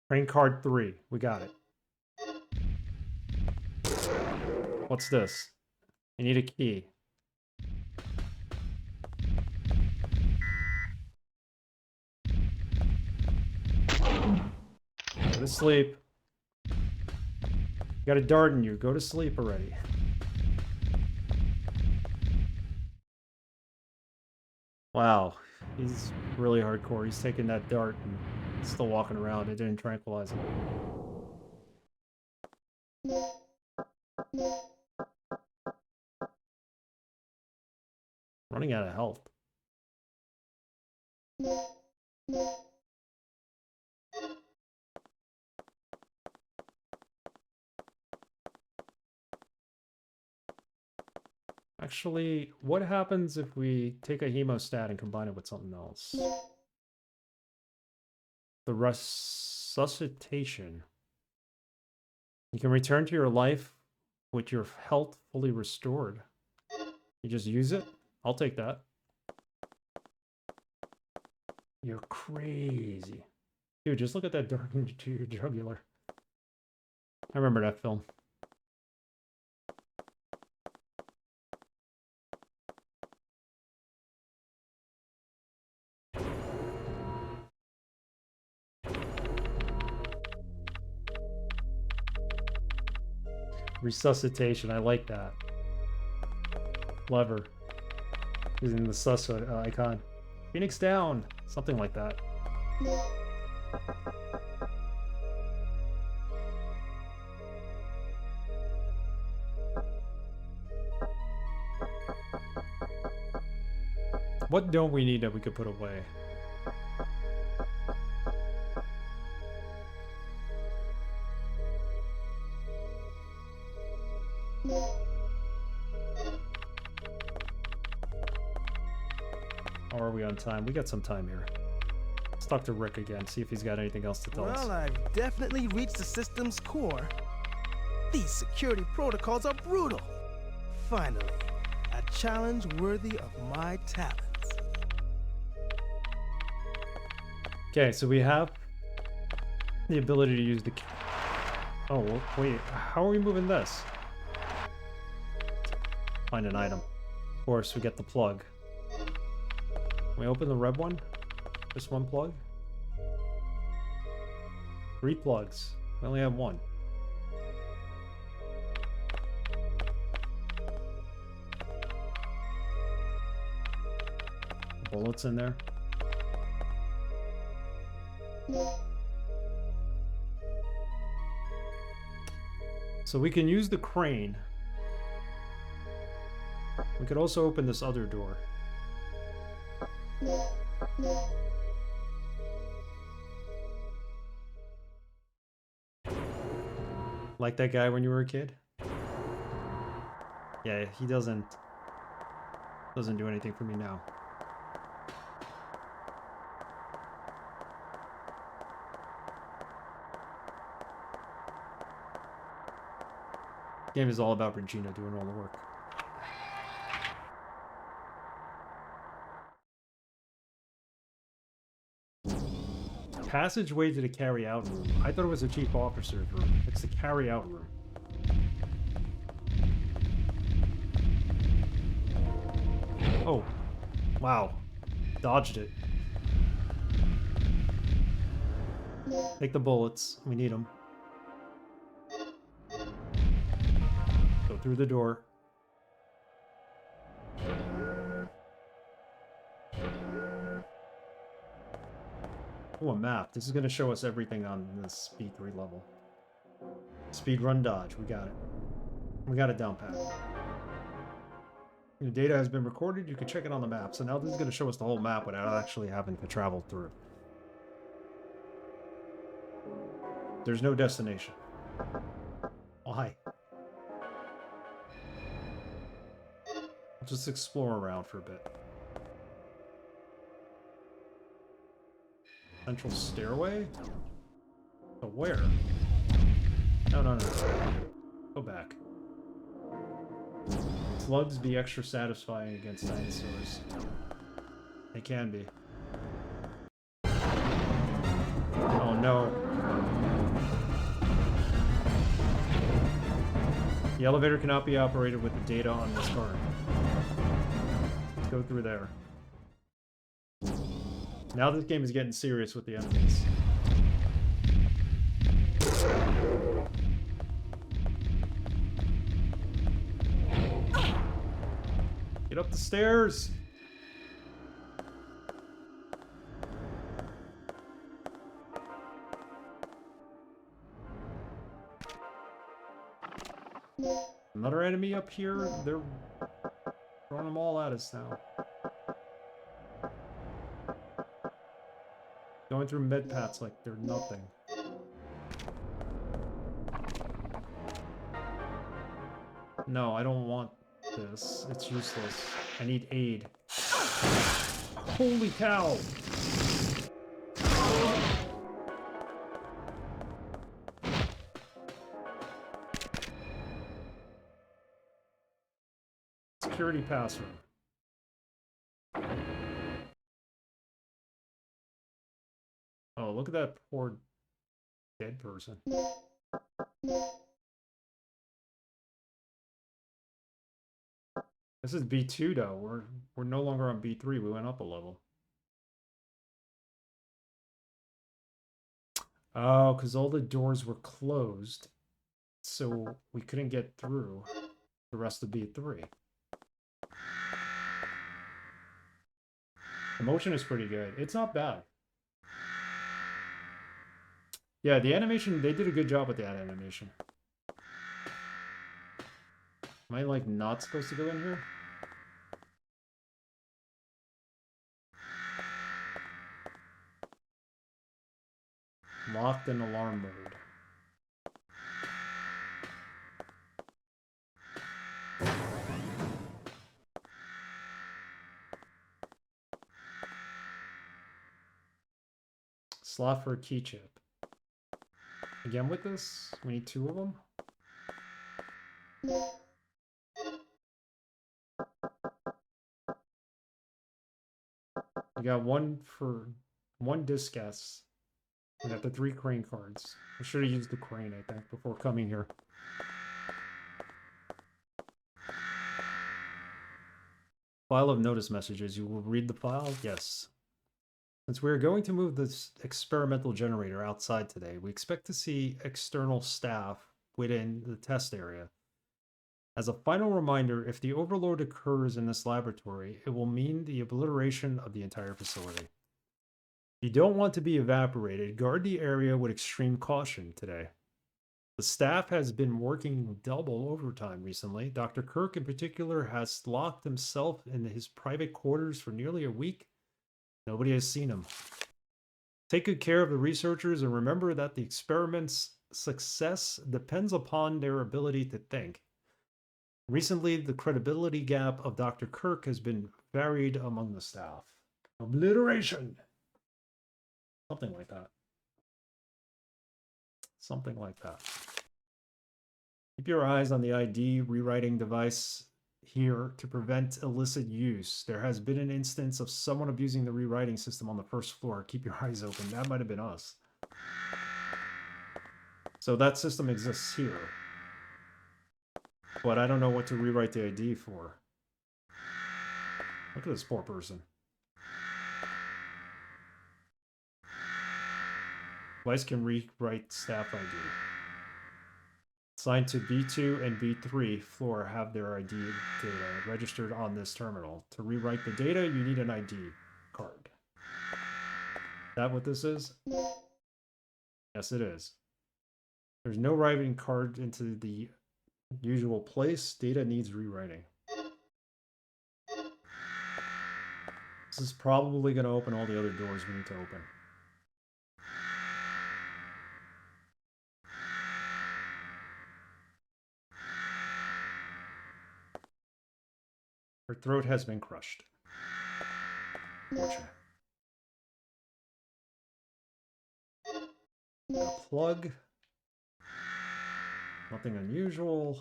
Train card 3. We got it. What's this? You need a key. Go to sleep. You got a dart in you. Go to sleep already. Wow. He's really hardcore. He's taking that dart and still walking around. It didn't tranquilize him. Running out of health. Actually, what happens if we take a hemostat and combine it with something else? The resuscitation. You can return to your life with your health fully restored. You just use it? I'll take that. You're crazy. Dude, just look at that dark into your jugular. I remember that film. Resuscitation, I like that. Clever. Using the sus icon. Phoenix down! Something like that. What don't we need that we could put away? How are we on time? We got some time here. Let's talk to Rick again, see if he's got anything else to tell us. Well, I've definitely reached the system's core. These security protocols are brutal. Finally, a challenge worthy of my talents. Okay, so we have the ability to use the... Oh, wait, how are we moving this? Find an item. Of course, we get the plug. Can we open the red one? Just one plug? 3 plugs. We only have 1. Bullets in there. So we can use the crane. We could also open this other door. Like that guy when you were a kid? Yeah, he doesn't do anything for me now. Game is all about Regina doing all the work. Passageway to the carry-out room. I thought it was the chief officer's room. It's the carry-out room. Oh. Wow. Dodged it. Take the bullets. We need them. Go through the door. Oh, a map. This is going to show us everything on this B3 level. Speed run dodge. We got it. We got it down pat. The data has been recorded. You can check it on the map. So now this is going to show us the whole map without actually having to travel through. There's no destination. Why? I'll just explore around for a bit. Central stairway? But where? No, no, no. Go back. Slugs be extra satisfying against dinosaurs. They can be. Oh no. The elevator cannot be operated with the data on this card. Let's go through there. Now this game is getting serious with the enemies. Get up the stairs! Another enemy up here? They're throwing them all at us now. Going through med paths like they're nothing. No, I don't want this. It's useless. I need aid. Holy cow! Security password. Oh, look at that poor dead person. This is B2 though. We're no longer on B3. We went up a level. Oh, because all the doors were closed, so we couldn't get through the rest of B3. The motion is pretty good. It's not bad. Yeah, the animation, they did a good job with that animation. Am I, like, not supposed to go in here? Locked in alarm mode. Slot for a key chip. Again with this? We need 2 of them? We got 1 for 1 discus. We got the 3 crane cards. I should have used the crane, I think, before coming here. File of notice messages. You will read the file? Yes. Since we are going to move this experimental generator outside today, we expect to see external staff within the test area. As a final reminder, if the overload occurs in this laboratory, it will mean the obliteration of the entire facility. If you don't want to be evaporated, guard the area with extreme caution today. The staff has been working double overtime recently. Dr. Kirk in particular has locked himself in his private quarters for nearly a week. Nobody has seen him. Take good care of the researchers and remember that the experiment's success depends upon their ability to think. Recently, the credibility gap of Dr. Kirk has been varied among the staff. Obliteration! Something like that. Something like that. Keep your eyes on the ID rewriting device here to prevent illicit use. There has been an instance of someone abusing the rewriting system on the first floor. Keep your eyes open. That might have been us. So that system exists here. But I don't know what to rewrite the ID for. Look at this poor person. Device can rewrite staff ID. Assigned to B2 and B3 floor have their ID data registered on this terminal. To rewrite the data, you need an ID card. Is that what this is? Yes, it is. There's no writing card into the usual place. Data needs rewriting. This is probably going to open all the other doors we need to open. Her throat has been crushed. Unfortunate. A plug. Nothing unusual.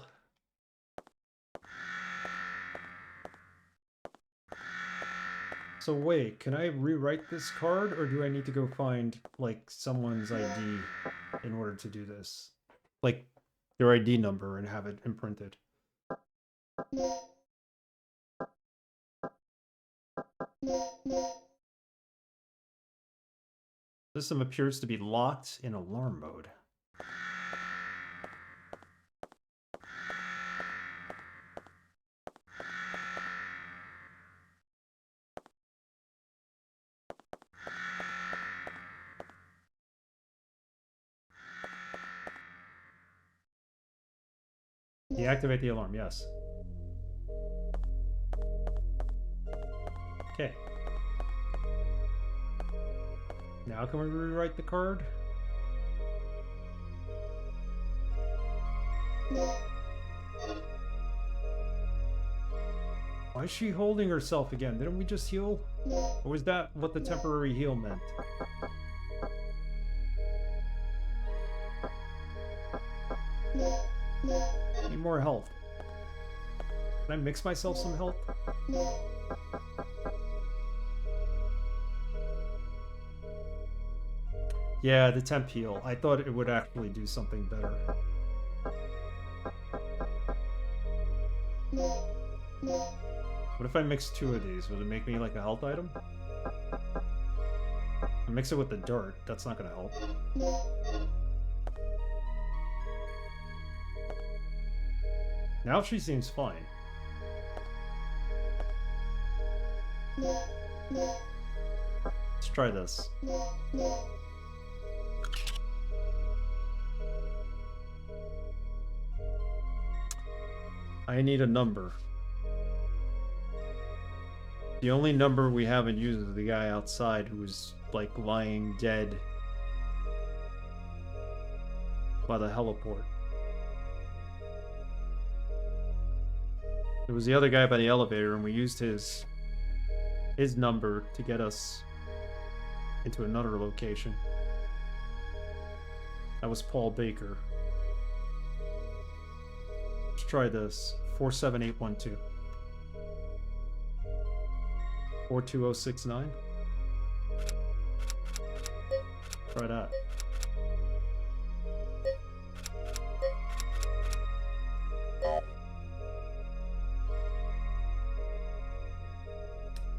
So wait, can I rewrite this card, or do I need to go find, like, someone's ID in order to do this? Like, their ID number and have it imprinted. System appears to be locked in alarm mode. Deactivate the alarm, yes. Okay. Now can we rewrite the card? Why is she holding herself again? Didn't we just heal? Or was that what the temporary heal meant? Need more health. Can I mix myself some health? Yeah, the temp heal. I thought it would actually do something better. What if I mix two of these? Would it make me like a health item? I mix it with the dirt. That's not gonna help. Now she seems fine. Let's try this. I need a number. The only number we haven't used is the guy outside who was, like, lying dead by the heliport. There was the other guy by the elevator, and we used his number to get us into another location. That was Paul Baker. Let's try this. 47812. 42069. Try that.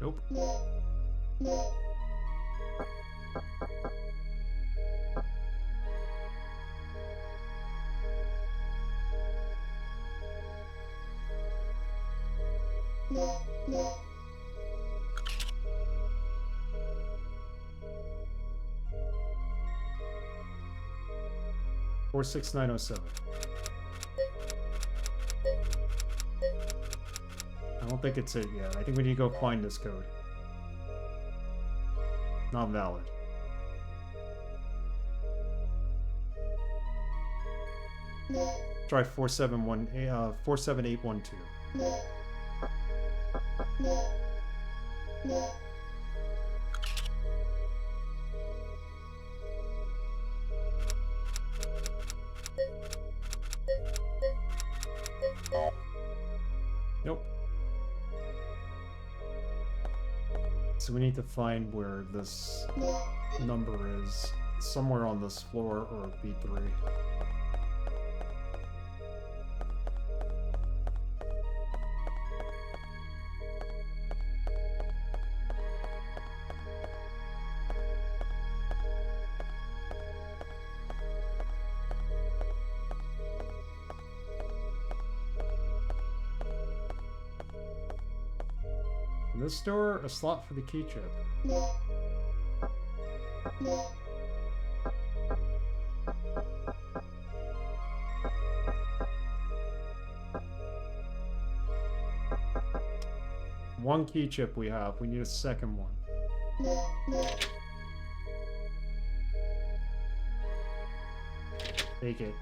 Nope. 46907. I don't think it's it yet. I think we need to go find this code. Not valid. Try 47812. Nope. So we need to find where this number is. Somewhere on this floor or B3. In this door, a slot for the key chip. one key chip we have. We need a second one. Take it.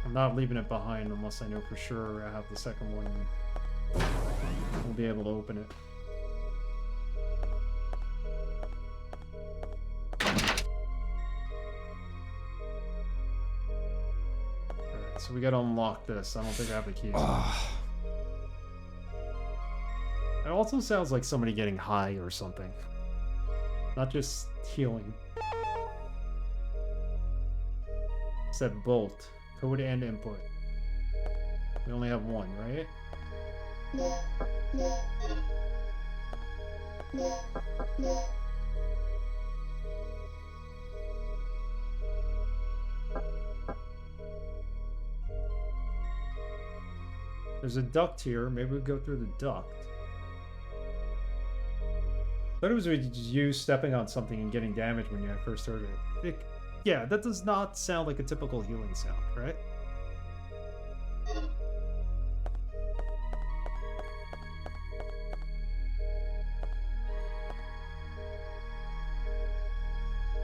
I'm not leaving it behind unless I know for sure I have the second one. We'll be able to open it. Alright, so we gotta unlock this. I don't think I have the keys. It also sounds like somebody getting high or something. Not just healing. Set bolt. Code and input. We only have one, right? There's a duct here. Maybe we go through the duct. I thought it was you stepping on something and getting damaged when you first heard it. Yeah, that does not sound like a typical healing sound, right?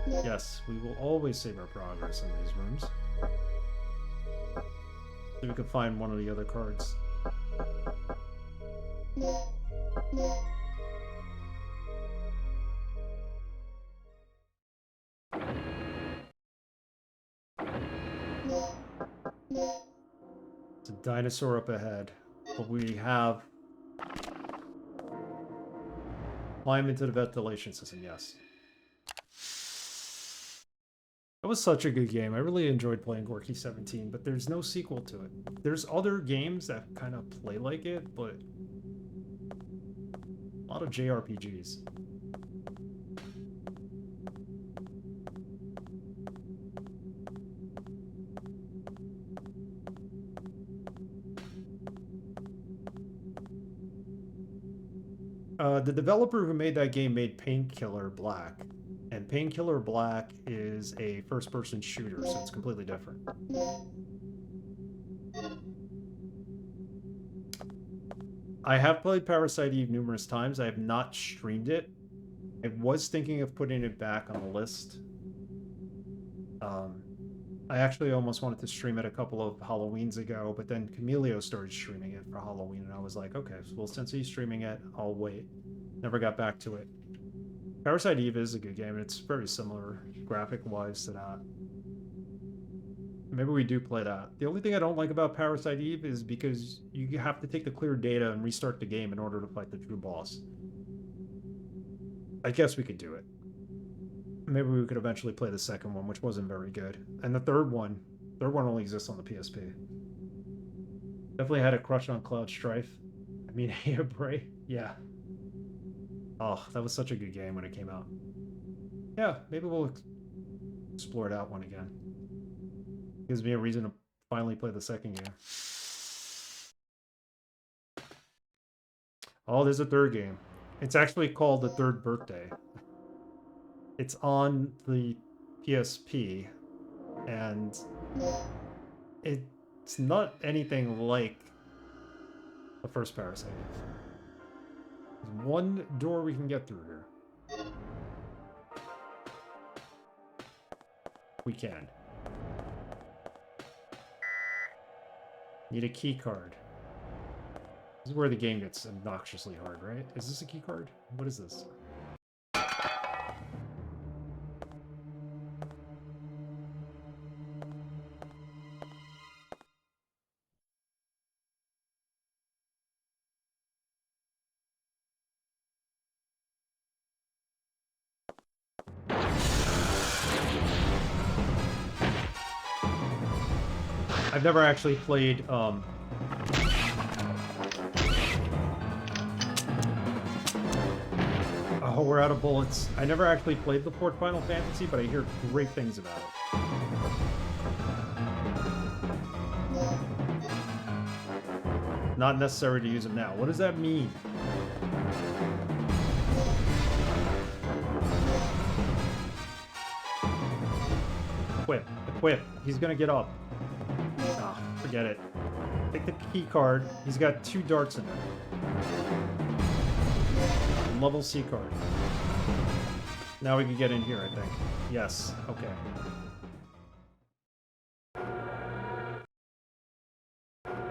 Yes, we will always save our progress in these rooms. So we can find one of the other cards. It's a dinosaur up ahead, but we have climb into the ventilation system, yes. That was such a good game. I really enjoyed playing Gorky 17, but there's no sequel to it. There's other games that kind of play like it, but a lot of JRPGs. The developer who made that game made Painkiller Black. And Painkiller Black is a first-person shooter, so it's completely different. I have played Parasite Eve numerous times. I have not streamed it. I was thinking of putting it back on the list. I actually almost wanted to stream it a couple of Halloweens ago, but then Camilio started streaming it for Halloween, and I was like, okay, well, since he's streaming it, I'll wait. Never got back to it. Parasite Eve is a good game. It's very similar graphic-wise to that. Maybe we do play that. The only thing I don't like about Parasite Eve is because you have to take the clear data and restart the game in order to fight the true boss. I guess we could do it. Maybe we could eventually play the second one, which wasn't very good. And the third one only exists on the PSP. Definitely had a crush on Cloud Strife. I mean, Bray. Yeah. Oh, that was such a good game when it came out. Yeah, maybe we'll explore that one again. Gives me a reason to finally play the second game. Oh, there's a third game. It's actually called The Third Birthday. It's on the PSP, and it's not anything like the first Parasite. There's one door we can get through here. We can. Need a key card. This is where the game gets obnoxiously hard, right? Is this a key card? What is this? I've never actually played, oh, we're out of bullets. I never actually played the fourth Final Fantasy, but I hear great things about it. Not necessary to use them now. What does that mean? Equip. Equip. He's gonna get up. Ah, forget it. Take the key card. He's got 2 darts in there. level C card. Now we can get in here, I think. Yes, okay.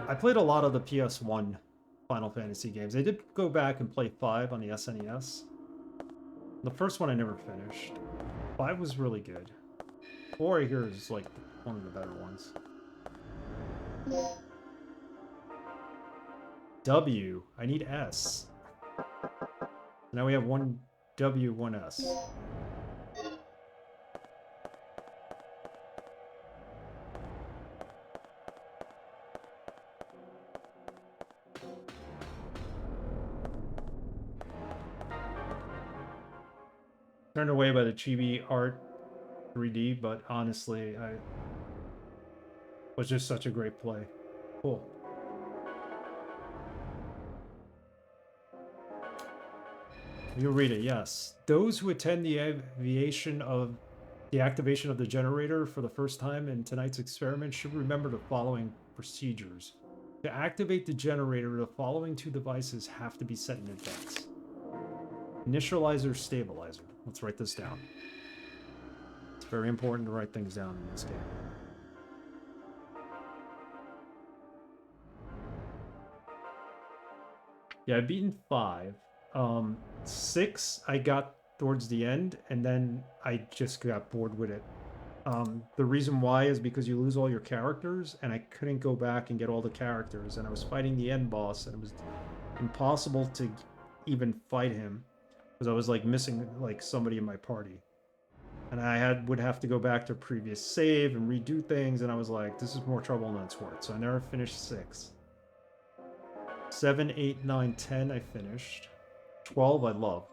I played a lot of the PS1 Final Fantasy games. I did go back and play 5 on the SNES. The first one I never finished. 5 was really good. 4 I hear is like one of the better ones. W. I need S. Now we have one W, one S. Turned away by the chibi art 3D, but honestly, I was just such a great play. Cool. You read it, yes. Those who attend the activation of the generator for the first time in tonight's experiment should remember the following procedures. To activate the generator, the following two devices have to be set in advance. Initializer, stabilizer. Let's write this down. It's very important to write things down in this game. Yeah, I've beaten 5. 6, I got towards the end, and then I just got bored with it. The reason why is because you lose all your characters, and I couldn't go back and get all the characters, and I was fighting the end boss, and it was impossible to even fight him, because I was like missing like somebody in my party. And I would have to go back to a previous save and redo things, and I was like, this is more trouble than it's worth. So I never finished 6. 7, 8, 9, 10 I finished. 12 I loved.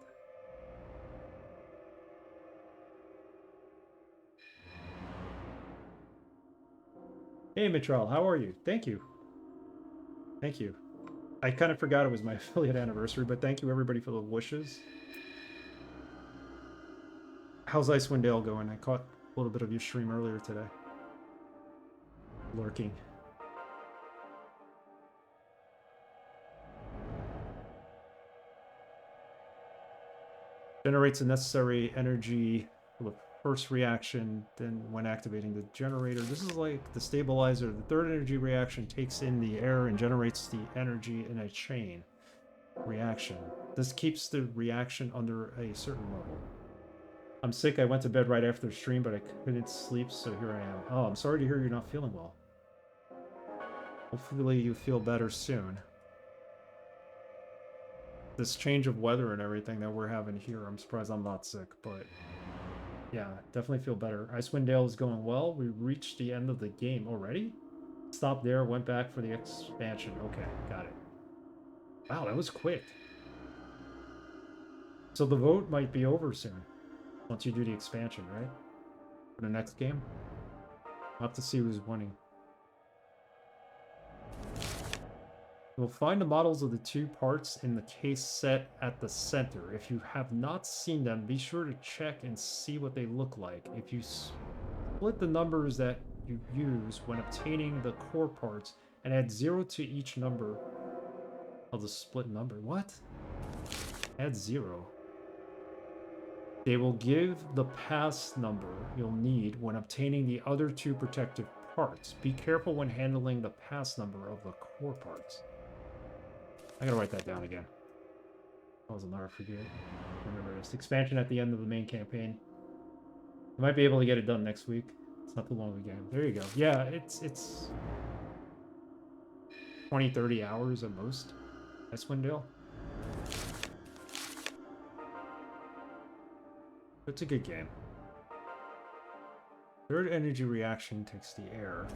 Hey Mitral, how are you? Thank you. Thank you. I kind of forgot it was my affiliate anniversary, but thank you everybody for the wishes. How's Icewind Dale going? I caught a little bit of your stream earlier today. Lurking. Generates the necessary energy for the first reaction, then when activating the generator. This is like the stabilizer. The third energy reaction takes in the air and generates the energy in a chain reaction. This keeps the reaction under a certain level. I'm sick. I went to bed right after the stream, but I couldn't sleep, so here I am. Oh, I'm sorry to hear you're not feeling well. Hopefully you feel better soon. This change of weather and everything that we're having here, I'm surprised I'm not sick, but yeah, definitely feel better. Icewind Dale is going well. We reached the end of the game already. Stopped there, went back for the expansion. Okay, got it. Wow, that was quick. So the vote might be over soon. Once you do the expansion, right? For the next game. We'll have to see who's winning. You'll find the models of the two parts in the case set at the center. If you have not seen them, be sure to check and see what they look like. If you split the numbers that you use when obtaining the core parts and add 0 to each number of the split number. What? Add 0. They will give the pass number you'll need when obtaining the other two protective parts. Be careful when handling the pass number of the core parts. I gotta write that down again. I will never forget. Remember this. Expansion at the end of the main campaign. I might be able to get it done next week. It's not too long of a game. There you go. Yeah, it's 20, 30 hours at most. Icewind Dale. It's a good game. Third energy reaction takes the air.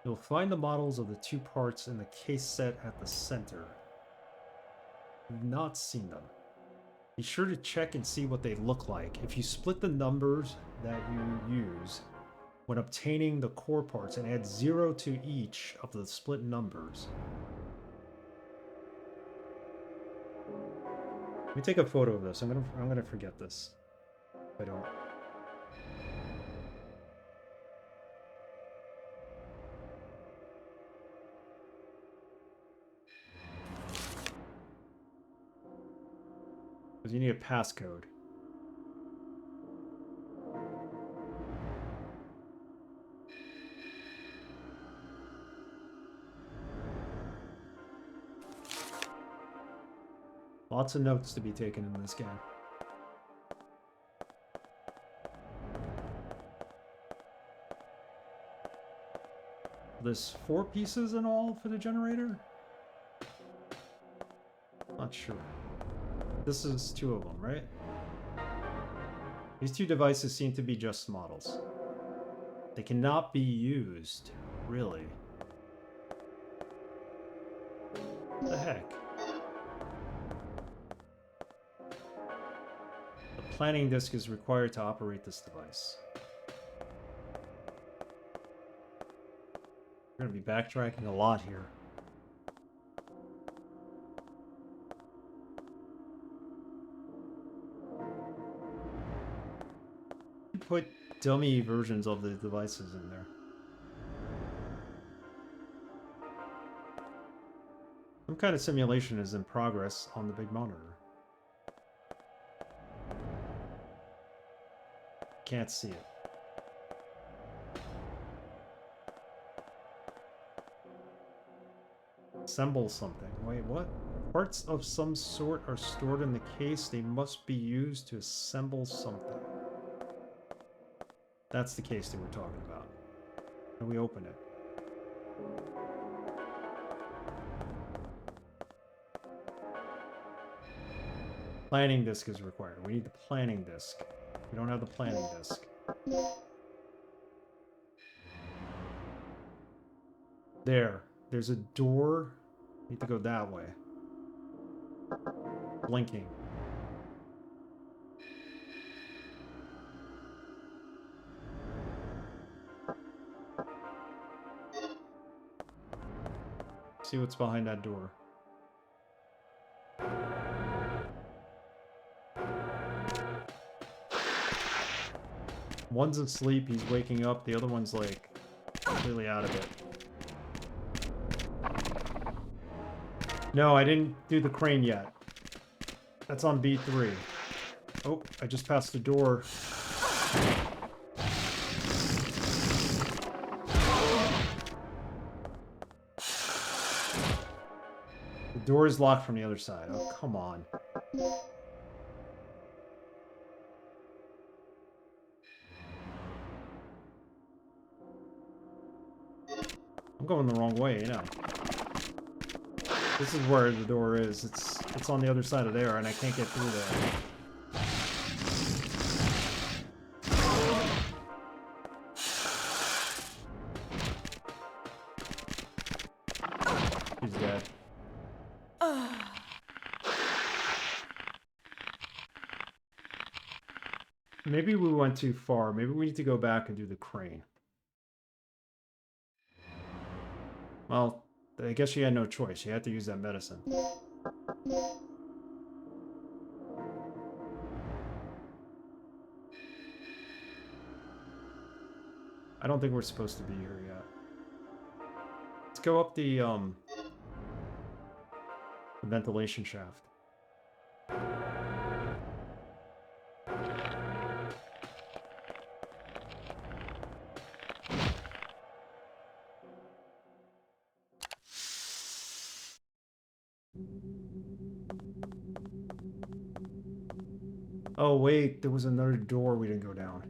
You'll find the models of the two parts in the case set at the center. You've not seen them. Be sure to check and see what they look like. If you split the numbers that you use when obtaining the core parts and add 0 to each of the split numbers. Let me take a photo of this. I'm gonna forget this. If I don't. Because you need a passcode. Lots of notes to be taken in this game. There's 4 pieces in all for the generator? Not sure. This is 2 of them, right? These 2 devices seem to be just models. They cannot be used, really. What the heck? The planning disk is required to operate this device. We're going to be backtracking a lot here. Put dummy versions of the devices in there. Some kind of simulation is in progress on the big monitor. Can't see it. Assemble something. Wait, what? Parts of some sort are stored in the case. They must be used to assemble something. That's the case that we're talking about. And we open it. Planning disk is required. We need the planning disk. We don't have the planning disk. There's a door. Need to go that way. Blinking. See what's behind that door. One's asleep, he's waking up, the other one's like completely out of it. No, I didn't do the crane yet. That's on B3. Oh, I just passed the door. The door is locked from the other side. Oh, come on. I'm going the wrong way, you know. This is where the door is. It's on the other side of there, and I can't get through there. He's dead. Maybe we went too far. Maybe we need to go back and do the crane. Well, I guess she had no choice. She had to use that medicine. I don't think we're supposed to be here yet. Let's go up the ventilation shaft. Oh wait, there was another door we didn't go down.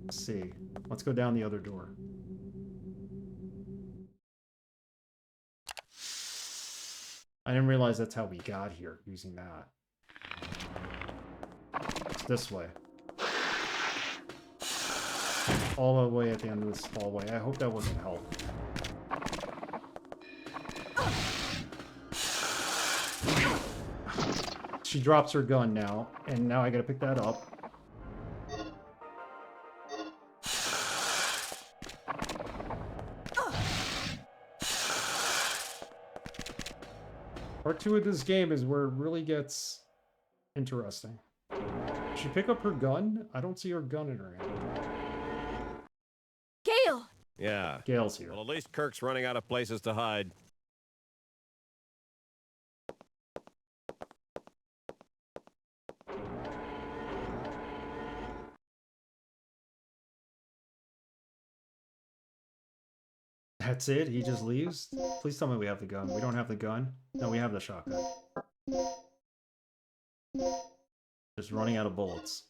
Let's see. Let's go down the other door. I didn't realize that's how we got here, using that. It's this way. All the way at the end of this hallway. I hope that wasn't help. She drops her gun now, and now I gotta pick that up. Part 2 of this game is where it really gets interesting. Did she pick up her gun? I don't see her gun in her hand. Gale! Yeah. Gale's here. Well, at least Kirk's running out of places to hide. That's it? He just leaves? Please tell me we have the gun. We don't have the gun? No, we have the shotgun. Just running out of bullets.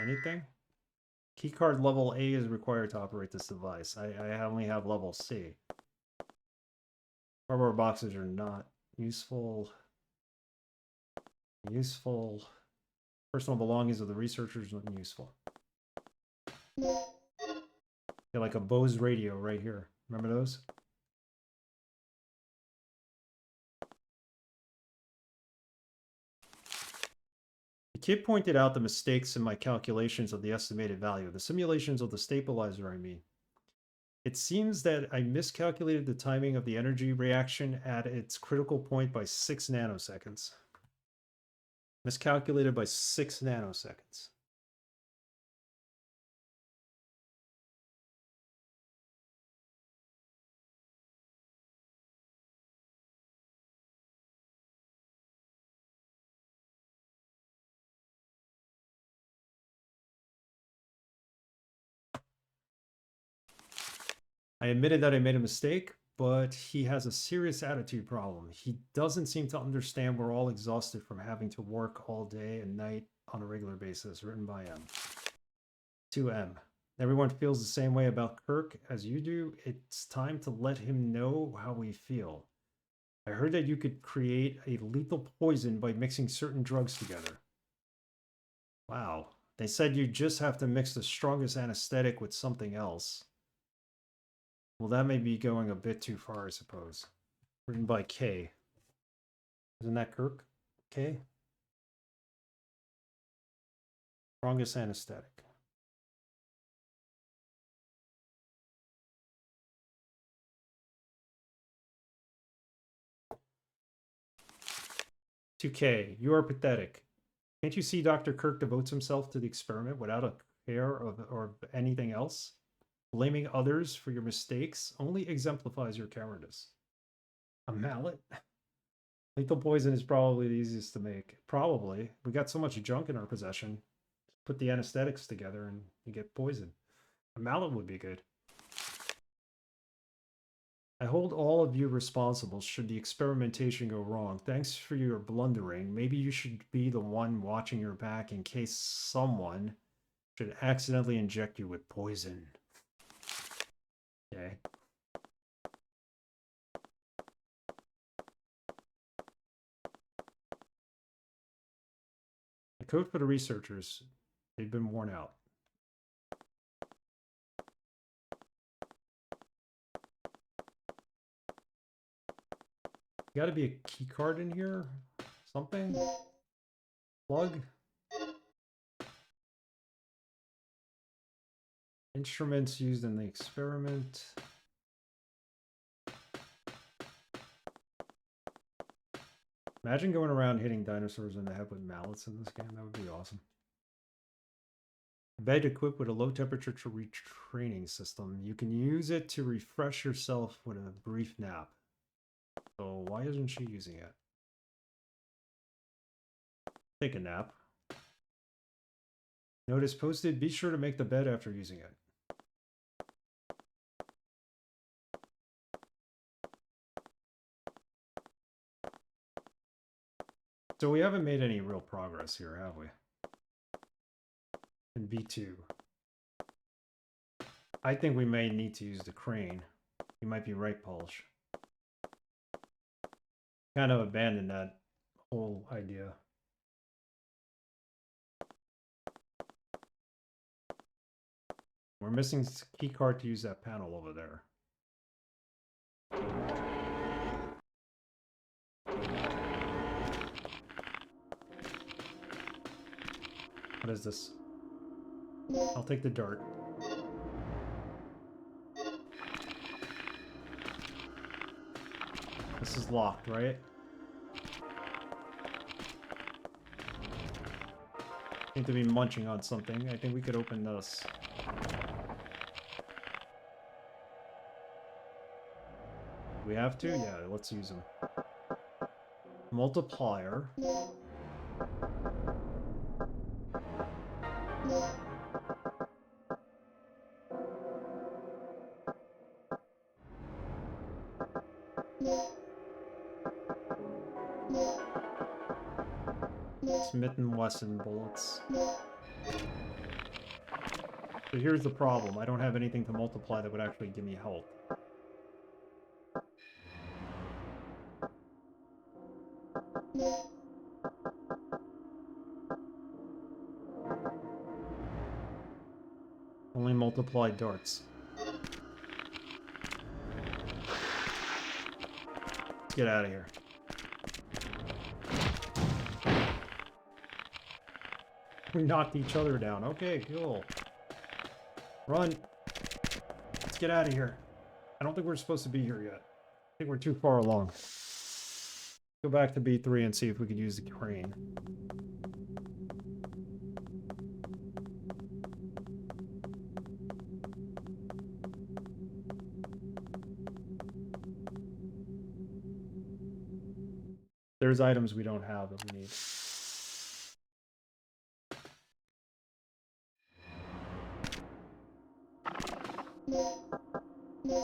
Anything? Keycard level A is required to operate this device. I only have level C. Cardboard boxes are not useful. Useful. Personal belongings of the researchers are useful. Got like a Bose radio right here. Remember those? The kid pointed out the mistakes in my calculations of the estimated value. The simulations of the stabilizer, I mean. It seems that I miscalculated the timing of the energy reaction at its critical point by 6 nanoseconds. Miscalculated by 6 nanoseconds. I admitted that I made a mistake, but he has a serious attitude problem. He doesn't seem to understand we're all exhausted from having to work all day and night on a regular basis. Written by M. To M. Everyone feels the same way about Kirk as you do. It's time to let him know how we feel. I heard that you could create a lethal poison by mixing certain drugs together. Wow. They said you just have to mix the strongest anesthetic with something else. Well, that may be going a bit too far, I suppose. Written by K. Isn't that Kirk? K? Strongest anesthetic. To K. You are pathetic. Can't you see Dr. Kirk devotes himself to the experiment without a care or anything else? Blaming others for your mistakes only exemplifies your cowardice. A mallet? Lethal poison is probably the easiest to make. Probably. We got so much junk in our possession. Put the anesthetics together and you get poison. A mallet would be good. I hold all of you responsible should the experimentation go wrong. Thanks for your blundering. Maybe you should be the one watching your back in case someone should accidentally inject you with poison. Okay. The code for the researchers, they've been worn out. Got to be a key card in here. Something. Plug. Instruments used in the experiment. Imagine going around hitting dinosaurs in the head with mallets in this game. That would be awesome. Bed equipped with a low temperature retraining system. You can use it to refresh yourself with a brief nap. So why isn't she using it? Take a nap. Notice posted, be sure to make the bed after using it. So we haven't made any real progress here, have we? In B2. I think we may need to use the crane. You might be right, Polish. Kind of abandoned that whole idea. We're missing key card to use that panel over there. What is this? I'll take the dart. This is locked, right? Seem to be munching on something. I think we could open this. We have to? Yeah, let's use them. Smith & Wesson bullets. So here's the problem. I don't have anything to multiply that would actually give me health. Only multiply darts. Get out of here. We knocked each other down. Okay, cool. Run. Let's get out of here. I don't think we're supposed to be here yet. I think we're too far along. Go back to B3 and see if we could use the crane. There's items we don't have that we need.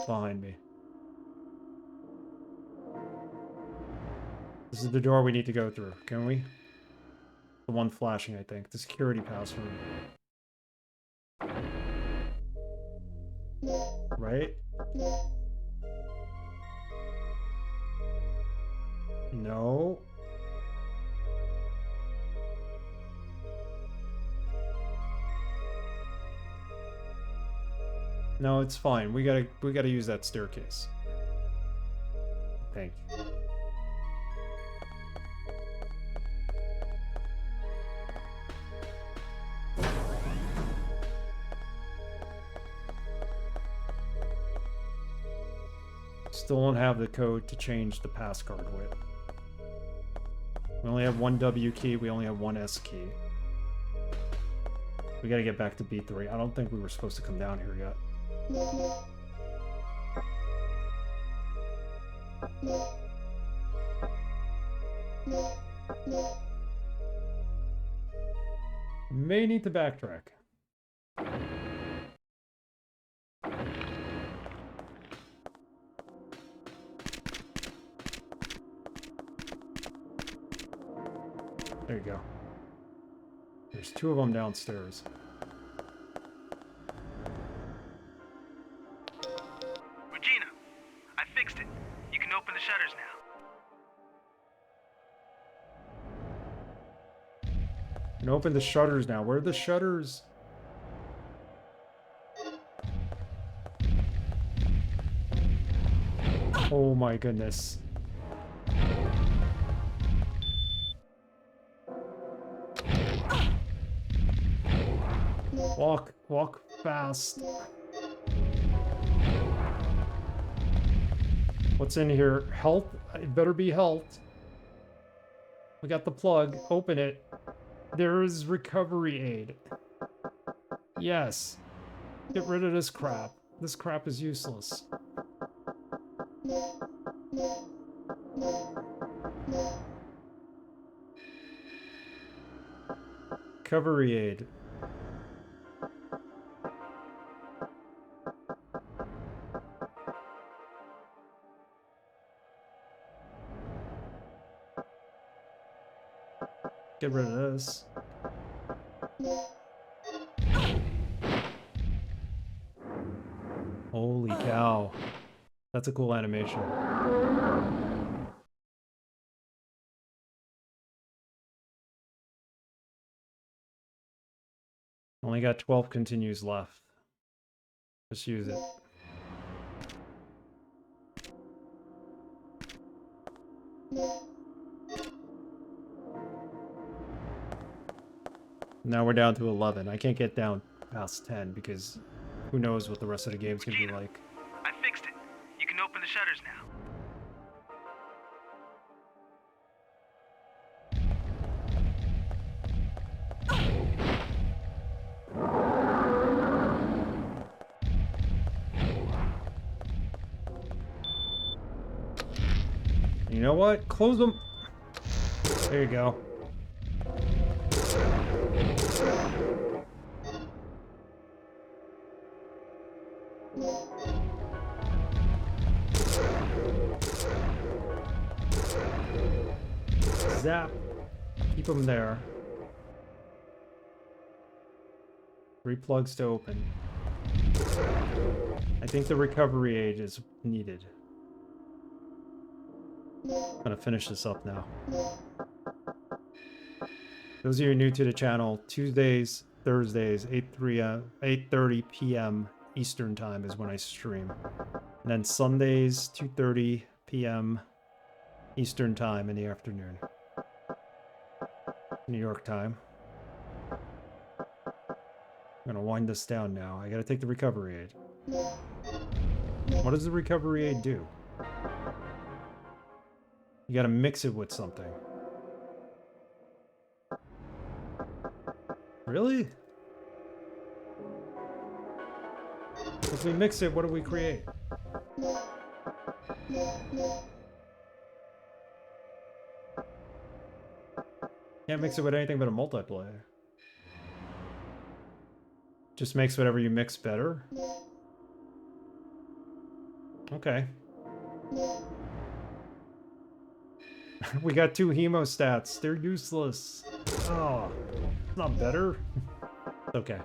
Behind me. This is the door we need to go through, can we? The one flashing, I think. The security pass room. Right? No. No, it's fine. We gotta use that staircase. I think. Still don't have the code to change the passcard with. We only have one W key, we only have one S key. We gotta get back to B3. I don't think we were supposed to come down here yet. May need to backtrack. There you go. There's two of them downstairs. Regina, I fixed it. You can open the shutters now. And open the shutters now. Where are the shutters? Oh my goodness. Walk fast. What's in here? Health? It better be health. We got the plug. Open it. There is recovery aid. Yes. Get rid of this crap. This crap is useless. Recovery aid. Get rid of this. Holy cow. That's a cool animation. Only got 12 continues left. Just use it. Now we're down to 11. I can't get down past 10 because who knows what the rest of the game's gonna be like. I fixed it. You can open the shutters now. You know what? Close them. There you go. Zap. Keep them there. 3 plugs to open. I think the recovery aid is needed. I'm gonna finish this up now. Those of you new to the channel, Tuesdays, Thursdays, 8:30 p.m. Eastern time is when I stream. And then Sundays, 2:30 p.m. Eastern time in the afternoon. New York time. I'm gonna wind this down now. I gotta take the recovery aid. What does the recovery aid do? You gotta mix it with something. Really? If we mix it, what do we create? Can't mix it with anything but a multiplayer. Just makes whatever you mix better? Okay. We got 2 hemostats. They're useless. Oh, it's not better. Okay.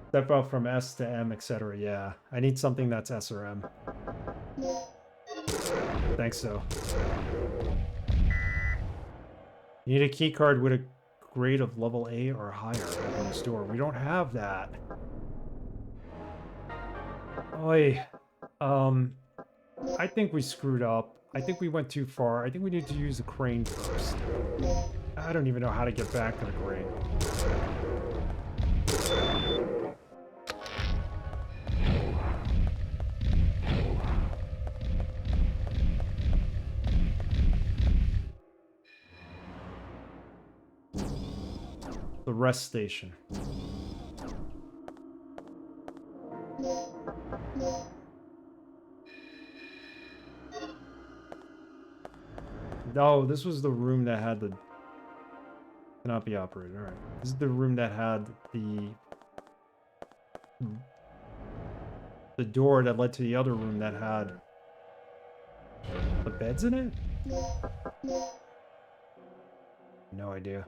Step up from S to M, etc. Yeah, I need something that's S or M. Thanks, so. You need a key card with a grade of level A or higher to open the store. We don't have that. Oi. I think we screwed up. I think we went too far. I think we need to use the crane first. I don't even know how to get back to the crane. The rest station. No, this was the room that had the... Cannot be operated. Alright. This is the room that had the door that led to the other room that had the beds in it? No idea.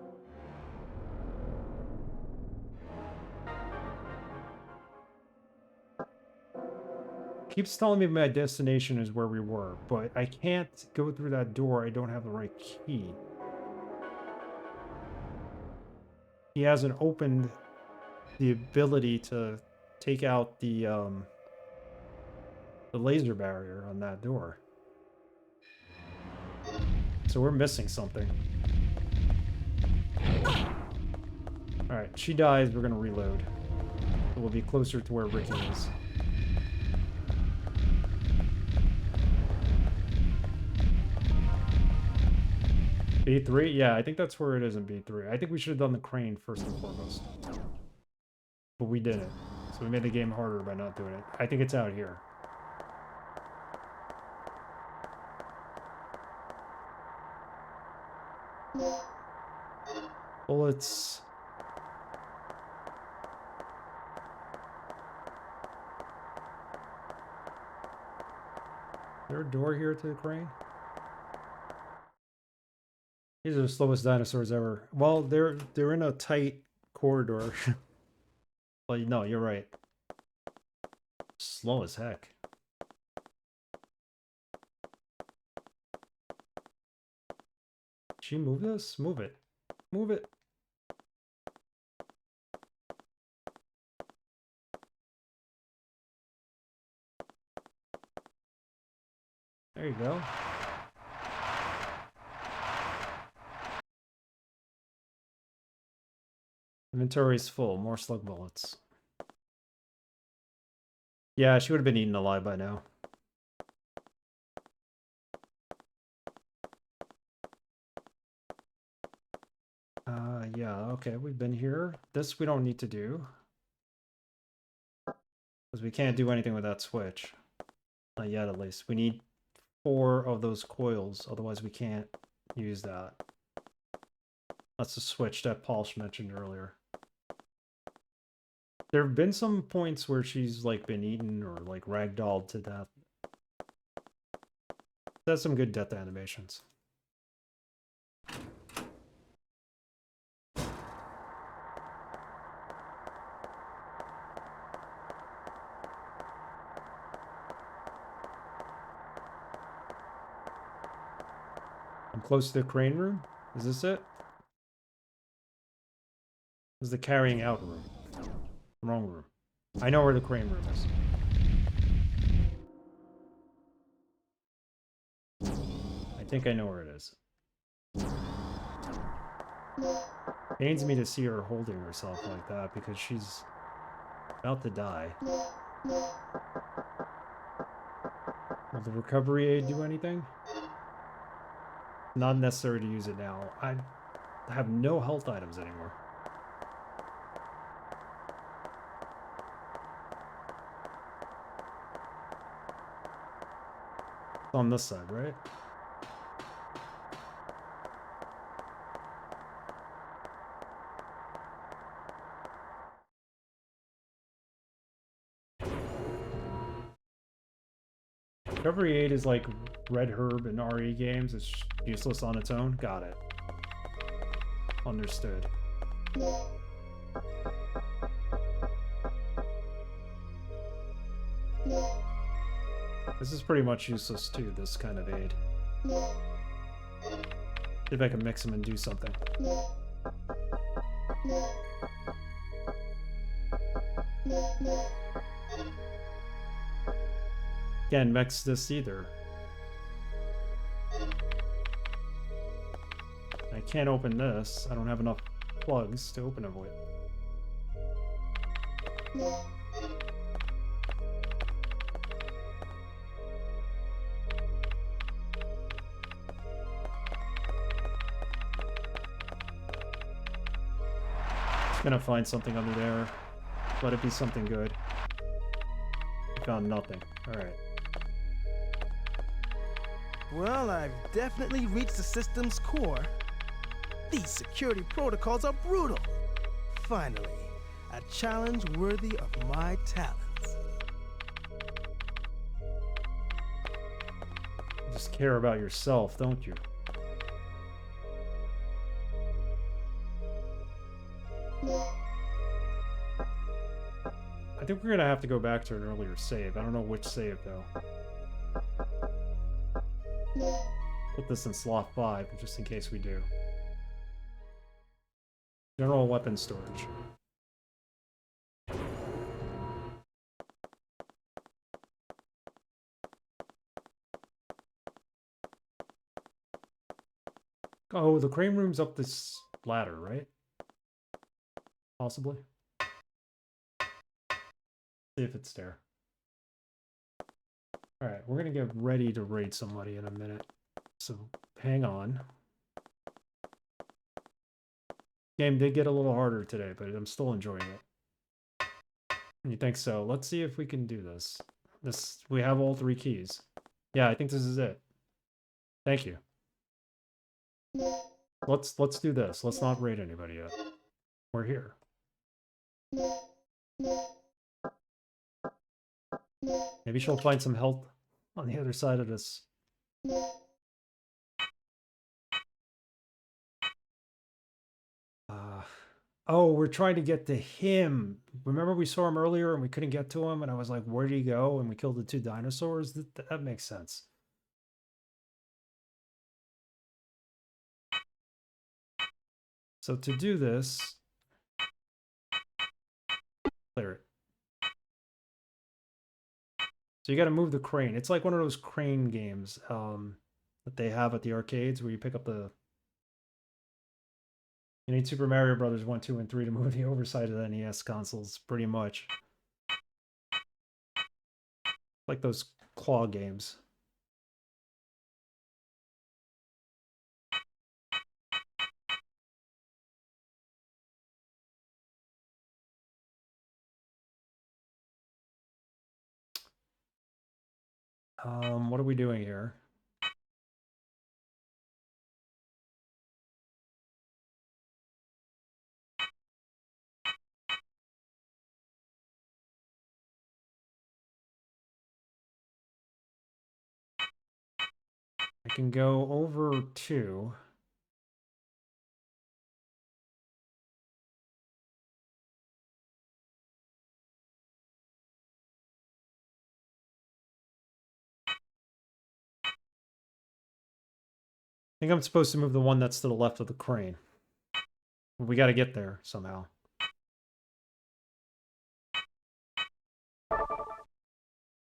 Keeps telling me my destination is where we were, but I can't go through that door. I don't have the right key. He hasn't opened the ability to take out the laser barrier on that door. So we're missing something. Alright, she dies, we're gonna reload. So we'll be closer to where Ricky is. B3? Yeah, I think that's where it is in B3. I think we should have done the crane first and foremost. But we didn't. So we made the game harder by not doing it. I think it's out here. Bullets. Is there a door here to the crane? These are the slowest dinosaurs ever. Well, they're in a tight corridor. Well, no, you're right. Slow as heck. She move this? Move it. Move it. There you go. Inventory is full. More slug bullets. Yeah, she would have been eaten alive by now. Yeah, okay, we've been here. This we don't need to do. Because we can't do anything with that switch. Not yet, at least. We need 4 of those coils, otherwise we can't use that. That's the switch that Paul mentioned earlier. There have been some points where she's like been eaten or like ragdolled to death. That's some good death animations. I'm close to the crane room. Is this it? This is the carrying out room. Wrong room. I know where the crane room is. I think I know where it is. It pains me to see her holding herself like that because she's about to die. Will the recovery aid do anything? Not necessary to use it now. I have no health items anymore. It's on this side, right? Recovery aid is like Red Herb in RE games. It's useless on its own. Got it. Understood. This is pretty much useless too, this kind of aid. See if I can mix them and do something. Can't mix this either. I can't open this. I don't have enough plugs to open it with. Gonna find something under there. Let it be something good. Found nothing. Alright. Well, I've definitely reached the system's core. These security protocols are brutal. Finally, a challenge worthy of my talents. You just care about yourself, don't you? I think we're gonna have to go back to an earlier save. I don't know which save though. Put this in slot 5 just in case we do. General weapon storage. Oh, the crane room's up this ladder, right? Possibly. See if it's there. Alright, we're gonna get ready to raid somebody in a minute. So, hang on. Game did get a little harder today, but I'm still enjoying it. You think so? Let's see if we can do this. We have all 3 keys. Yeah, I think this is it. Thank you. Let's do this. Let's not raid anybody yet. We're here. Maybe she'll find some help on the other side of this. Oh, we're trying to get to him. Remember we saw him earlier and we couldn't get to him and I was like, where did he go? And we killed the 2 dinosaurs? That makes sense. So to do this, clear it. So you got to move the crane. It's like one of those crane games that they have at the arcades where you pick up the... You need Super Mario Brothers 1, 2, and 3 to move the oversight of the NES consoles, pretty much. Like those claw games. What are we doing here? I can go over 2. think I'm supposed to move the one that's to the left of the crane. We got to get there somehow.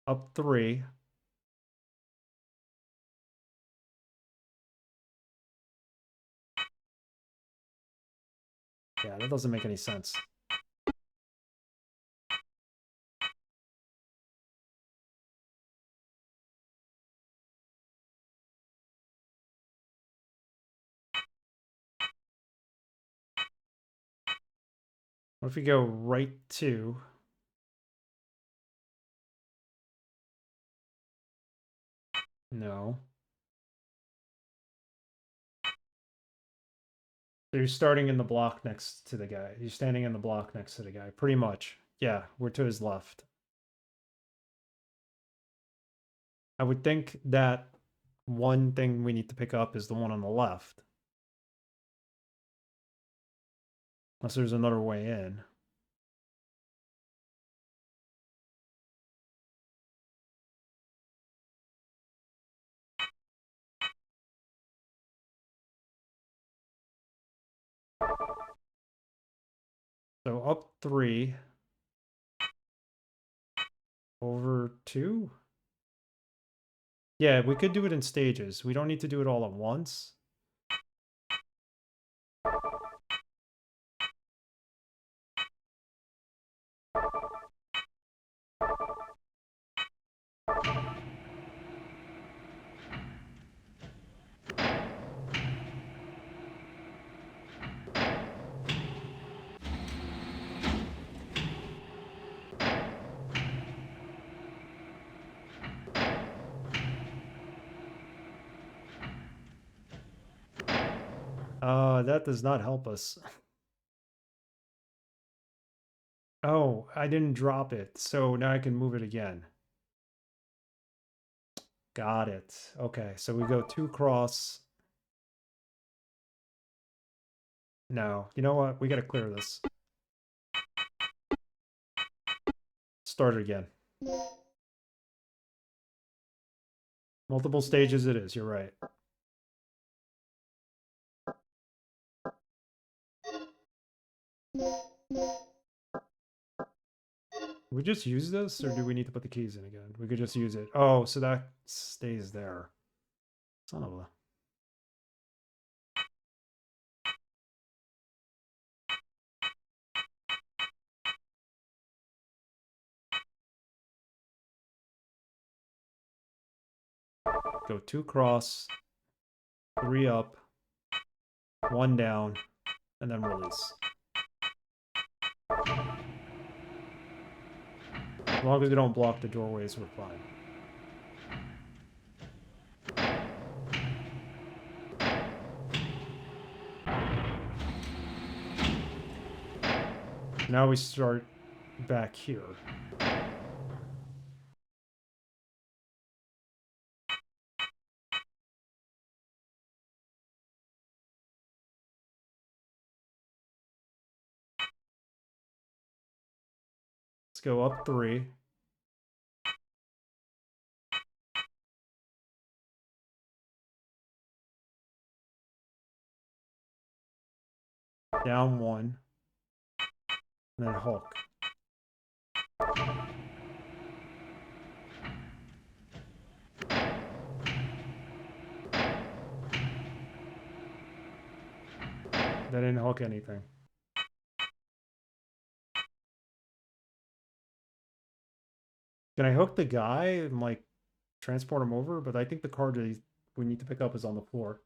Up 3. Yeah, that doesn't make any sense. What if we go right 2? No. So you're starting in the block next to the guy. You're standing in the block next to the guy. Pretty much. Yeah, we're to his left. I would think that one thing we need to pick up is the one on the left. Unless there's another way in. So up 3. Over 2? Yeah, we could do it in stages. We don't need to do it all at once. That does not help us. Oh, I didn't drop it, so now I can move it again. Got it. Okay, so we go 2 cross. No, you know what? We gotta clear this. Start it again. Multiple stages it is, you're right. We just use this, or do we need to put the keys in again? We could just use it. Oh, so that stays there. Son of a... Go 2 cross, 3 up, 1 down, and then release. As long as we don't block the doorways, we're fine. Now we start back here. Let's go up 3. Down 1. And then hook. That didn't hook anything. Can I hook the guy and, like, transport him over? But I think the card we need to pick up is on the floor.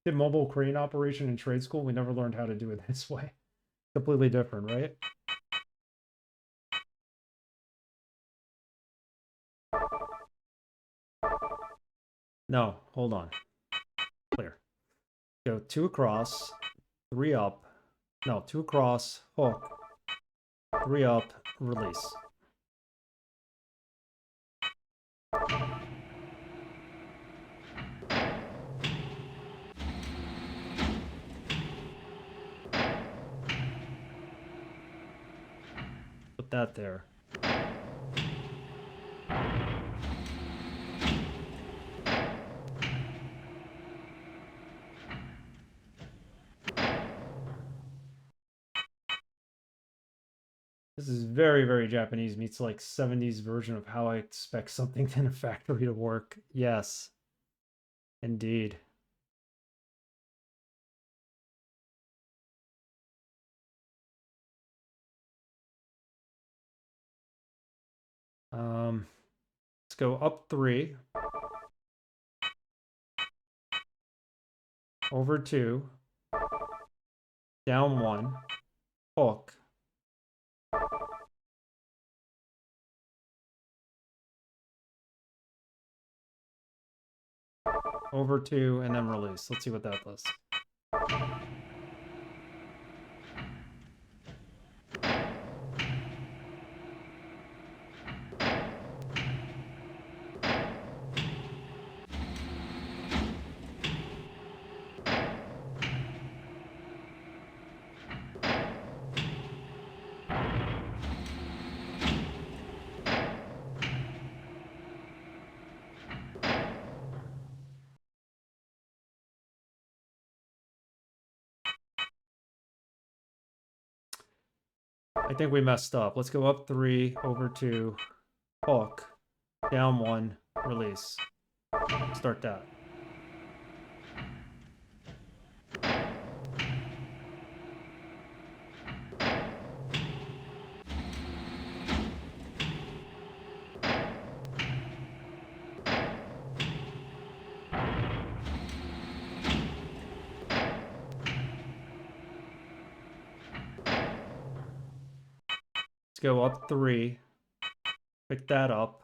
Did mobile crane operation in trade school? We never learned how to do it this way. Completely different, right? No, hold on. Clear. Go 2 across, 3 up. No, 2 across, hook, 3 up, release. Put that there. This is very, very Japanese. Meets like 70s version of how I expect something in a factory to work. Yes. Indeed. Let's go up 3. Over 2. Down 1. Hook. Over 2, and then release. Let's see what that does. I think we messed up. Let's go up 3, over 2, hook, down 1, release. Start that. Let's go up 3, pick that up,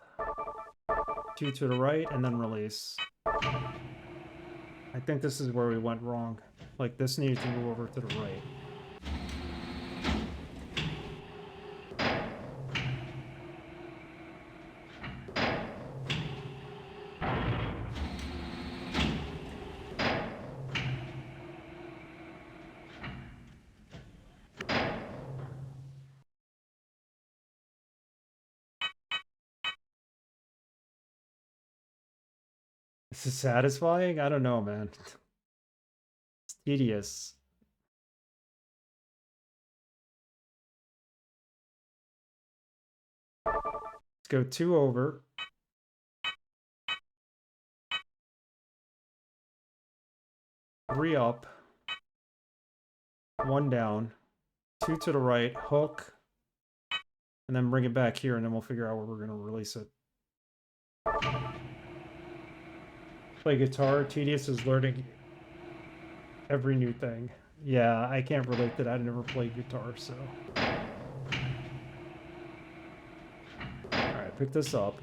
2 to the right, and then release. I think this is where we went wrong. Like, this needed to move over to the right. This is satisfying? I don't know, man. It's tedious. Let's go 2 over. Three up. 1 down. 2 to the right. Hook. And then bring it back here, and then we'll figure out where we're going to release it. Play guitar. Tedious is learning every new thing. Yeah, I can't relate to that. I never played guitar, so. Alright, pick this up.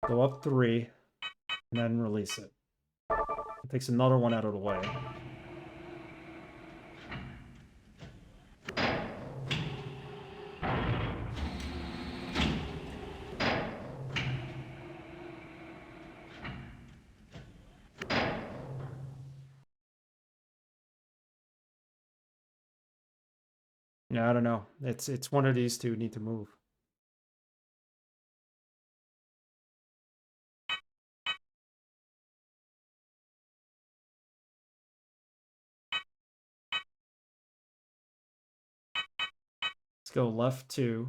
Go up 3, and then release it. It takes another one out of the way. Yeah, I don't know. It's one of these two need to move. Let's go left 2.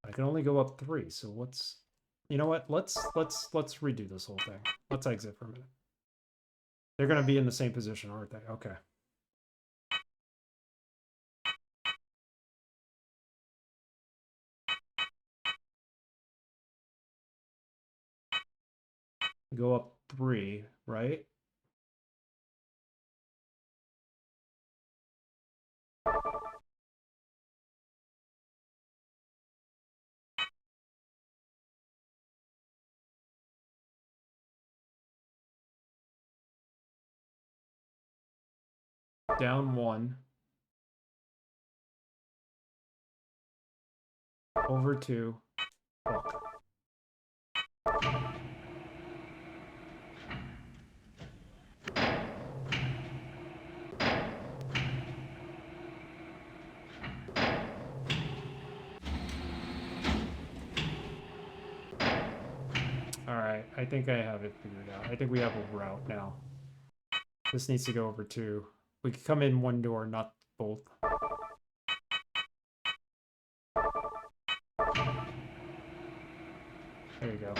I can only go up 3, so what's... You know what? Let's redo this whole thing. Let's exit for a minute. They're gonna be in the same position, aren't they? Okay. Go up 3, right? Down 1. Over 2. Hook. Alright, I think I have it figured out. I think we have a route now. This needs to go over two. We could come in one door, not both. There you go.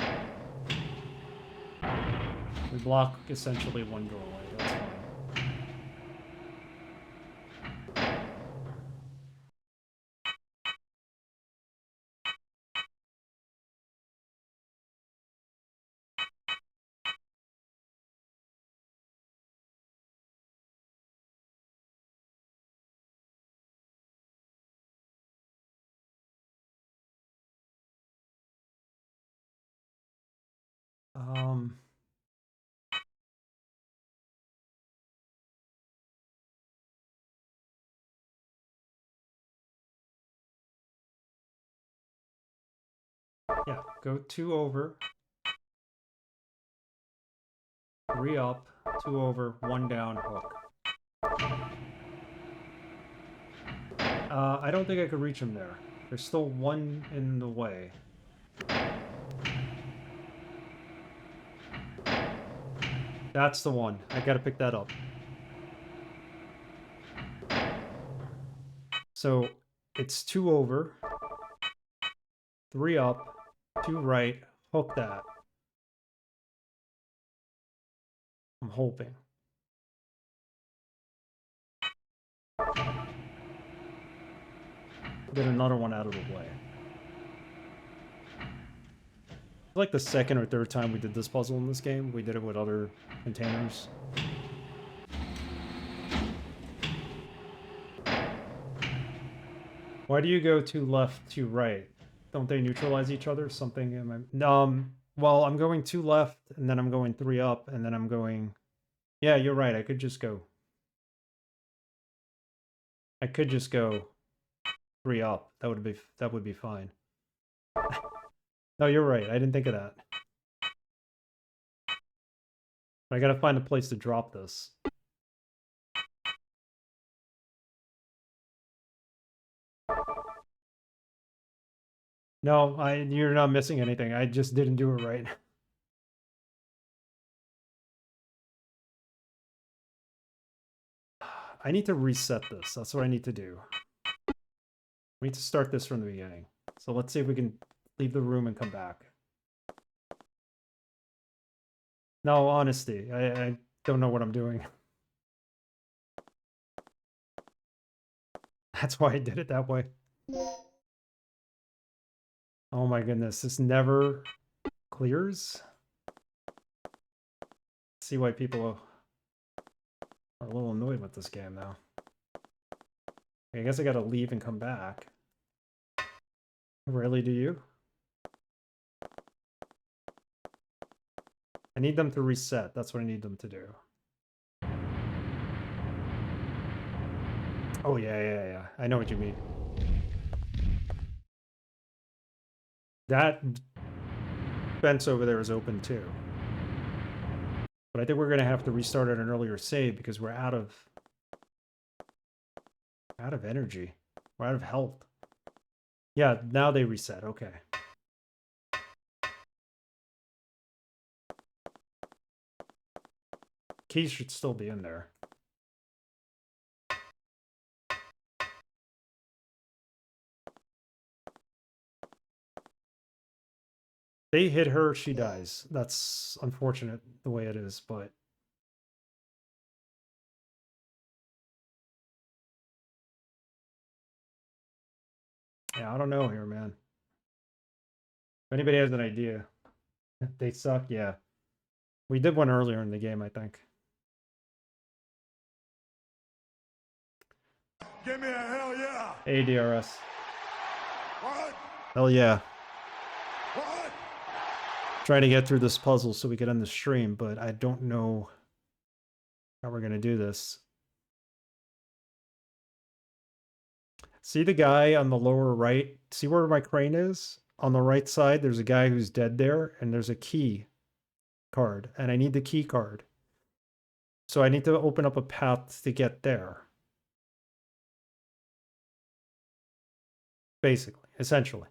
We block essentially one doorway. That's fine. Yeah, go 2 over, 3 up, 2 over, 1 down, hook. I don't think I could reach him there. There's still one in the way. That's the one. I gotta pick that up. So, it's 2 over, 3 up, 2 right, hook that. I'm hoping. Get another one out of the way. It's like the second or third time we did this puzzle in this game. We did it with other containers. Why do you go 2 left, 2 right? Don't they neutralize each other? Something in my... well, I'm going 2 left, and then I'm going 3 up, and then I'm going... Yeah, you're right. I could just go 3 up. That would be fine. No, you're right. I didn't think of that. I gotta find a place to drop this. No, you're not missing anything. I just didn't do it right. I need to reset this. That's what I need to do. We need to start this from the beginning. So let's see if we can leave the room and come back. No, honesty. I don't know what I'm doing. That's why I did it that way. Oh my goodness, this never clears. See why people are a little annoyed with this game now. I guess I gotta leave and come back. Really, do you? I need them to reset. That's what I need them to do. Oh, yeah. I know what you mean. That fence over there is open too. But I think we're going to have to restart at an earlier save because we're out of energy. We're out of health. Yeah, now they reset. Okay. Keys should still be in there. They hit her, she dies. That's unfortunate the way it is, but... Yeah, I don't know here, man. If anybody has an idea. They suck, yeah. We did one earlier in the game, I think. Give me a hell yeah! Hey, DRS. What? Hell yeah. What? Trying to get through this puzzle so we can end the stream, but I don't know how we're going to do this. See the guy on the lower right? See where my crane is? on the right side, there's a guy who's dead there, and there's a key card, and I need the key card. So I need to open up a path to get there. Basically, essentially.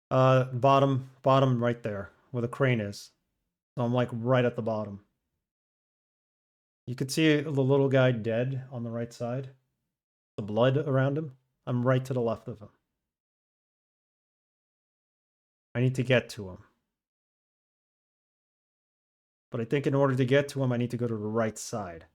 Bottom right there, where the crane is. So I'm like right at the bottom. You could see the little guy dead on the right side. The blood around him. I'm right to the left of him. I need to get to him. But I think in order to get to him, I need to go to the right side.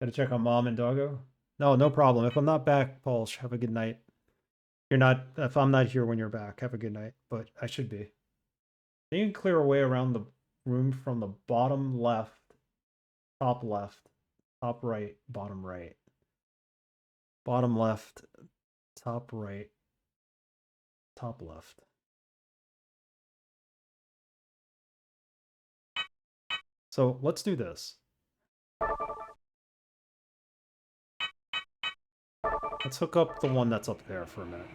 Gotta check on mom and doggo. No problem. If I'm not back, Paul, have a good night. If I'm not here when you're back, have a good night. But I should be. You can clear a way around the room from the bottom left, top right, bottom right. Bottom left, top right, top left. So let's do this. Let's hook up the one that's up there for a minute.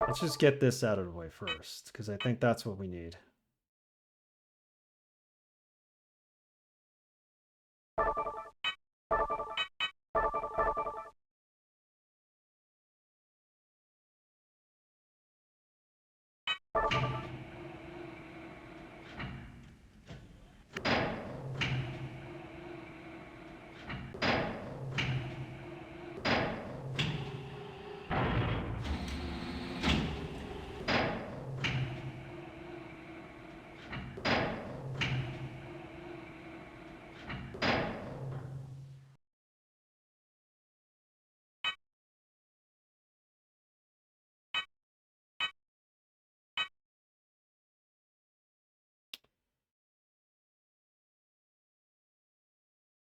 Let's just get this out of the way first, because I think that's what we need.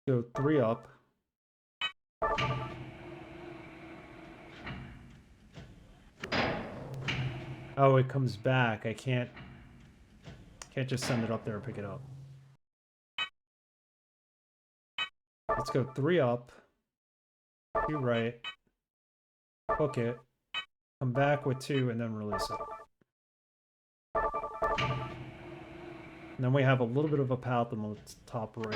Go 3 up. Oh, it comes back. I can't just send it up there and pick it up. Let's go 3 up. 2 right. Hook it. Come back with 2 and then release it. And then we have a little bit of a path on the top right.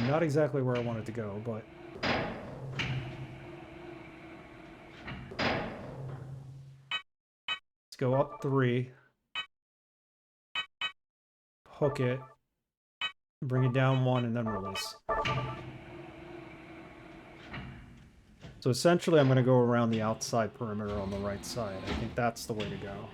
Not exactly where I wanted to go, but let's go up 3, hook it, bring it down 1, and then release. So essentially, I'm going to go around the outside perimeter on the right side. I think that's the way to go.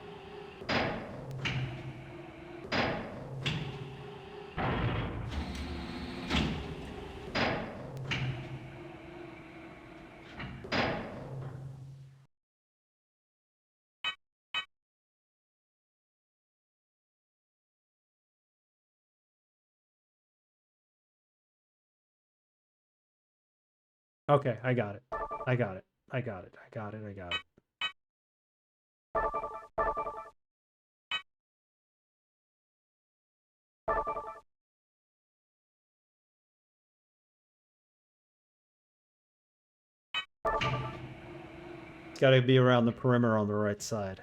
Okay, I got it. I got it. I got it. I got it. I got it. It's got to be around the perimeter on the right side.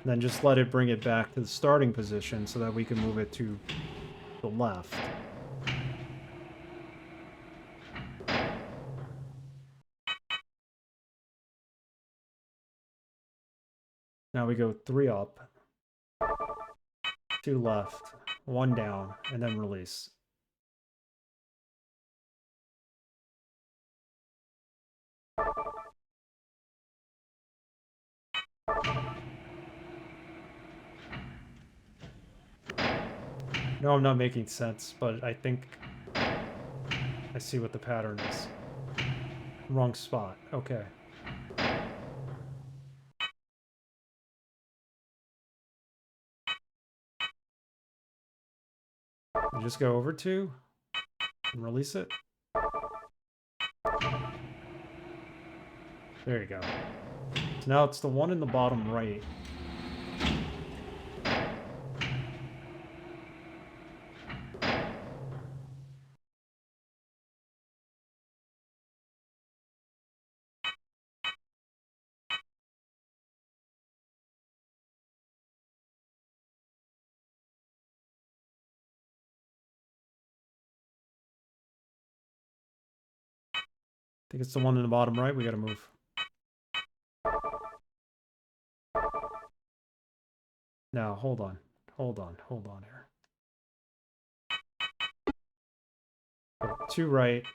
Then just let it bring it back to the starting position so that we can move it to the left. Now we go 3 up, 2 left, 1 down, and then release. No, I'm not making sense, but I think I see what the pattern is. Wrong spot. Okay. You just go over to and release it. There you go. So now it's the one in the bottom right. I think it's the one in the bottom right. We gotta move. Now, hold on. Hold on here. Go 2 right.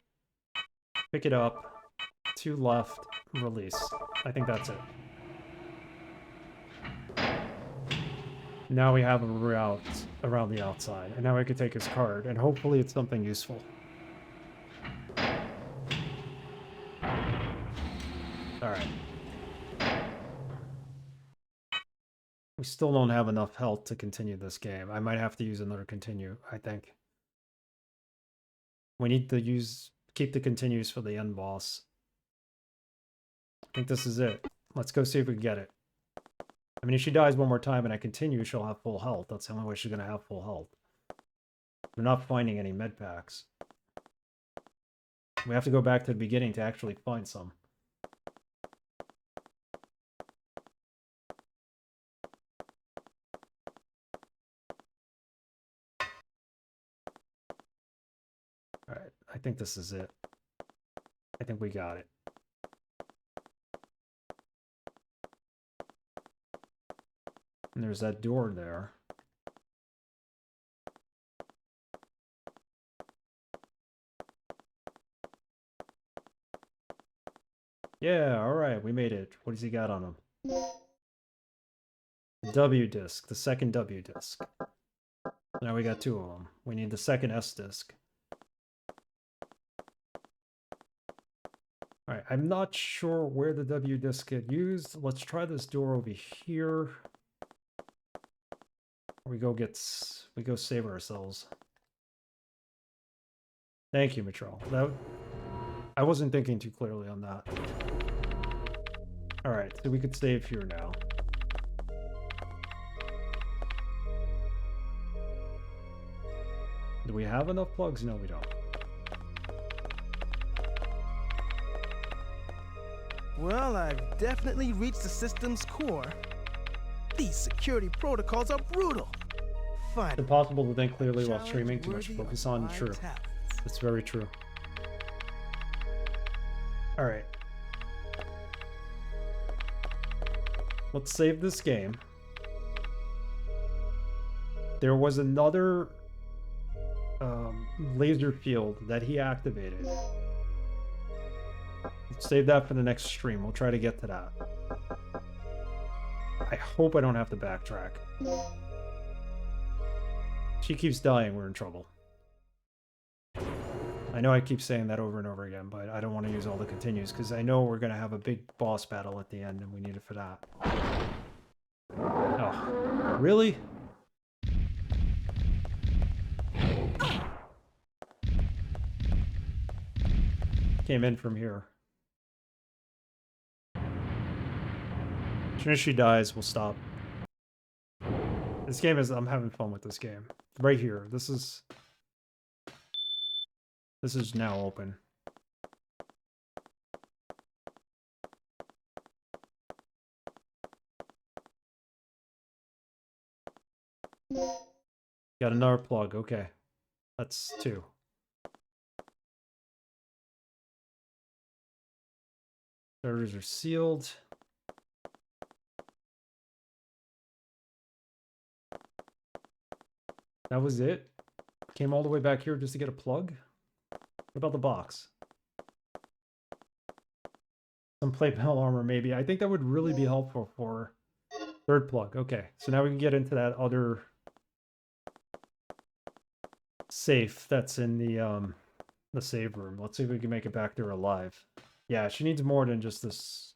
Pick it up. 2 left. Release. I think that's it. Now we have a route around the outside. And now we can take his card. And hopefully it's something useful. Alright. We still don't have enough health to continue this game. I might have to use another continue, I think. We need to keep the continues for the end boss. I think this is it. Let's go see if we can get it. I mean, if she dies one more time and I continue, she'll have full health. That's the only way she's going to have full health. We're not finding any med packs. We have to go back to the beginning to actually find some. Alright, I think this is it. I think we got it. And there's that door there. Yeah, alright, we made it. What does he got on him? The W disc, the second W disc. Now we got 2 of them. We need the second S disc. Alright, I'm not sure where the W disc get used. Let's try this door over here. We go save ourselves. Thank you, Mitchell. I wasn't thinking too clearly on that. Alright, so we could save here now. Do we have enough plugs? No, we don't. Well, I've definitely reached the system's core. These security protocols are brutal. Fine. It's impossible to think clearly while streaming. Too much focus on. True. That's very true. Alright. Let's save this game. There was another laser field that he activated. Let's save that for the next stream. We'll try to get to that. I hope I don't have to backtrack. She keeps dying, we're in trouble. I know I keep saying that over and over again, but I don't want to use all the continues, because I know we're going to have a big boss battle at the end, and we need it for that. Oh, really? Came in from here. As soon as she dies, we'll stop. This game is... I'm having fun with this game. Right here. This is now open. Got another plug. Okay. That's 2. Servers are sealed. That was it? Came all the way back here just to get a plug? What about the box? Some plate mail armor, maybe. I think that would really be helpful for Third plug. Okay, so now we can get into that other safe that's in the save room. Let's see if we can make it back there alive. Yeah, she needs more than just this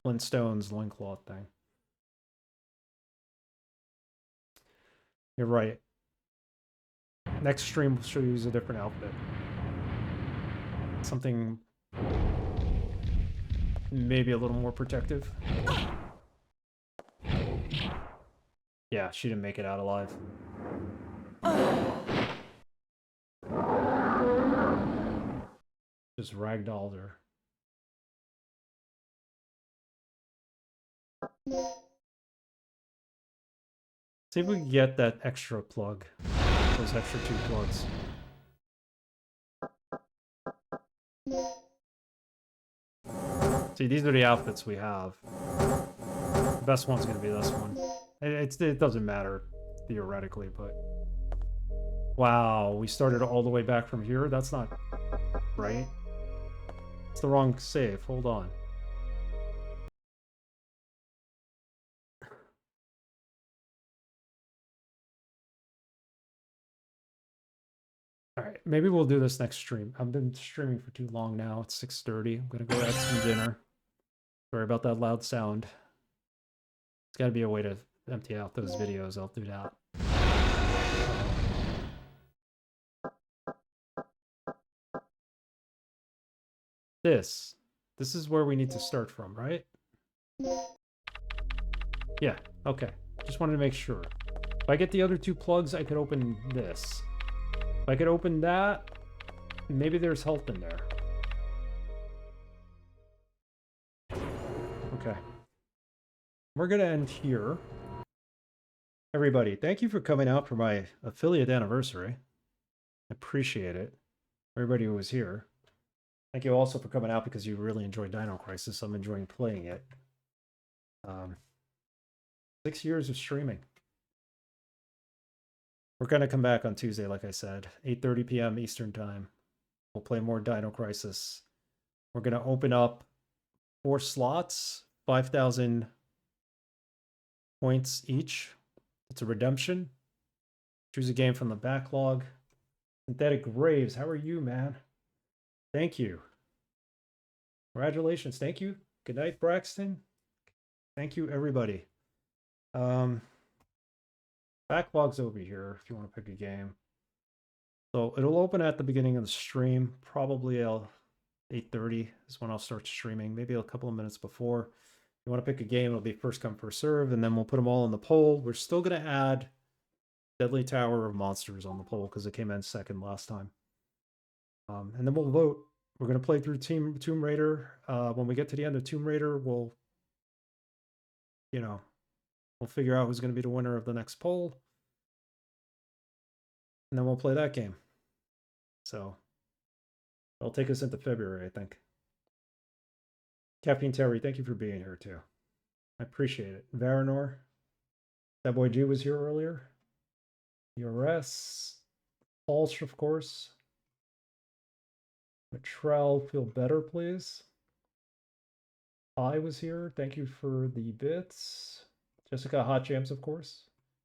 Flintstones loincloth thing. You're right. Next stream will show you a different outfit. Something maybe a little more protective. Yeah, she didn't make it out alive. Just ragdolled her. See if we can get that extra plug. Those extra 2 plugs. See, these are the outfits we have. The best one's going to be this one. It doesn't matter, theoretically, but... Wow, we started all the way back from here? That's not right. It's the wrong save. Hold on. Alright, maybe we'll do this next stream. I've been streaming for too long now. It's 6:30. I'm gonna go have some dinner. Sorry about that loud sound. There's gotta be a way to empty out those videos. I'll do that. This is where we need to start from, right? Yeah, okay. Just wanted to make sure. If I get the other 2 plugs, I could open this. If I could open that, maybe there's health in there. Okay. We're gonna end here. Everybody, thank you for coming out for my affiliate anniversary. I appreciate it. Everybody who was here. Thank you also for coming out because you really enjoyed Dino Crisis. I'm enjoying playing it. 6 years of streaming. We're going to come back on Tuesday, like I said. 8:30 p.m. Eastern Time. We'll play more Dino Crisis. We're going to open up 4 slots. 5,000 points each. It's a redemption. Choose a game from the backlog. Synthetic Graves, how are you, man? Thank you. Congratulations. Thank you. Good night, Braxton. Thank you, everybody. Backlog's over here if you want to pick a game. So it'll open at the beginning of the stream. Probably 8:30 is when I'll start streaming. Maybe a couple of minutes before. If you want to pick a game, it'll be first come, first serve, and then we'll put them all in the poll. We're still going to add Deadly Tower of Monsters on the poll because it came in second last time. And then we'll vote. We're going to play through Tomb Raider. When we get to the end of Tomb Raider, we'll figure out who's going to be the winner of the next poll. And then we'll play that game. So it'll take us into February, I think. Caffeine Terry, thank you for being here too. I appreciate it. Varanor. That boy G was here earlier. URS. Pulse, of course. Matrell, feel better, please. I was here. Thank you for the bits. Jessica Hot Jams, of course.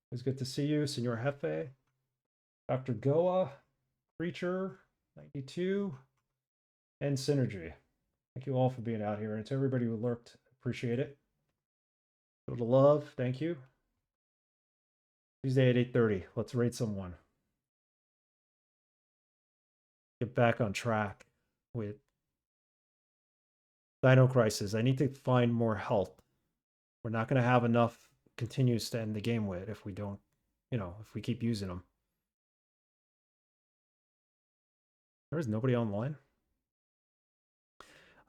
It was good to see you. Senor Jefe. Dr. Goa. Preacher. 92. And Synergy. Thank you all for being out here. And to everybody who lurked, appreciate it. Go to love. Thank you. Tuesday at 8:30. Let's raid someone. Get back on track with Dino Crisis. I need to find more health. We're not going to have enough continues to end the game with if we don't, if we keep using them. There is nobody online.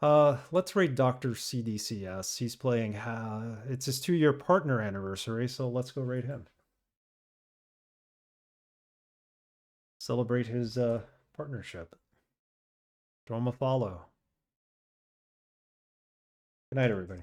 Let's raid Dr. CDCS. He's playing, it's his 2-year partner anniversary, so let's go raid him. Celebrate his partnership. Throw him a follow. Good night, everybody.